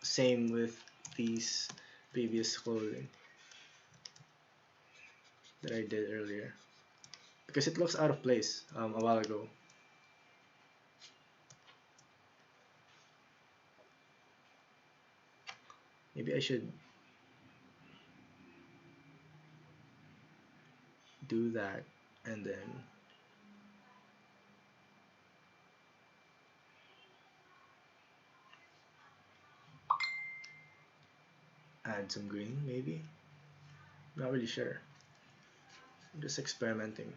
same with these previous clothing that I did earlier because it looks out of place a while ago. Maybe I should do that and then add some green, maybe. Not really sure. I'm just experimenting.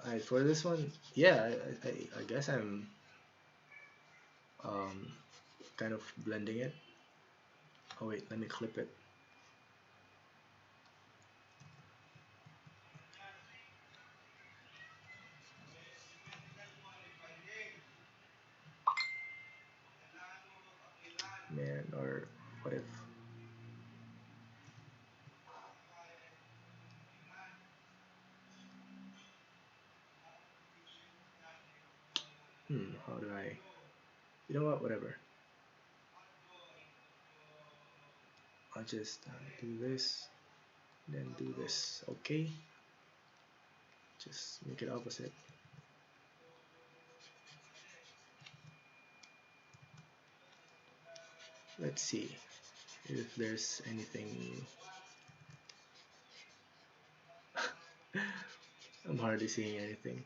Alright, for this one, yeah, I guess I'm um, kind of blending it. Oh wait, let me clip it. Man, or what if? How do I? You know what? Whatever. I'll just do this, then do this. Okay. Just make it opposite. Let's see if there's anything. I'm hardly seeing anything.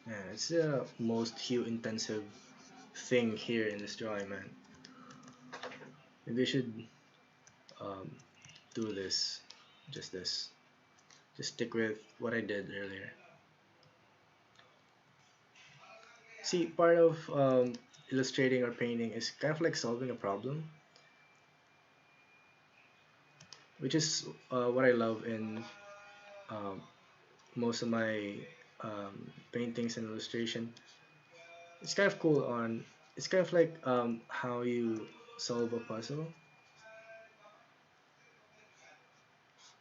Yeah, it's the most hue intensive thing here in this drawing, man. Maybe I should um, do this, just this. Just stick with what I did earlier. See, part of illustrating or painting is kind of like solving a problem, which is what I love in um, most of my paintings and illustration. It's kind of cool on. It's kind of like how you solve a puzzle.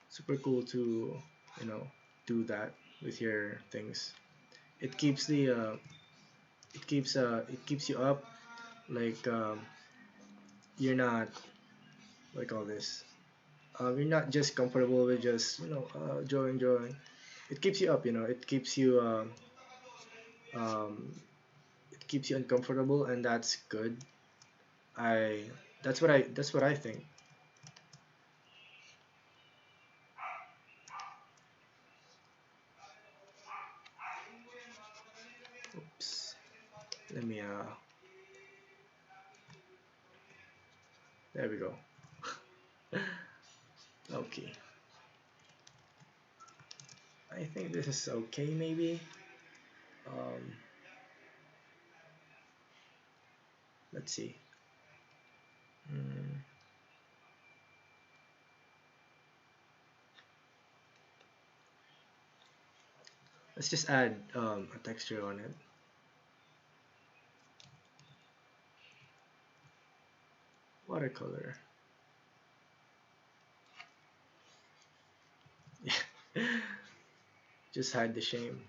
Super cool to you know do that with your things. It keeps the it keeps you up. Like you're not like all this. You're not just comfortable with just drawing. It keeps you up. Um, it keeps you uncomfortable, and that's good. I that's what I think. Oops. Let me there we go. Okay. I think this is okay maybe. Um, let's see. Mm, let's just add a texture on it. Watercolor. Just hide the shame.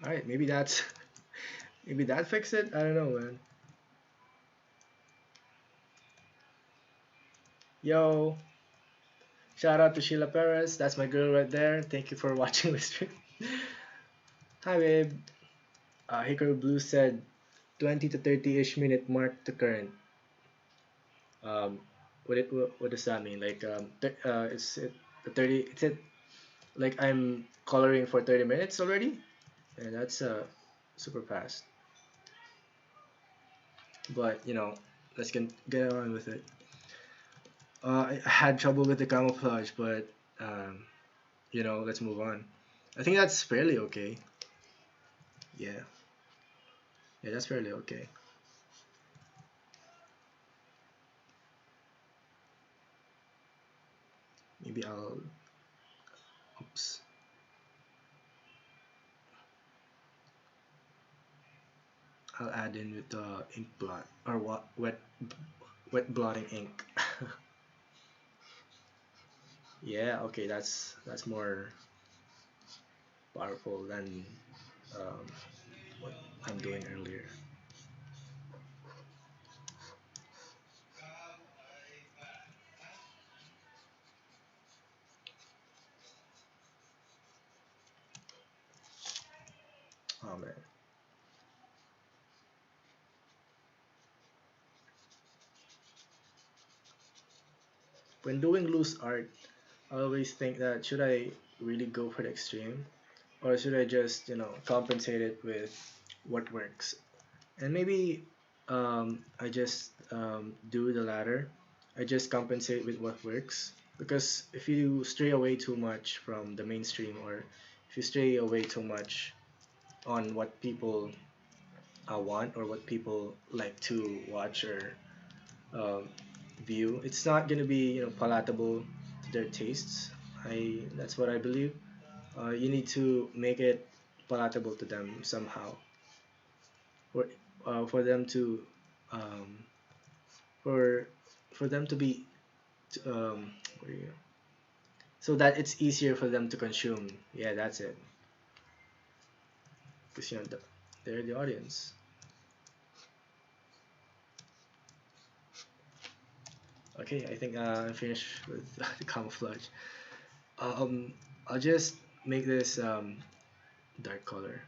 Alright, maybe that's maybe that fix it? I don't know, man. Yo, shout out to Sheila Perez. That's my girl right there. Thank you for watching the stream. Hi, babe. Hickory Blue said 20 to 30-ish minute mark to current. Um, what does that mean? Like it's it the 30. It's it like I'm coloring for 30 minutes already. Yeah, that's super fast. But let's get on with it. I had trouble with the camouflage, but let's move on. I think that's fairly okay. Yeah, yeah, that's fairly okay. Maybe I'll, oops. I'll add in with the ink blot or what wet blotting ink. Yeah, okay, that's more powerful than um, what I'm doing earlier. Oh man. When doing loose art, I always think that should I really go for the extreme or should I just, compensate it with what works? And maybe I just do the latter. I just compensate with what works because if you stray away too much from the mainstream or if you stray away too much on what people want or what people like to watch or um, view, it's not gonna be palatable to their tastes. That's what I believe. You need to make it palatable to them somehow, for for them to um, for for them to be what do you, so that it's easier for them to consume. Yeah, that's it. Because they're the audience. Okay, I think I'm finished with the camouflage. Um, I'll just make this dark color.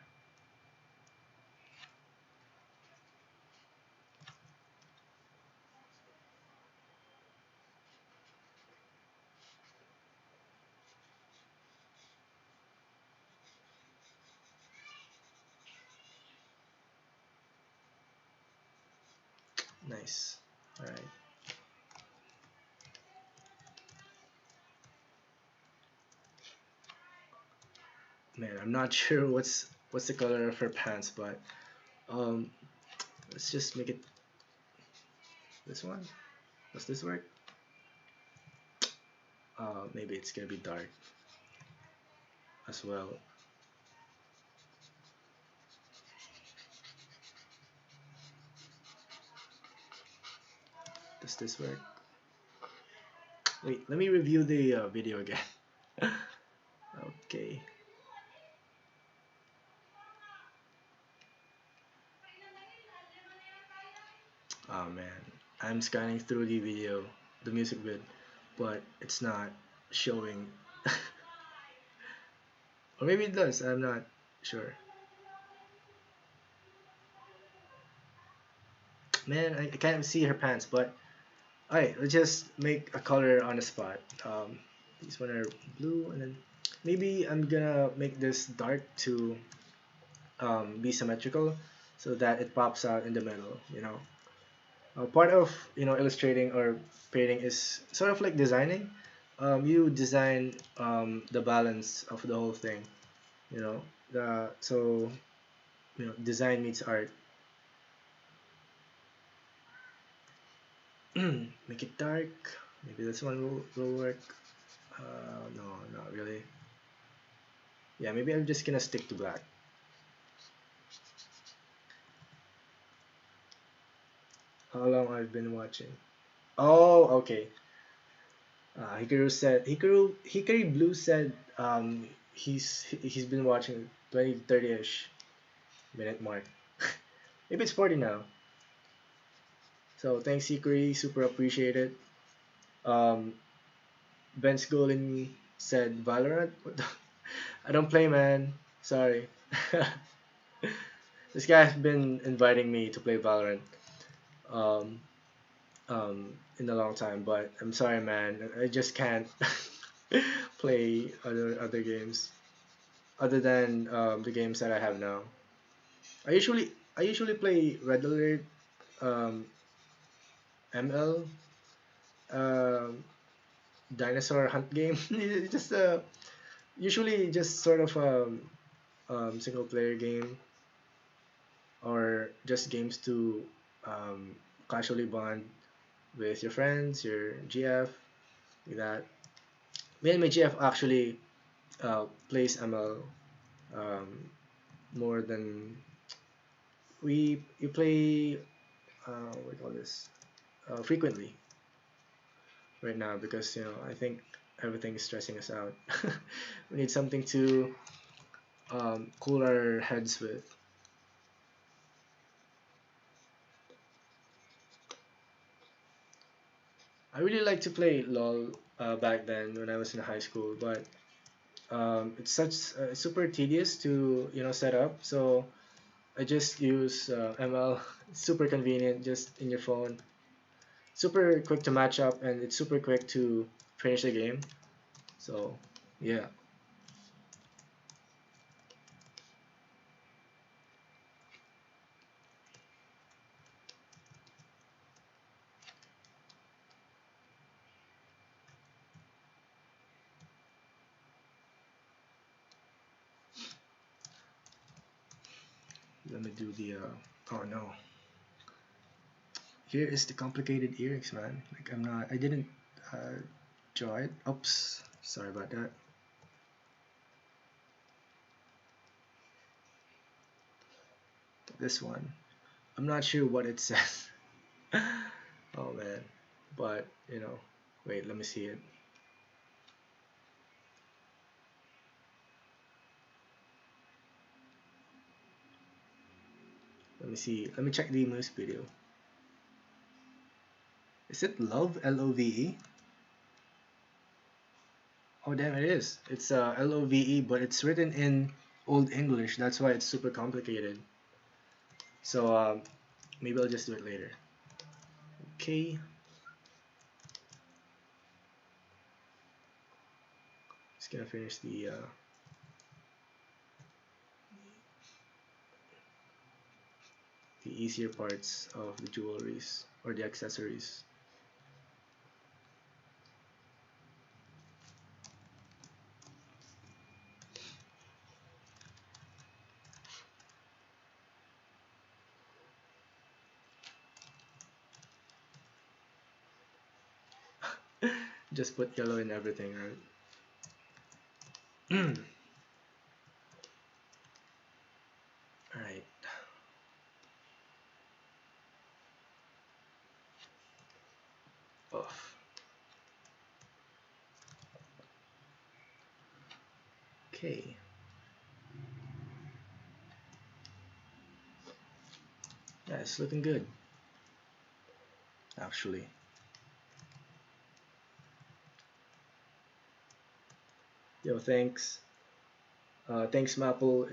Nice. All right. Man, I'm not sure what's the color of her pants, but um, let's just make it this one. Does this work? Maybe it's gonna be dark as well. Does this work? Wait, let me review the video again. Okay. Oh man, I'm scanning through the video, the music vid, but it's not showing. Or maybe it does, I'm not sure. Man, I can't see her pants, but alright, let's just make a color on the spot. These one are blue, and then maybe I'm gonna make this dark to be symmetrical so that it pops out in the middle, you know. Part of illustrating or painting is sort of like designing. You design the balance of the whole thing, you know. So design meets art. Make it dark. Maybe this one will work. No, not really. Yeah, maybe I'm just gonna stick to black. How long I've been watching? Oh, okay. Hikaru Blue said he's been watching 20-30ish minute mark. Maybe it's 40 now. So thanks Hikari, super appreciate it. Um, Ben Skolin said Valorant. I don't play, man. Sorry. This guy's been inviting me to play Valorant um, in a long time, but I'm sorry, man. I just can't play other games other than the games that I have now. I usually play Red Alert, um, ML, um, dinosaur hunt game. It's just usually just sort of single player game or just games to um, casually bond with your friends, your GF, like that. Me and my GF actually plays ML um, more than we play what do you call this frequently right now because I think everything is stressing us out. We need something to cool our heads with. I really like to play LOL back then when I was in high school, but it's such super tedious to set up. So I just use ML. It's super convenient, just in your phone. Super quick to match up, and it's super quick to finish the game. So yeah. Let me do the oh no. Here is the complicated earrings, man. Like I didn't draw it. Oops, sorry about that. This one, I'm not sure what it says. Oh man, but wait, let me see it. Let me see. Let me check the moose video. Is it love? Love? Oh damn, it is. It's love, but it's written in Old English. That's why it's super complicated. So maybe I'll just do it later. Okay. Just gonna finish the easier parts of the jewelries or the accessories. Just put yellow in everything, right? Alright. Off. Okay. Yeah, it's looking good, actually. Yo, thanks. Thanks, Maple.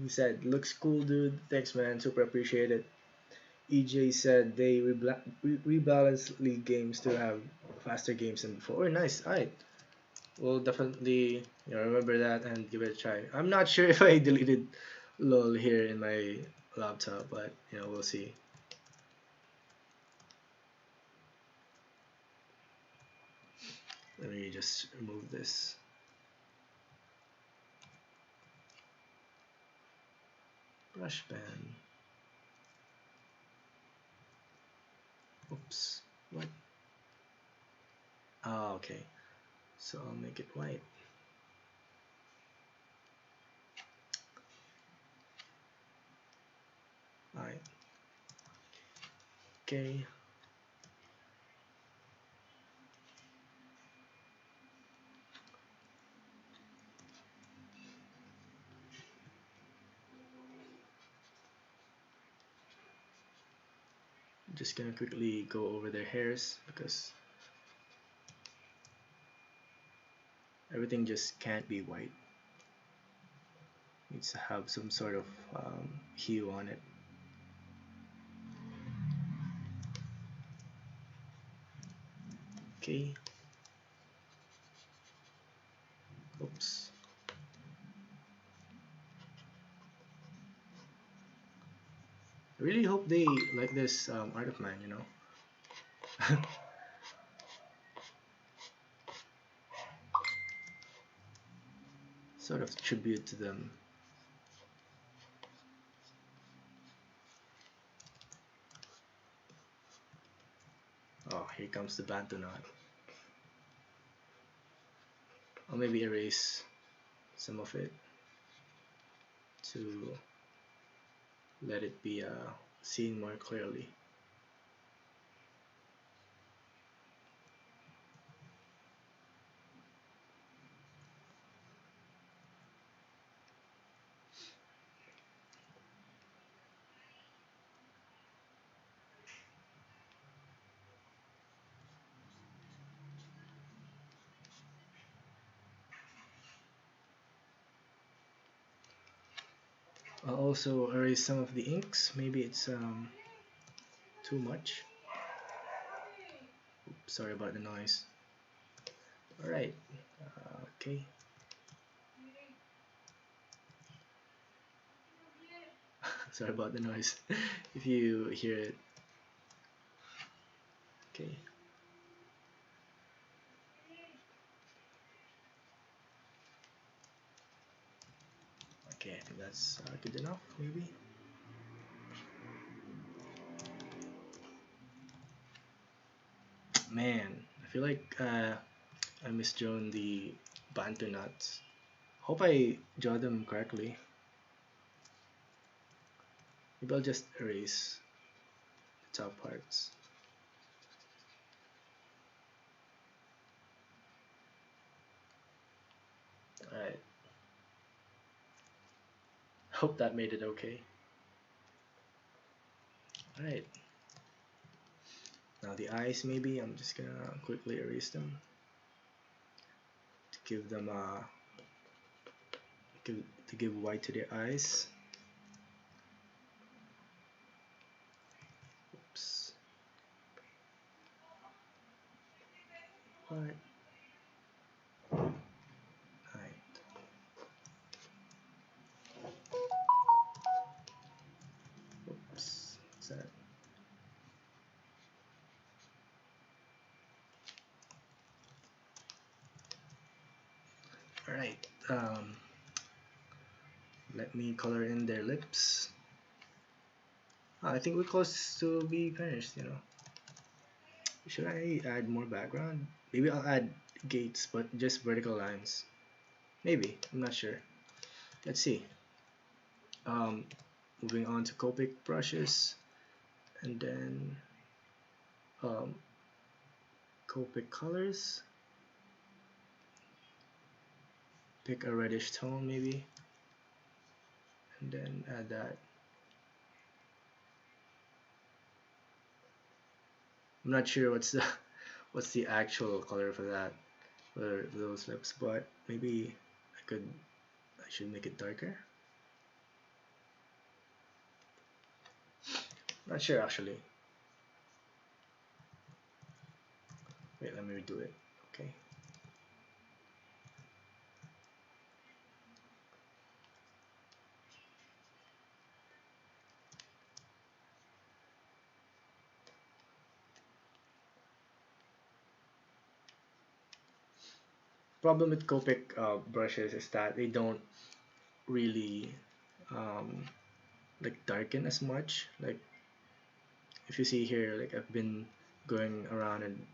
He said, looks cool, dude. Thanks, man. Super appreciate it. EJ said they rebalance league games to have faster games than before. Oh, nice. Alright. We'll definitely remember that and give it a try. I'm not sure if I deleted LOL here in my laptop, but we'll see. Let me just remove this. Brush pen. Oops. What? Ah, okay. So I'll make it white. Alright. Okay. I'm just gonna quickly go over their hairs because everything just can't be white. Needs to have some sort of hue on it. Okay. Oops. I really hope they like this art of mine, Sort of tribute to them. Oh, here comes the Bantu knot. I'll maybe erase some of it to let it be seen more clearly. I'll also erase some of the inks. Maybe it's too much. Oops, sorry about the noise. Alright, okay. Sorry about the noise if you hear it. Okay. Okay, I think that's good enough, maybe. Man, I feel like I misdrawn the Bantu knots. Hope I draw them correctly. Maybe I'll just erase the top parts. Alright. Hope that made it okay. Alright. Now the eyes, maybe I'm just gonna quickly erase them to give them to give white to their eyes. Oops. Alright. Oops. What's that? Alright, let me color in their lips. I think we're close to be finished, you know. Should I add more background? Maybe I'll add gates, but just vertical lines. Maybe, I'm not sure. Let's see. Um, moving on to Copic brushes, and then Copic colors. Pick a reddish tone maybe, and then add that. I'm not sure what's the what's the actual color for that, for those lips, but maybe I should make it darker. Not sure actually. Wait, let me redo it. Okay. Problem with Copic brushes is that they don't really um, like darken as much. Like if you see here, like I've been going around and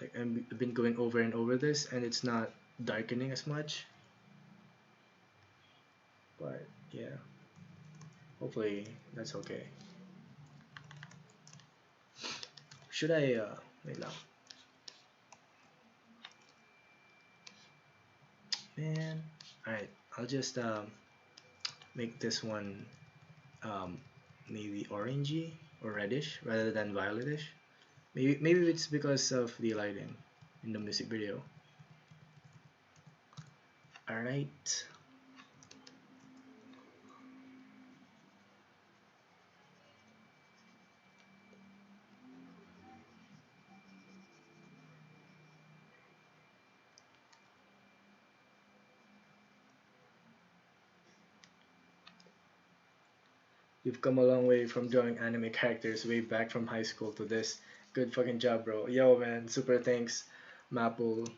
like I've been going over and over this, and it's not darkening as much. But yeah, hopefully that's okay. Should I wait lang. Man, alright, I'll just make this one um, maybe orangey or reddish rather than violetish. Maybe it's because of the lighting in the music video. Alright. You've come a long way from drawing anime characters way back from high school to this. Good fucking job, bro. Yo, man. Super thanks, Maple.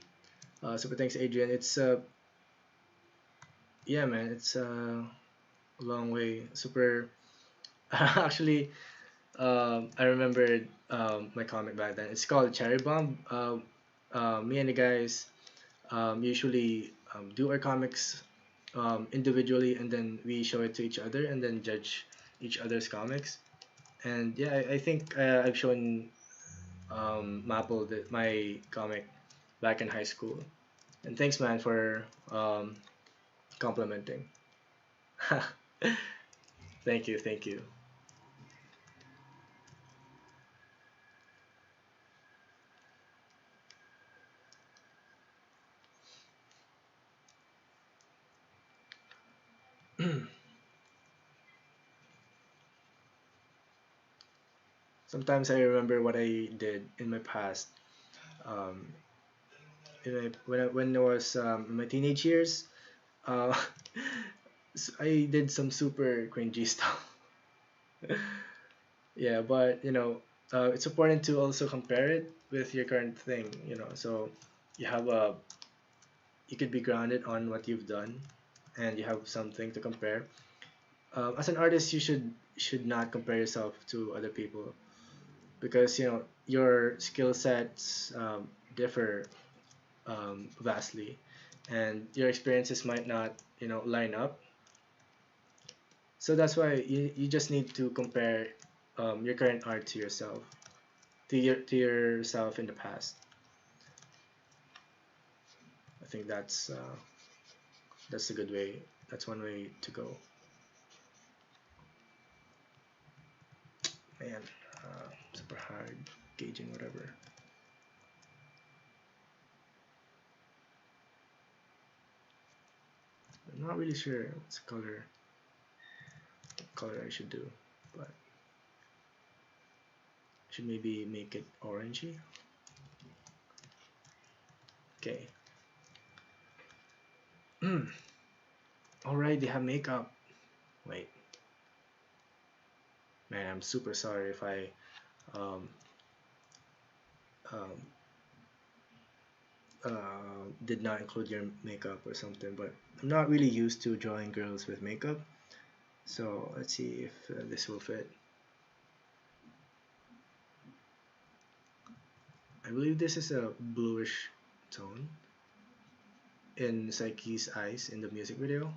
Super thanks, Adrian. It's yeah, man. It's a long way. Super. Actually, I remembered my comic back then. It's called Cherry Bomb. Me and the guys usually do our comics individually, and then we show it to each other, and then judge each other's comics. And yeah, I think I've shown Maple my comic back in high school. And thanks, man, for complimenting. Thank you, thank you. Sometimes I remember what I did in my past. Um, when I was in my teenage years, uh, I did some super cringy stuff. Yeah, but you know, it's important to also compare it with your current thing. You know, so you have a you could be grounded on what you've done, and you have something to compare. As an artist, you should not compare yourself to other people, because you know your skill sets differ vastly, and your experiences might not line up. So that's why you just need to compare your current art to yourself, to yourself in the past. I think that's a good way. That's one way to go. Man, super hard gauging whatever. I'm not really sure what's what color I should do, but I should maybe make it orangey. Okay. Alright, they have makeup. Wait. Man, I'm super sorry if I um, um, did not include your makeup or something, but I'm not really used to drawing girls with makeup. So let's see if this will fit. I believe this is a bluish tone in Psyche's eyes in the music video.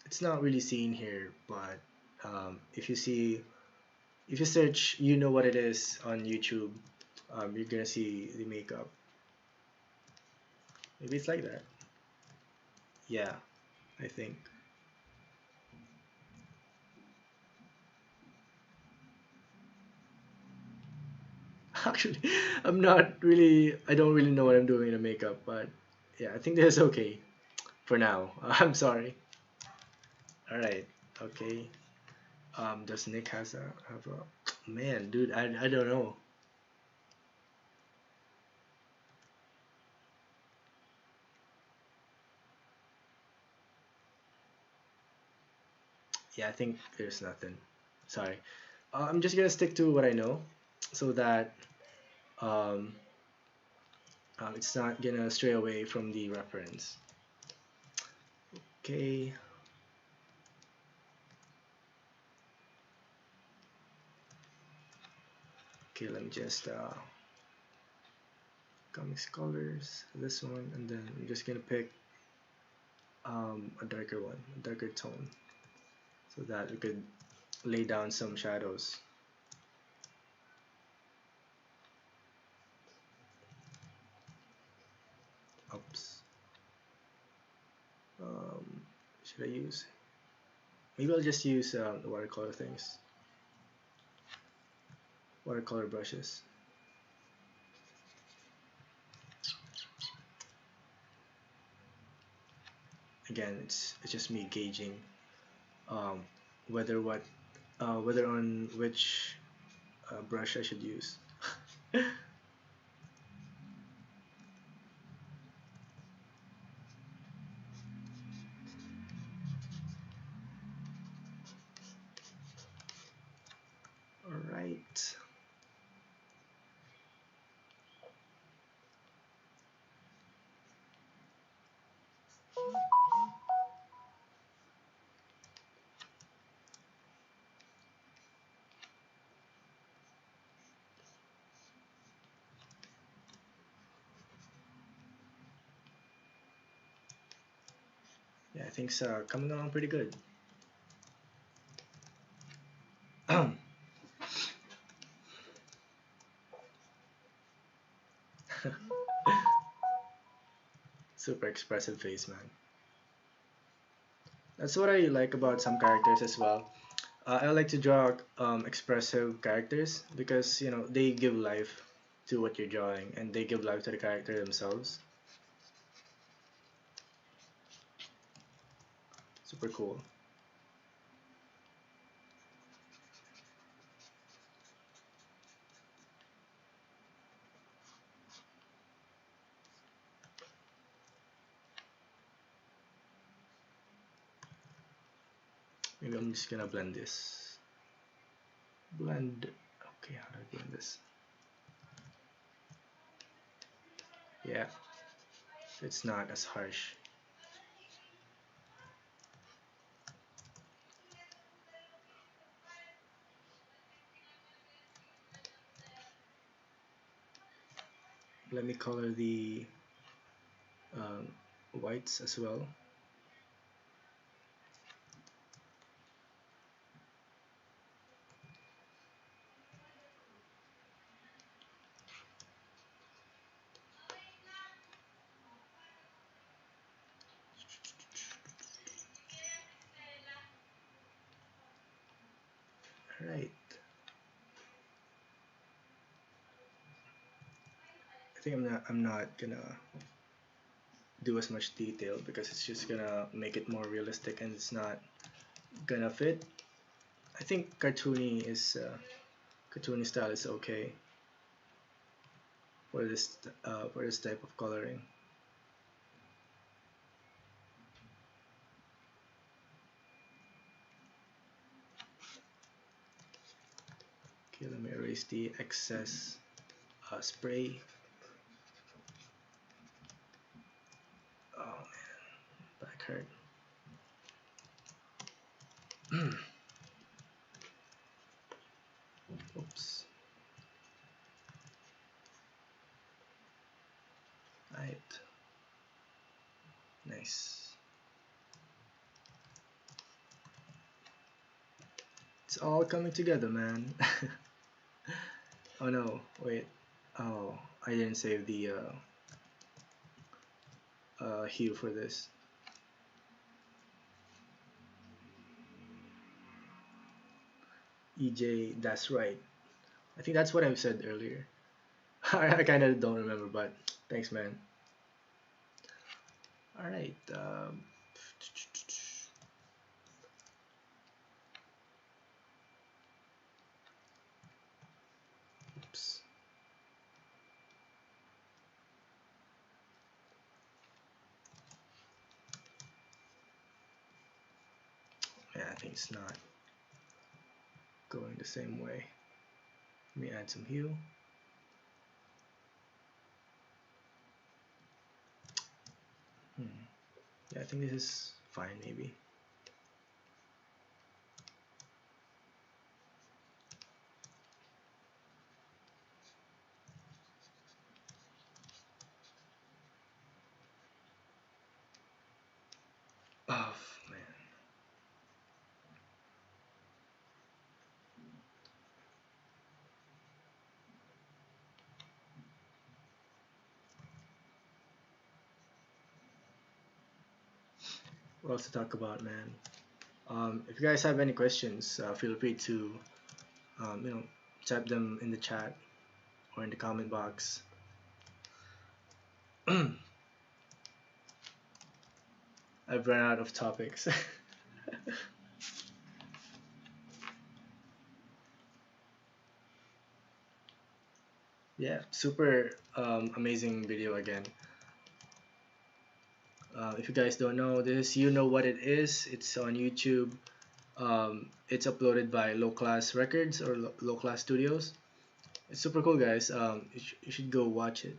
It's not really seen here, but if you search "you know what it is" on YouTube, you're gonna see the makeup. Maybe it's like that. Yeah, I think. Actually, I don't really know what I'm doing in the makeup, but yeah, I think that's okay for now. I'm sorry. All right, okay. Does Nikk have a man, dude? I don't know. Yeah, I think there's nothing. Sorry. I'm just gonna stick to what I know, so that um, it's not gonna stray away from the reference. Okay. Okay, let me just comics colors, this one, and then I'm just gonna pick a darker one, a darker tone, so that we could lay down some shadows. Oops. Should I use? Maybe I'll just use the watercolor things, watercolor brushes. Again, it's just me gauging um, whether whether on which brush I should use. All right. Yeah, I think it's coming along pretty good. Super expressive face, man. That's what I like about some characters as well. I like to draw expressive characters because they give life to what you're drawing and they give life to the character themselves. Super cool. Maybe I'm just gonna blend this. Blend. Okay, how do I blend this? Yeah, it's not as harsh. Let me color the um, whites as well. Alright. I think I'm not gonna do as much detail because it's just gonna make it more realistic and it's not gonna fit. I think cartoony style is okay for this type of coloring. Okay, let me erase the excess spray. Oops. Right. Nice. It's all coming together, man. Oh no, wait. Oh, I didn't save the hue for this. EJ, that's right. I think that's what I said earlier. I kind of don't remember, but thanks, man. All right. Oops. Yeah, I think it's not going the same way. Let me add some hue. Yeah, I think this is fine, maybe. Oh, man. What else to talk about, man? If you guys have any questions, feel free to, type them in the chat or in the comment box. I've run out of topics. Yeah, super amazing video again. If you guys don't know this, you know what it is. It's on YouTube. It's uploaded by Lokklass Records or Lokklass Studios. It's super cool, guys. You should go watch it.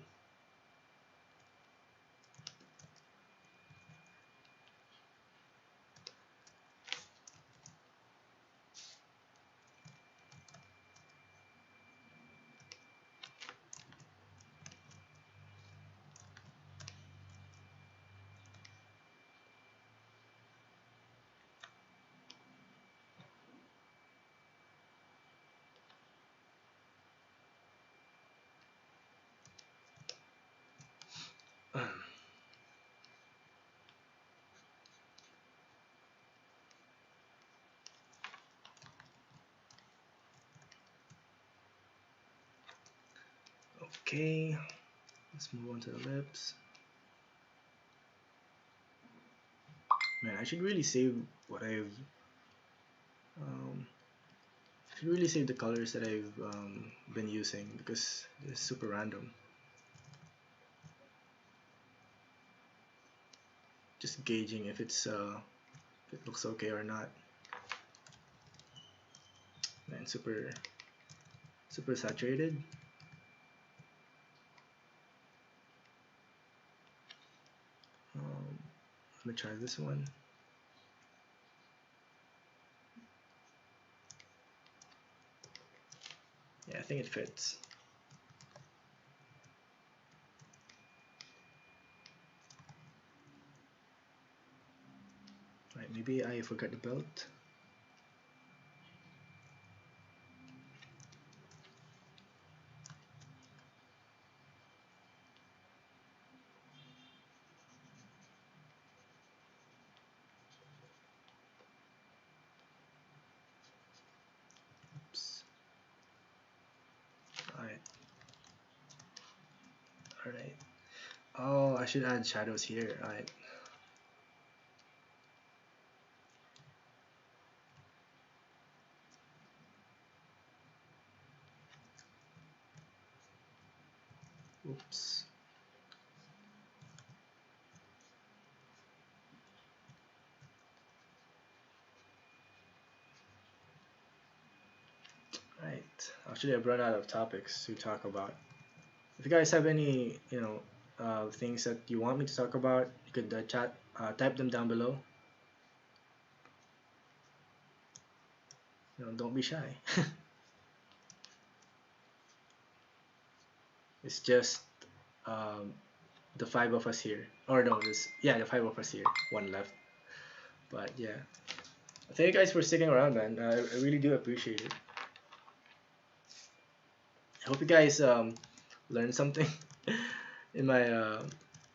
Okay, let's move on to the lips. Man, I should really save what I've. I should really save the colors that I've been using because it's super random. Just gauging if it's if it looks okay or not. Man, super saturated. Let me try this one. Yeah, I think it fits. Right, maybe I forgot the belt. Oops. Alright. Alright. Oh, I should add shadows here. Alright. Oops. Right. Actually, I've run out of topics to talk about. If you guys have any, things that you want me to talk about, you could type them down below. Don't be shy. It's just um, the 5 of us here. Or no, the 5 of us here. One left. But yeah. Thank you guys for sticking around, man. I really do appreciate it. I hope you guys learned something in my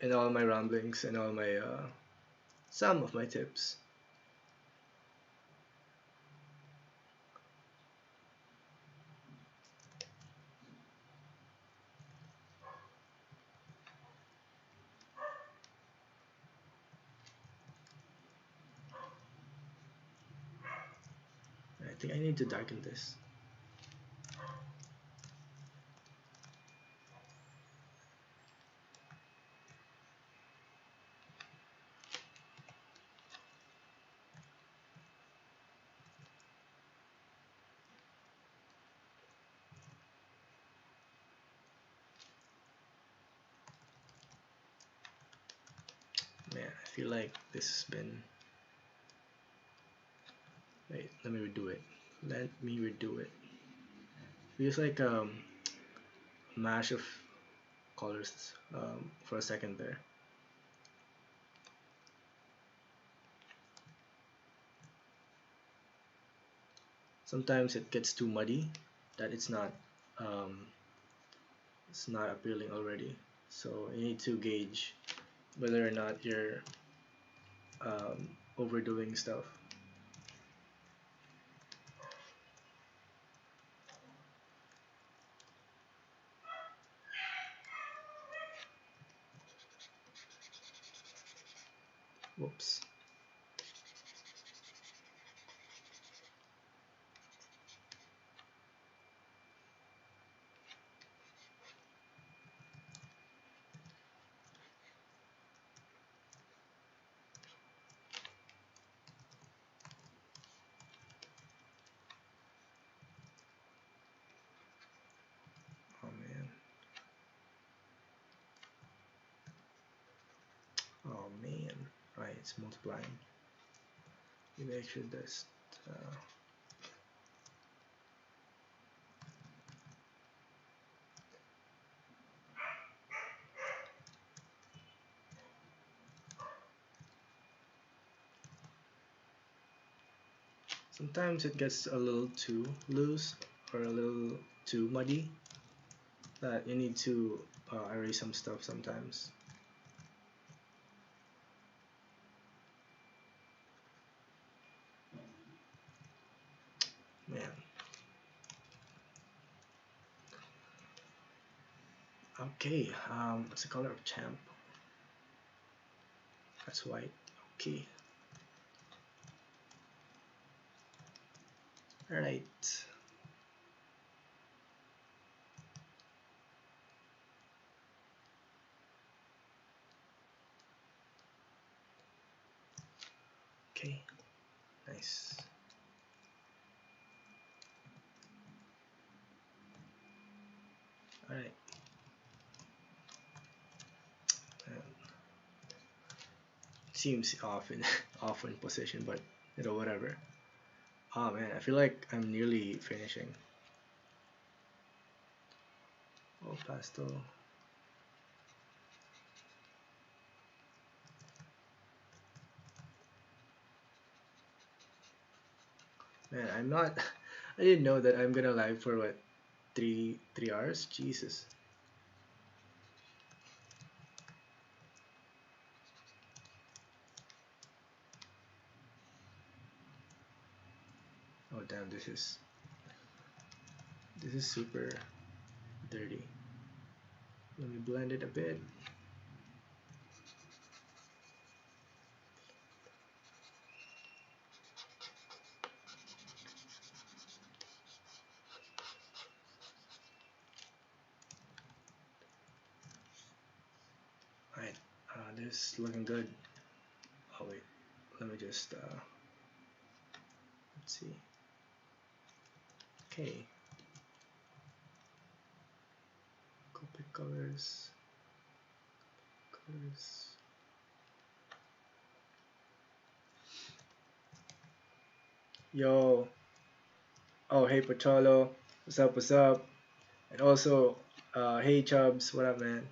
in all my ramblings and all my some of my tips. I think I need to darken this. Man, I feel like this has been. Wait, let me redo it. Let me redo it. Feels like a mash of colors for a second there. Sometimes it gets too muddy that it's not appealing already. So you need to gauge whether or not you're overdoing stuff. Whoops. Oh man. Oh man. Right, it's multiplying. Maybe I should just sometimes it gets a little too loose or a little too muddy that you need to erase some stuff sometimes. Man. Okay, what's the color of champ? That's white. Okay. Alright. Okay. Nice. Alright. Seems off in off in position, but you know, whatever. Oh man, I feel like I'm nearly finishing. Oh, pastel. Man, I'm not. I didn't know that I'm gonna live for what, three hours. Jesus. Oh damn, this is super dirty. Let me blend it a bit. Alright, this is looking good. Oh wait, let me just let's see. Okay. Go pick colors. Yo. Oh hey Pacholo. What's up, what's up? And also, hey Chubbs, what up, man?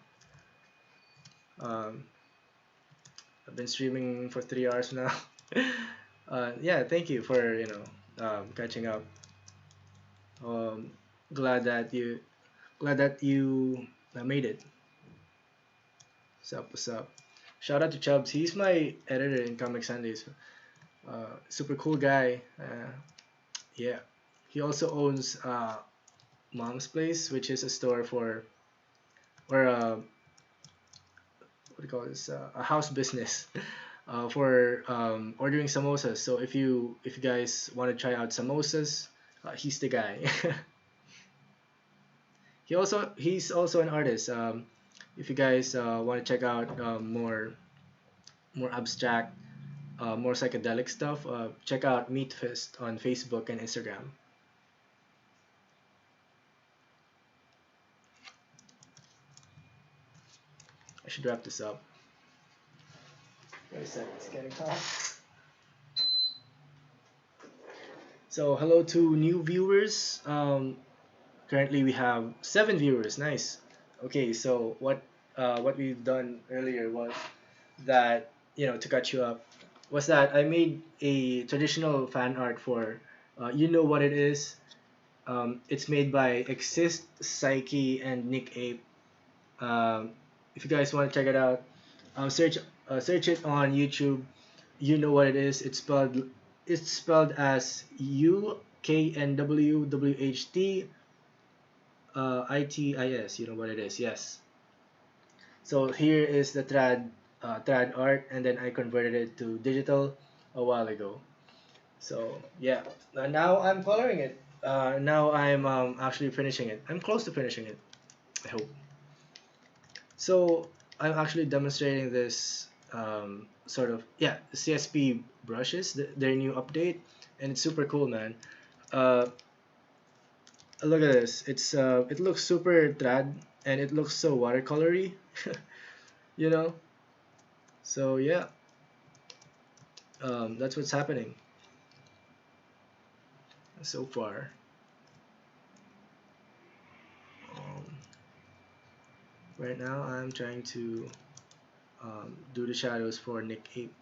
Um, I've been streaming for 3 hours now. Yeah, thank you for catching up. Um, glad that you made it. What's up? What's up? Shout out to Chubbs. He's my editor in Comic Sundays. Super cool guy. Yeah. He also owns Mom's Place, which is a store for or what do you call this? A house business for ordering samosas. So if you guys want to try out samosas, he's the guy. He's also an artist. If you guys want to check out more abstract, more psychedelic stuff, check out Meat Fist on Facebook and Instagram. I should wrap this up. Wait a sec, it's getting hot. So hello to new viewers. Currently we have 7 viewers. Nice. Okay, so what we've done earlier was that to catch you up was that I made a traditional fan art for you know what it is. It's made by Exist, Psyche, and Nikk. If you guys want to check it out, search it on YouTube. You know what it is. It's spelled as UKNWWHT, You know what it is. Yes. So here is the trad art, and then I converted it to digital a while ago. So yeah, now I'm coloring it. Now I'm actually finishing it. I'm close to finishing it, I hope. So I'm actually demonstrating this sort of CSP brushes, their new update, and it's super cool, man. Uh, Look at this. It looks super trad, and it looks so watercolory, you know. So yeah, that's what's happening so far. Um, right now, I'm trying to do the shadows for Nick Ape.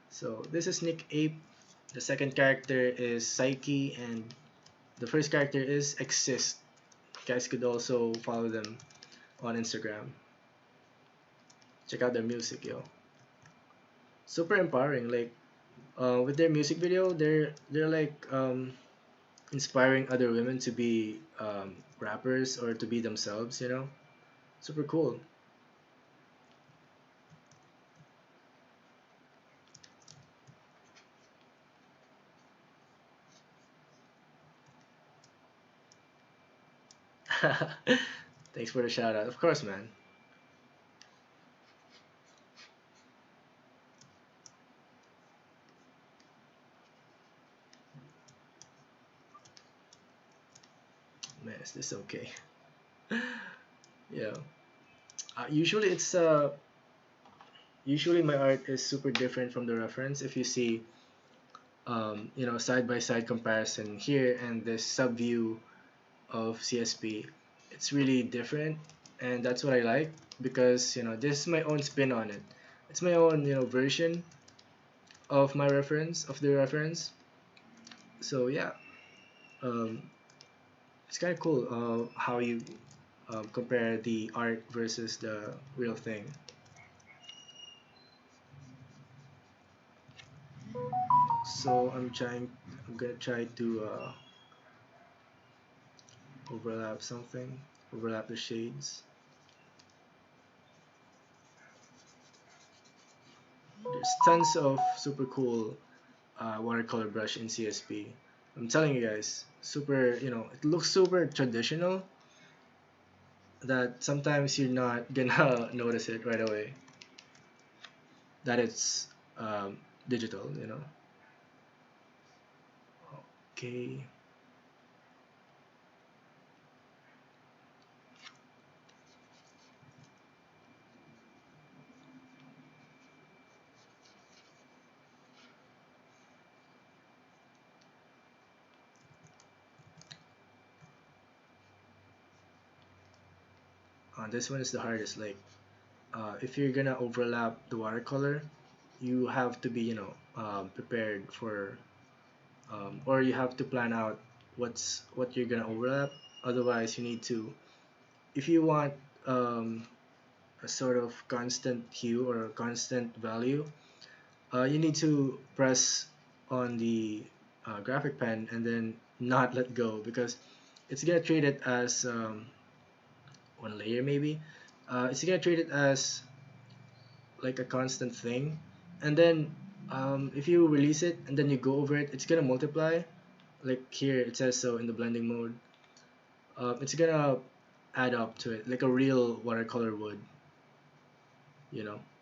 So this is Nick Ape. The second character is Psyche, and the first character is Exist. You guys could also follow them on Instagram. Check out their music, yo. Super empowering. Like with their music video, they're like inspiring other women to be rappers or to be themselves. Super cool. Thanks for the shout out. Of course, man. Man, is this okay? Yeah. Usually my art is super different from the reference. If you see side by side comparison here and this sub view of CSP, it's really different, and that's what I like because this is my own spin on it. It's my own version of the reference. So yeah, um, it's kind of cool how you compare the art versus the real thing. So I'm gonna try to overlap the shades. There's tons of super cool watercolor brush in CSP. I'm telling you guys, it looks super traditional that sometimes you're not gonna notice it right away that it's digital. Okay. This one is the hardest. Like, if you're gonna overlap the watercolor, you have to be, prepared for, or you have to plan out what you're gonna overlap. Otherwise, you need to, if you want um, a sort of constant hue or a constant value, you need to press on the graphic pen and then not let go, because it's gonna treat it as one layer maybe. It's gonna treat it as like a constant thing, and then if you release it and then you go over it, it's gonna multiply. Like here it says so in the blending mode. It's gonna add up to it like a real watercolor would,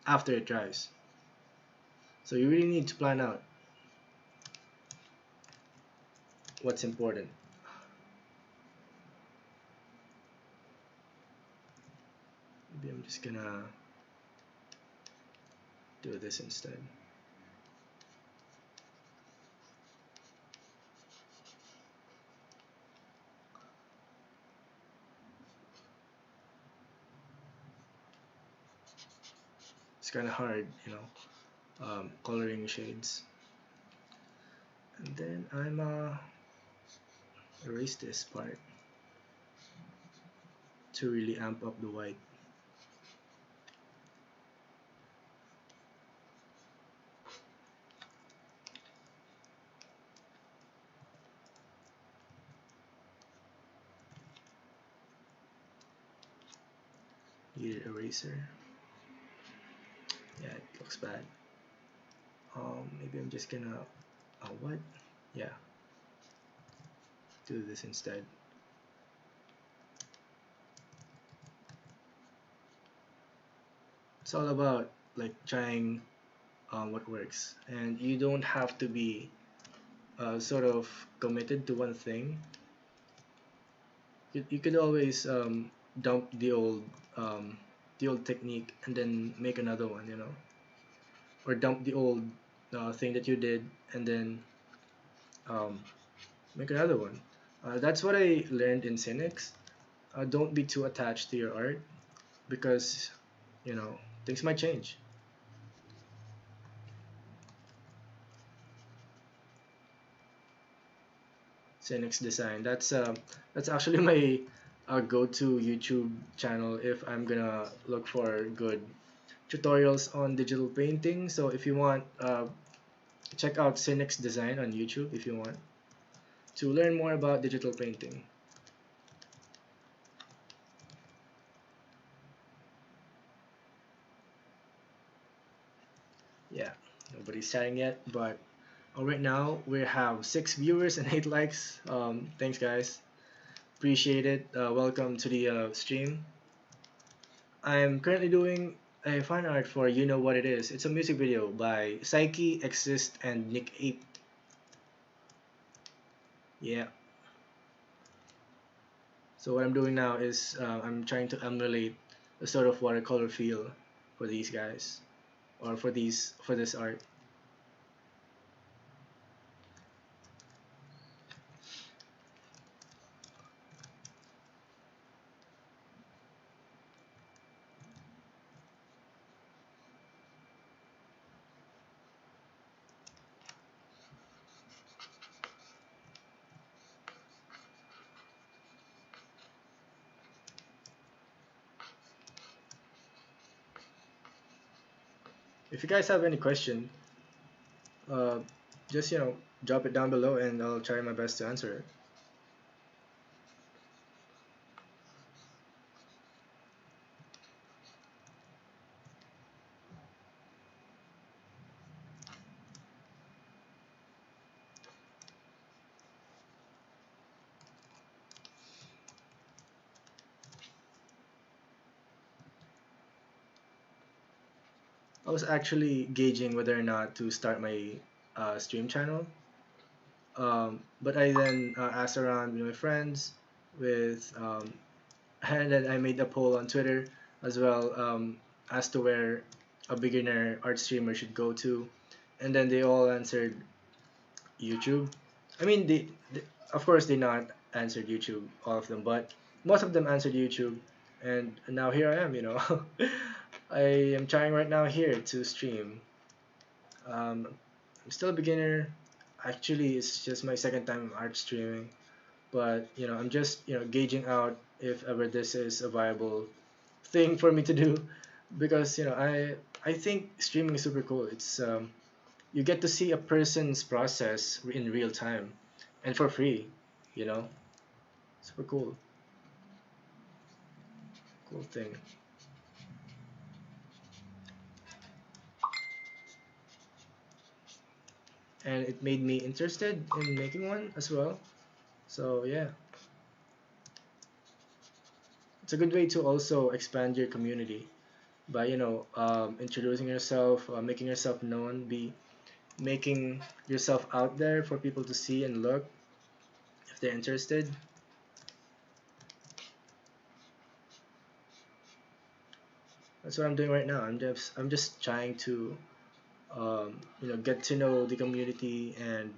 after it dries. So you really need to plan out what's important. Maybe I'm just gonna do this instead. It's kind of hard, coloring shades. And then I'm erase this part to really amp up the white. Need an eraser. Yeah, it looks bad. Maybe I'm just gonna what? Yeah, do this instead. It's all about like trying what works, and you don't have to be sort of committed to one thing. You could always dump the old technique and then make another one, or dump the old thing that you did and then um, make another one. That's what I learned in Cynics. Don't be too attached to your art, because things might change. Cynics design. That's actually my go-to YouTube channel if I'm gonna look for good tutorials on digital painting. So if you want, check out Cynics design on YouTube if you want to learn more about digital painting. Yeah, nobody's chatting yet, but right now we have 6 viewers and 8 likes. Thanks guys, appreciate it. Welcome to the stream. I'm currently doing a fan art for You Know What It Is. It's a music video by Psyche, Exist, and Nikk. Yeah. So what I'm doing now is I'm trying to emulate a sort of watercolor feel for these guys, or for this art. If you guys have any question, just drop it down below and I'll try my best to answer it. I was actually gauging whether or not to start my stream channel, but I then asked around with my friends, and then I made a poll on Twitter as well, as to where a beginner art streamer should go to, and then they all answered YouTube. I mean, of course they not answered YouTube, all of them, but most of them answered YouTube, and now here I am, I am trying right now here to stream. I'm still a beginner. Actually, it's just my second time art streaming, but I'm just gauging out if ever this is a viable thing for me to do, because I think streaming is super cool. It's you get to see a person's process in real time and for free, you know. Super cool thing. And it made me interested in making one as well. So yeah, it's a good way to also expand your community by introducing yourself, making yourself known, be making yourself out there for people to see and look if they're interested. That's what I'm doing right now. I'm just trying to get to know the community, and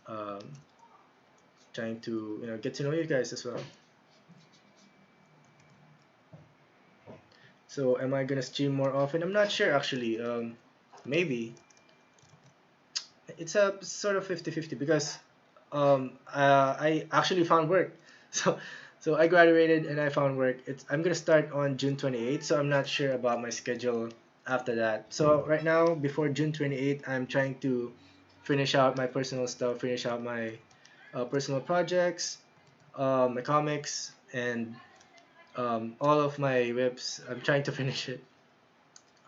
um, trying to get to know you guys as well. So am I gonna stream more often? I'm not sure actually. Maybe it's a sort of 50-50 because I actually found work. So so I graduated and I found work. I'm gonna start on June 28th, so I'm not sure about my schedule after that. So right now, before June 28th, I'm trying to finish out my personal stuff, finish out my personal projects, my comics, and all of my webs. I'm trying to finish it.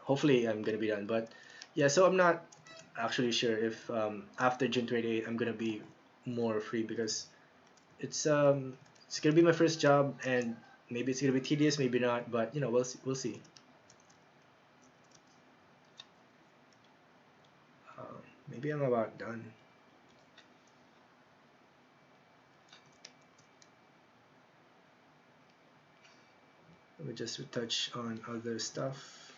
Hopefully, I'm gonna be done. But yeah, so I'm not actually sure if after June 28th I'm gonna be more free, because it's gonna be my first job, and maybe it's gonna be tedious, maybe not, but we'll see. Uh, Maybe I'm about done. Let me just retouch on other stuff.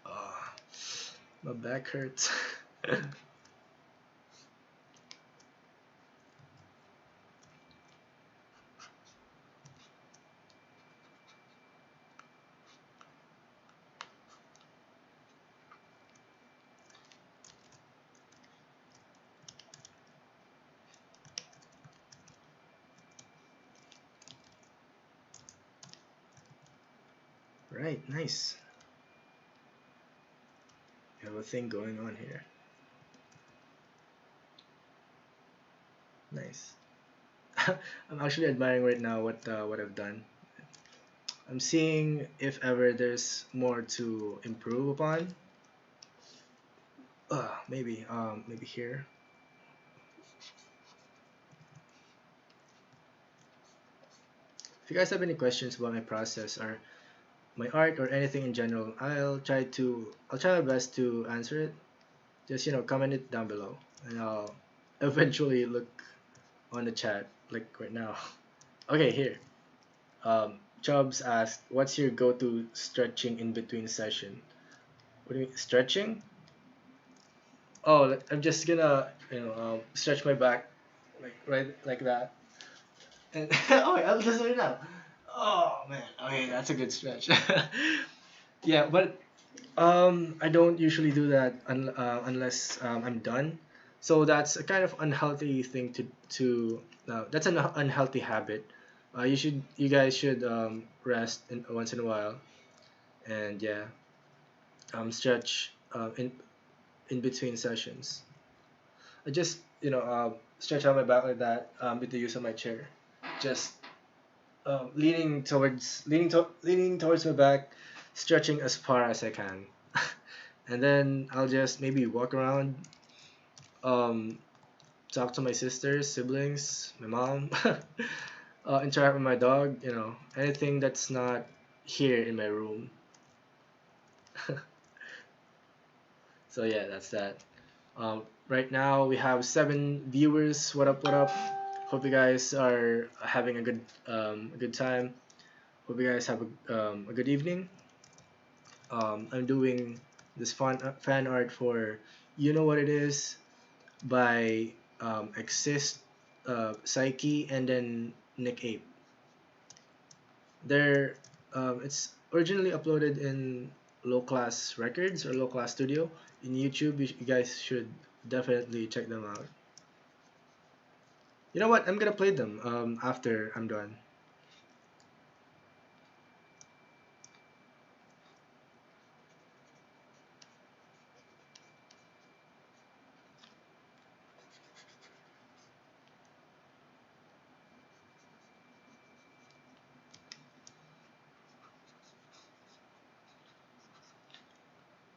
Ah, my back hurts. Right, nice. We have a thing going on here. Nice. I'm actually admiring right now what I've done. I'm seeing if ever there's more to improve upon. Maybe here. If you guys have any questions about my process or my art or anything in general, I'll try my best to answer it. Just comment it down below, and I'll eventually look on the chat like right now. Okay, here. Chubbs asked, "What's your go-to stretching in between session?" What do you mean stretching? Oh, I'm just gonna stretch my back like right like that. And oh, wait, I'll just do it now. Oh man, okay, that's a good stretch. Yeah, but I don't usually do that unless I'm done. So that's a kind of unhealthy thing to. That's an unhealthy habit. You guys should rest once in a while, and yeah, stretch in between sessions. I just stretch out my back like that with the use of my chair, just leaning towards my back, stretching as far as I can, and then I'll just maybe walk around, um, talk to my sisters, siblings, my mom, interact with my dog, anything that's not here in my room. So yeah, that's that. Right now we have 7 viewers. What up? What up? Hope you guys are having a good time. Hope you guys have a good evening. I'm doing this fan art for "You Know What It Is" by Exist, Psyche, and then Nikk. They're it's originally uploaded in Lokklass Records or Lokklass Studio in YouTube. You guys should definitely check them out. You know what? I'm gonna play them after I'm done.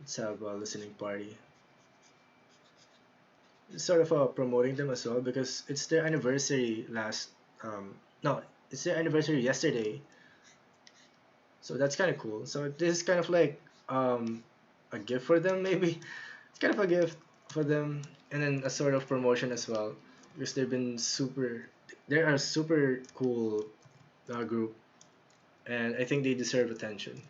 Let's have a listening party. It's sort of promoting them as well because it's their anniversary last. No, it's their anniversary yesterday, so that's kind of cool. So this is kind of like a gift for them, maybe. It's kind of a gift for them, and then a sort of promotion as well because they've been super. They're a super cool group, and I think they deserve attention.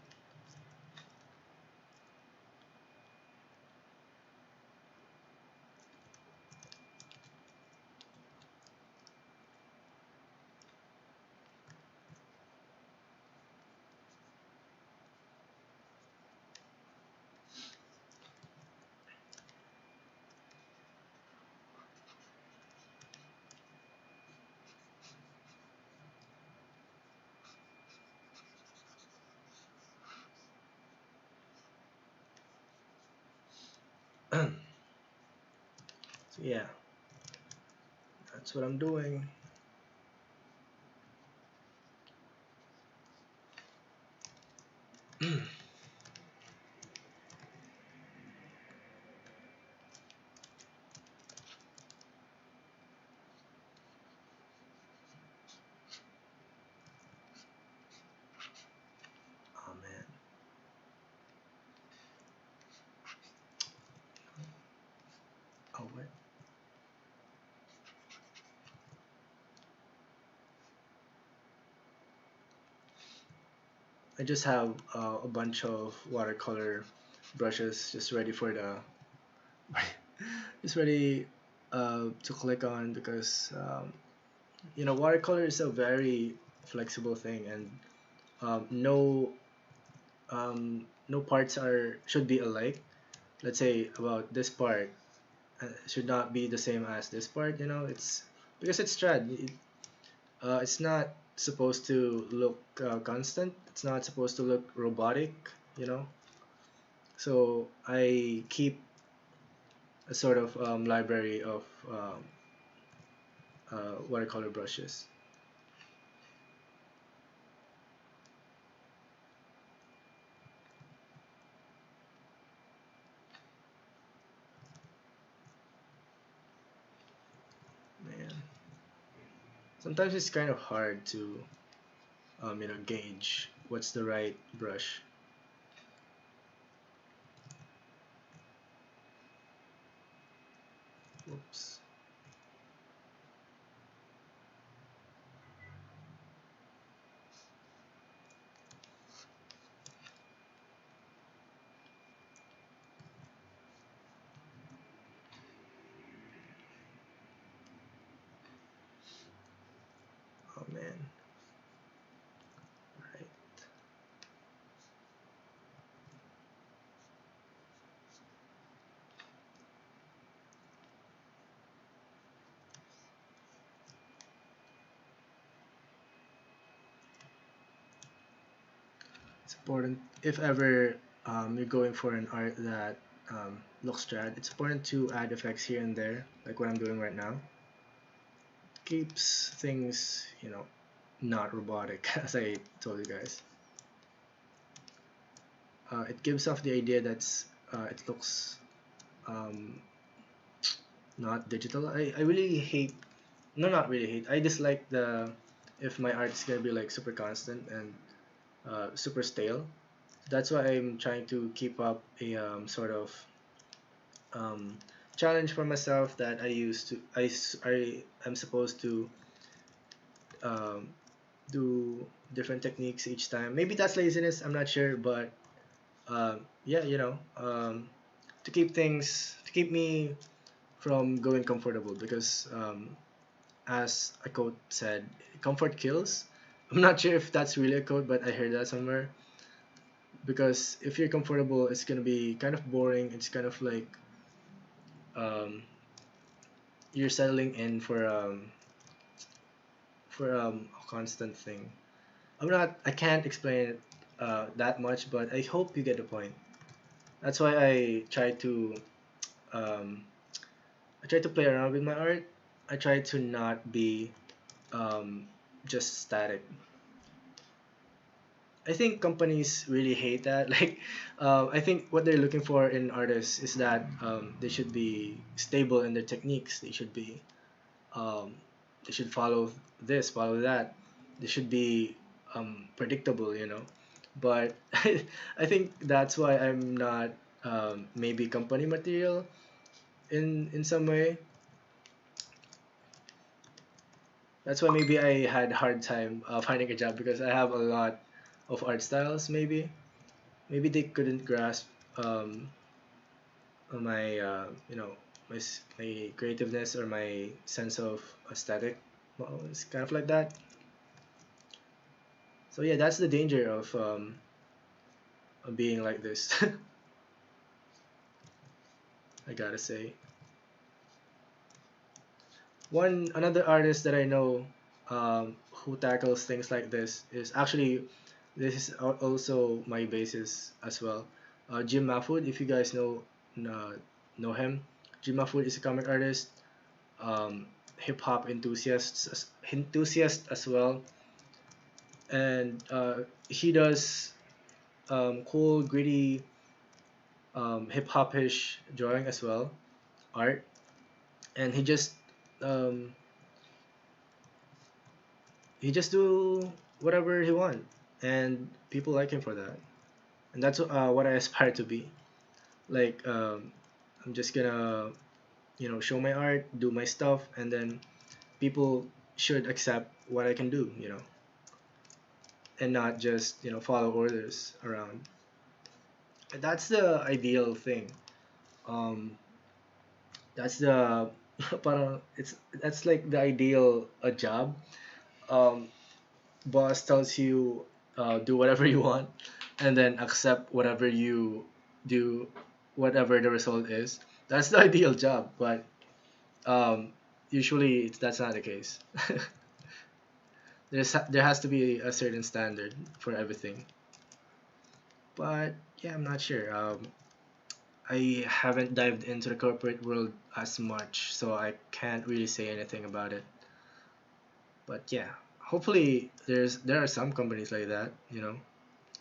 So yeah, that's what I'm doing. Oh man. Oh wait. I just have a bunch of watercolor brushes just ready for the just ready to click on because watercolor is a very flexible thing and no no parts are should be alike. Let's say about this part should not be the same as this part. It's because it's trad. It's not supposed to look constant. It's not supposed to look robotic. You know. So I keep a sort of library of watercolor brushes. Man, sometimes it's kind of hard to gauge what's the right brush. Oops. Oh man. Right. It's important if ever you're going for an art that looks trad. It's important to add effects here and there, like what I'm doing right now. Keeps things, not robotic, as I told you guys. It gives off the idea that's it looks um, not digital. I really hate, no, not really hate. I dislike the if my art is gonna be like super constant and super stale. That's why I'm trying to keep up a sort of um, challenge for myself that I am supposed to um, do different techniques each time. Maybe that's laziness. I'm not sure, but yeah, to keep me from going comfortable because as a quote said, comfort kills. I'm not sure if that's really a quote, but I heard that somewhere. Because if you're comfortable, it's gonna be kind of boring. It's kind of like um, you're settling in for a constant thing. I can't explain it that much, but I hope you get the point. That's why um, I try to play around with my art. I try to not be um, just static. I think companies really hate that. Like, I think what they're looking for in artists is that they should be stable in their techniques. Um, they should follow this, follow that. They should be predictable, you know. But I think that's why I'm not maybe company material in some way. That's why maybe I had hard time finding a job because I have a lot of art styles. Maybe they couldn't grasp um, my my creativeness or my sense of aesthetic. Well, it's kind of like that. So yeah, that's the danger of being like this. I gotta say. One another artist that I know who tackles things like this is actually this is also my basis as well. Jim Mahfood, if you guys uh, know him, Jim Mahfood is a comic artist, hip hop enthusiast as well, and he does cool, gritty, hip hop ish drawing as well, art, and um, he just do whatever he want, and people like him for that, and that's what I aspire to be. Like I'm just gonna show my art, do my stuff, and then people should accept what I can do, and not just follow orders around. And that's the ideal thing. Um, that's the parang that's like the ideal job. Um, boss tells you do whatever you want, and then accept whatever you do, whatever the result is. That's the ideal job, but um, usually that's not the case. There has to be a certain standard for everything. But yeah, I'm not sure. I haven't dived into the corporate world as much, so I can't really say anything about it. But yeah, hopefully there are some companies like that,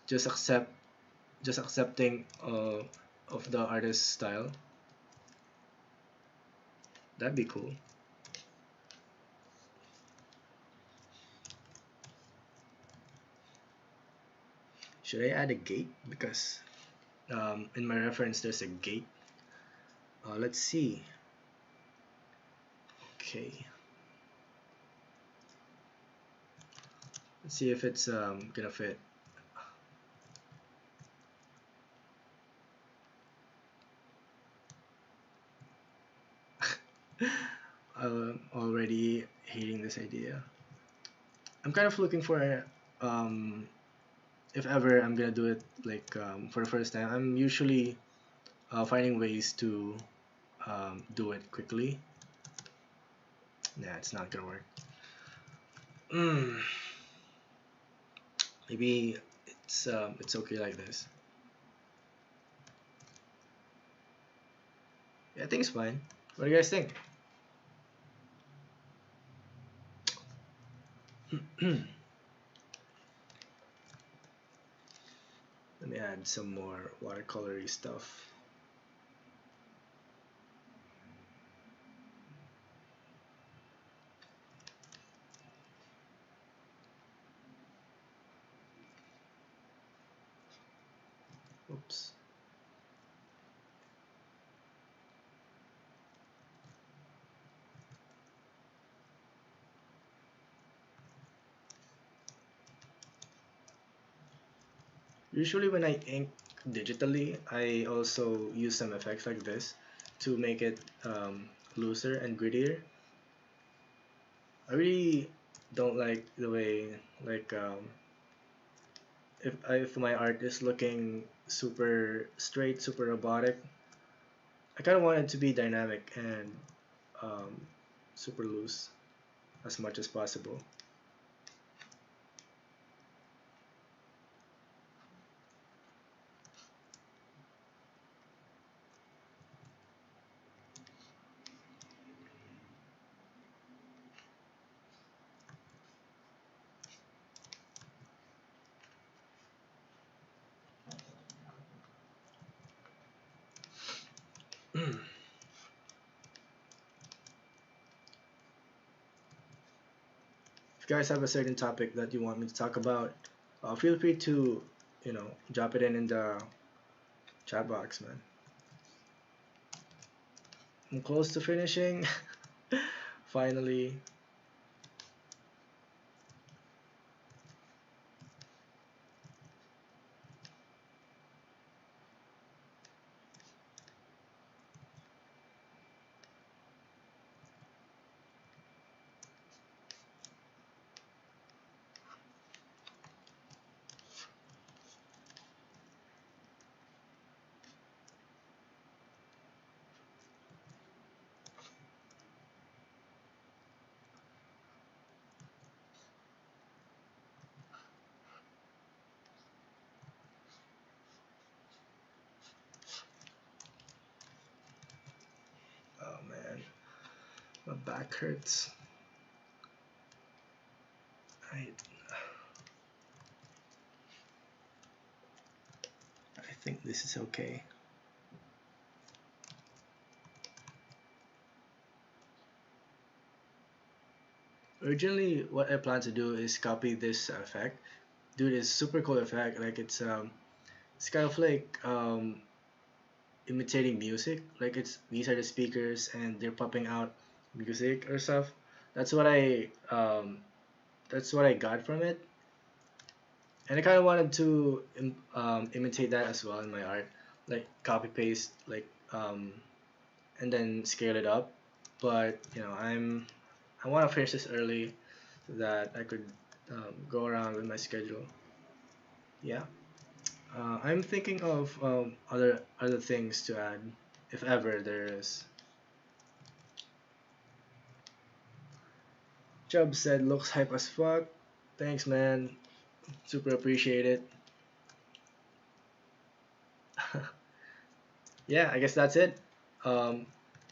just accepting of the artist's style. That'd be cool. Should I add a gate? Because in my reference there's a gate. Let's see. Okay. Let's see if it's gonna fit. I'm already hating this idea. I'm kind of looking for if ever I'm gonna do it like for the first time. I'm usually finding ways to do it quickly. Nah, it's not gonna work. Maybe it's okay like this. Yeah, I think it's fine. What do you guys think? Let me add some more watercolory stuff. Oops. Usually when I ink digitally, I also use some effects like this to make it looser and grittier. I really don't like the way like if my art is looking super straight, super robotic. I kind of want it to be dynamic and um, super loose as much as possible. If you guys have a certain topic that you want me to talk about, feel free to, drop it in the chat box, man. I'm close to finishing. Finally. Oh man, my back hurts. I think this is okay. Originally, what I plan to do is copy this effect. Dude, it's super cool effect. Like it's kind of like imitating music. Like these are the speakers and they're popping out music or stuff. That's what I um, that's what I got from it, and I kind of wanted to imitate that as well in my art, like copy paste, like and then scale it up. But I want to finish this early so that I could go around with my schedule. Yeah. I'm thinking of other things to add, if ever there is. Chubb said looks hype as fuck. Thanks, man. Super appreciate it. Yeah, I guess that's it. Um,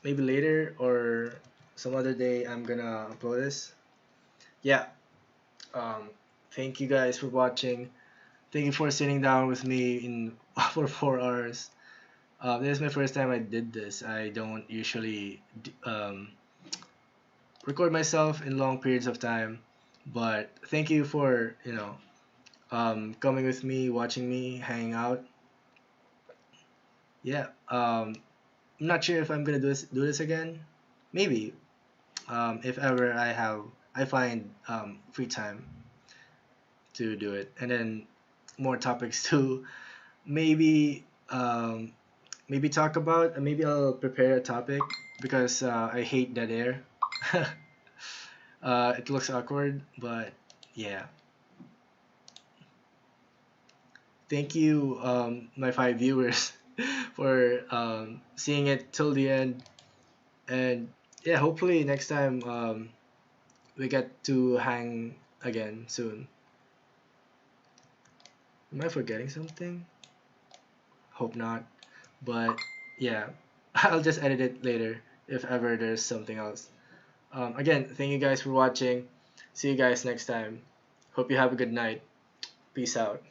Maybe later or some other day I'm gonna upload this. Yeah. Um, Thank you guys for watching. Thank you for sitting down with me in for 4 hours. This is my first time I did this. I don't usually record myself in long periods of time, but thank you for coming with me, watching me, hanging out. Yeah. I'm not sure if I'm gonna do this again. Maybe. If ever I find free time to do it, and then more topics to maybe maybe talk about. Maybe I'll prepare a topic because I hate dead air. It looks awkward, but yeah. Thank you, my 5 viewers, for seeing it till the end. And yeah, hopefully next time we get to hang again soon. Am I forgetting something? Hope not. But yeah, I'll just edit it later if ever there's something else. Again, thank you guys for watching. See you guys next time. Hope you have a good night. Peace out.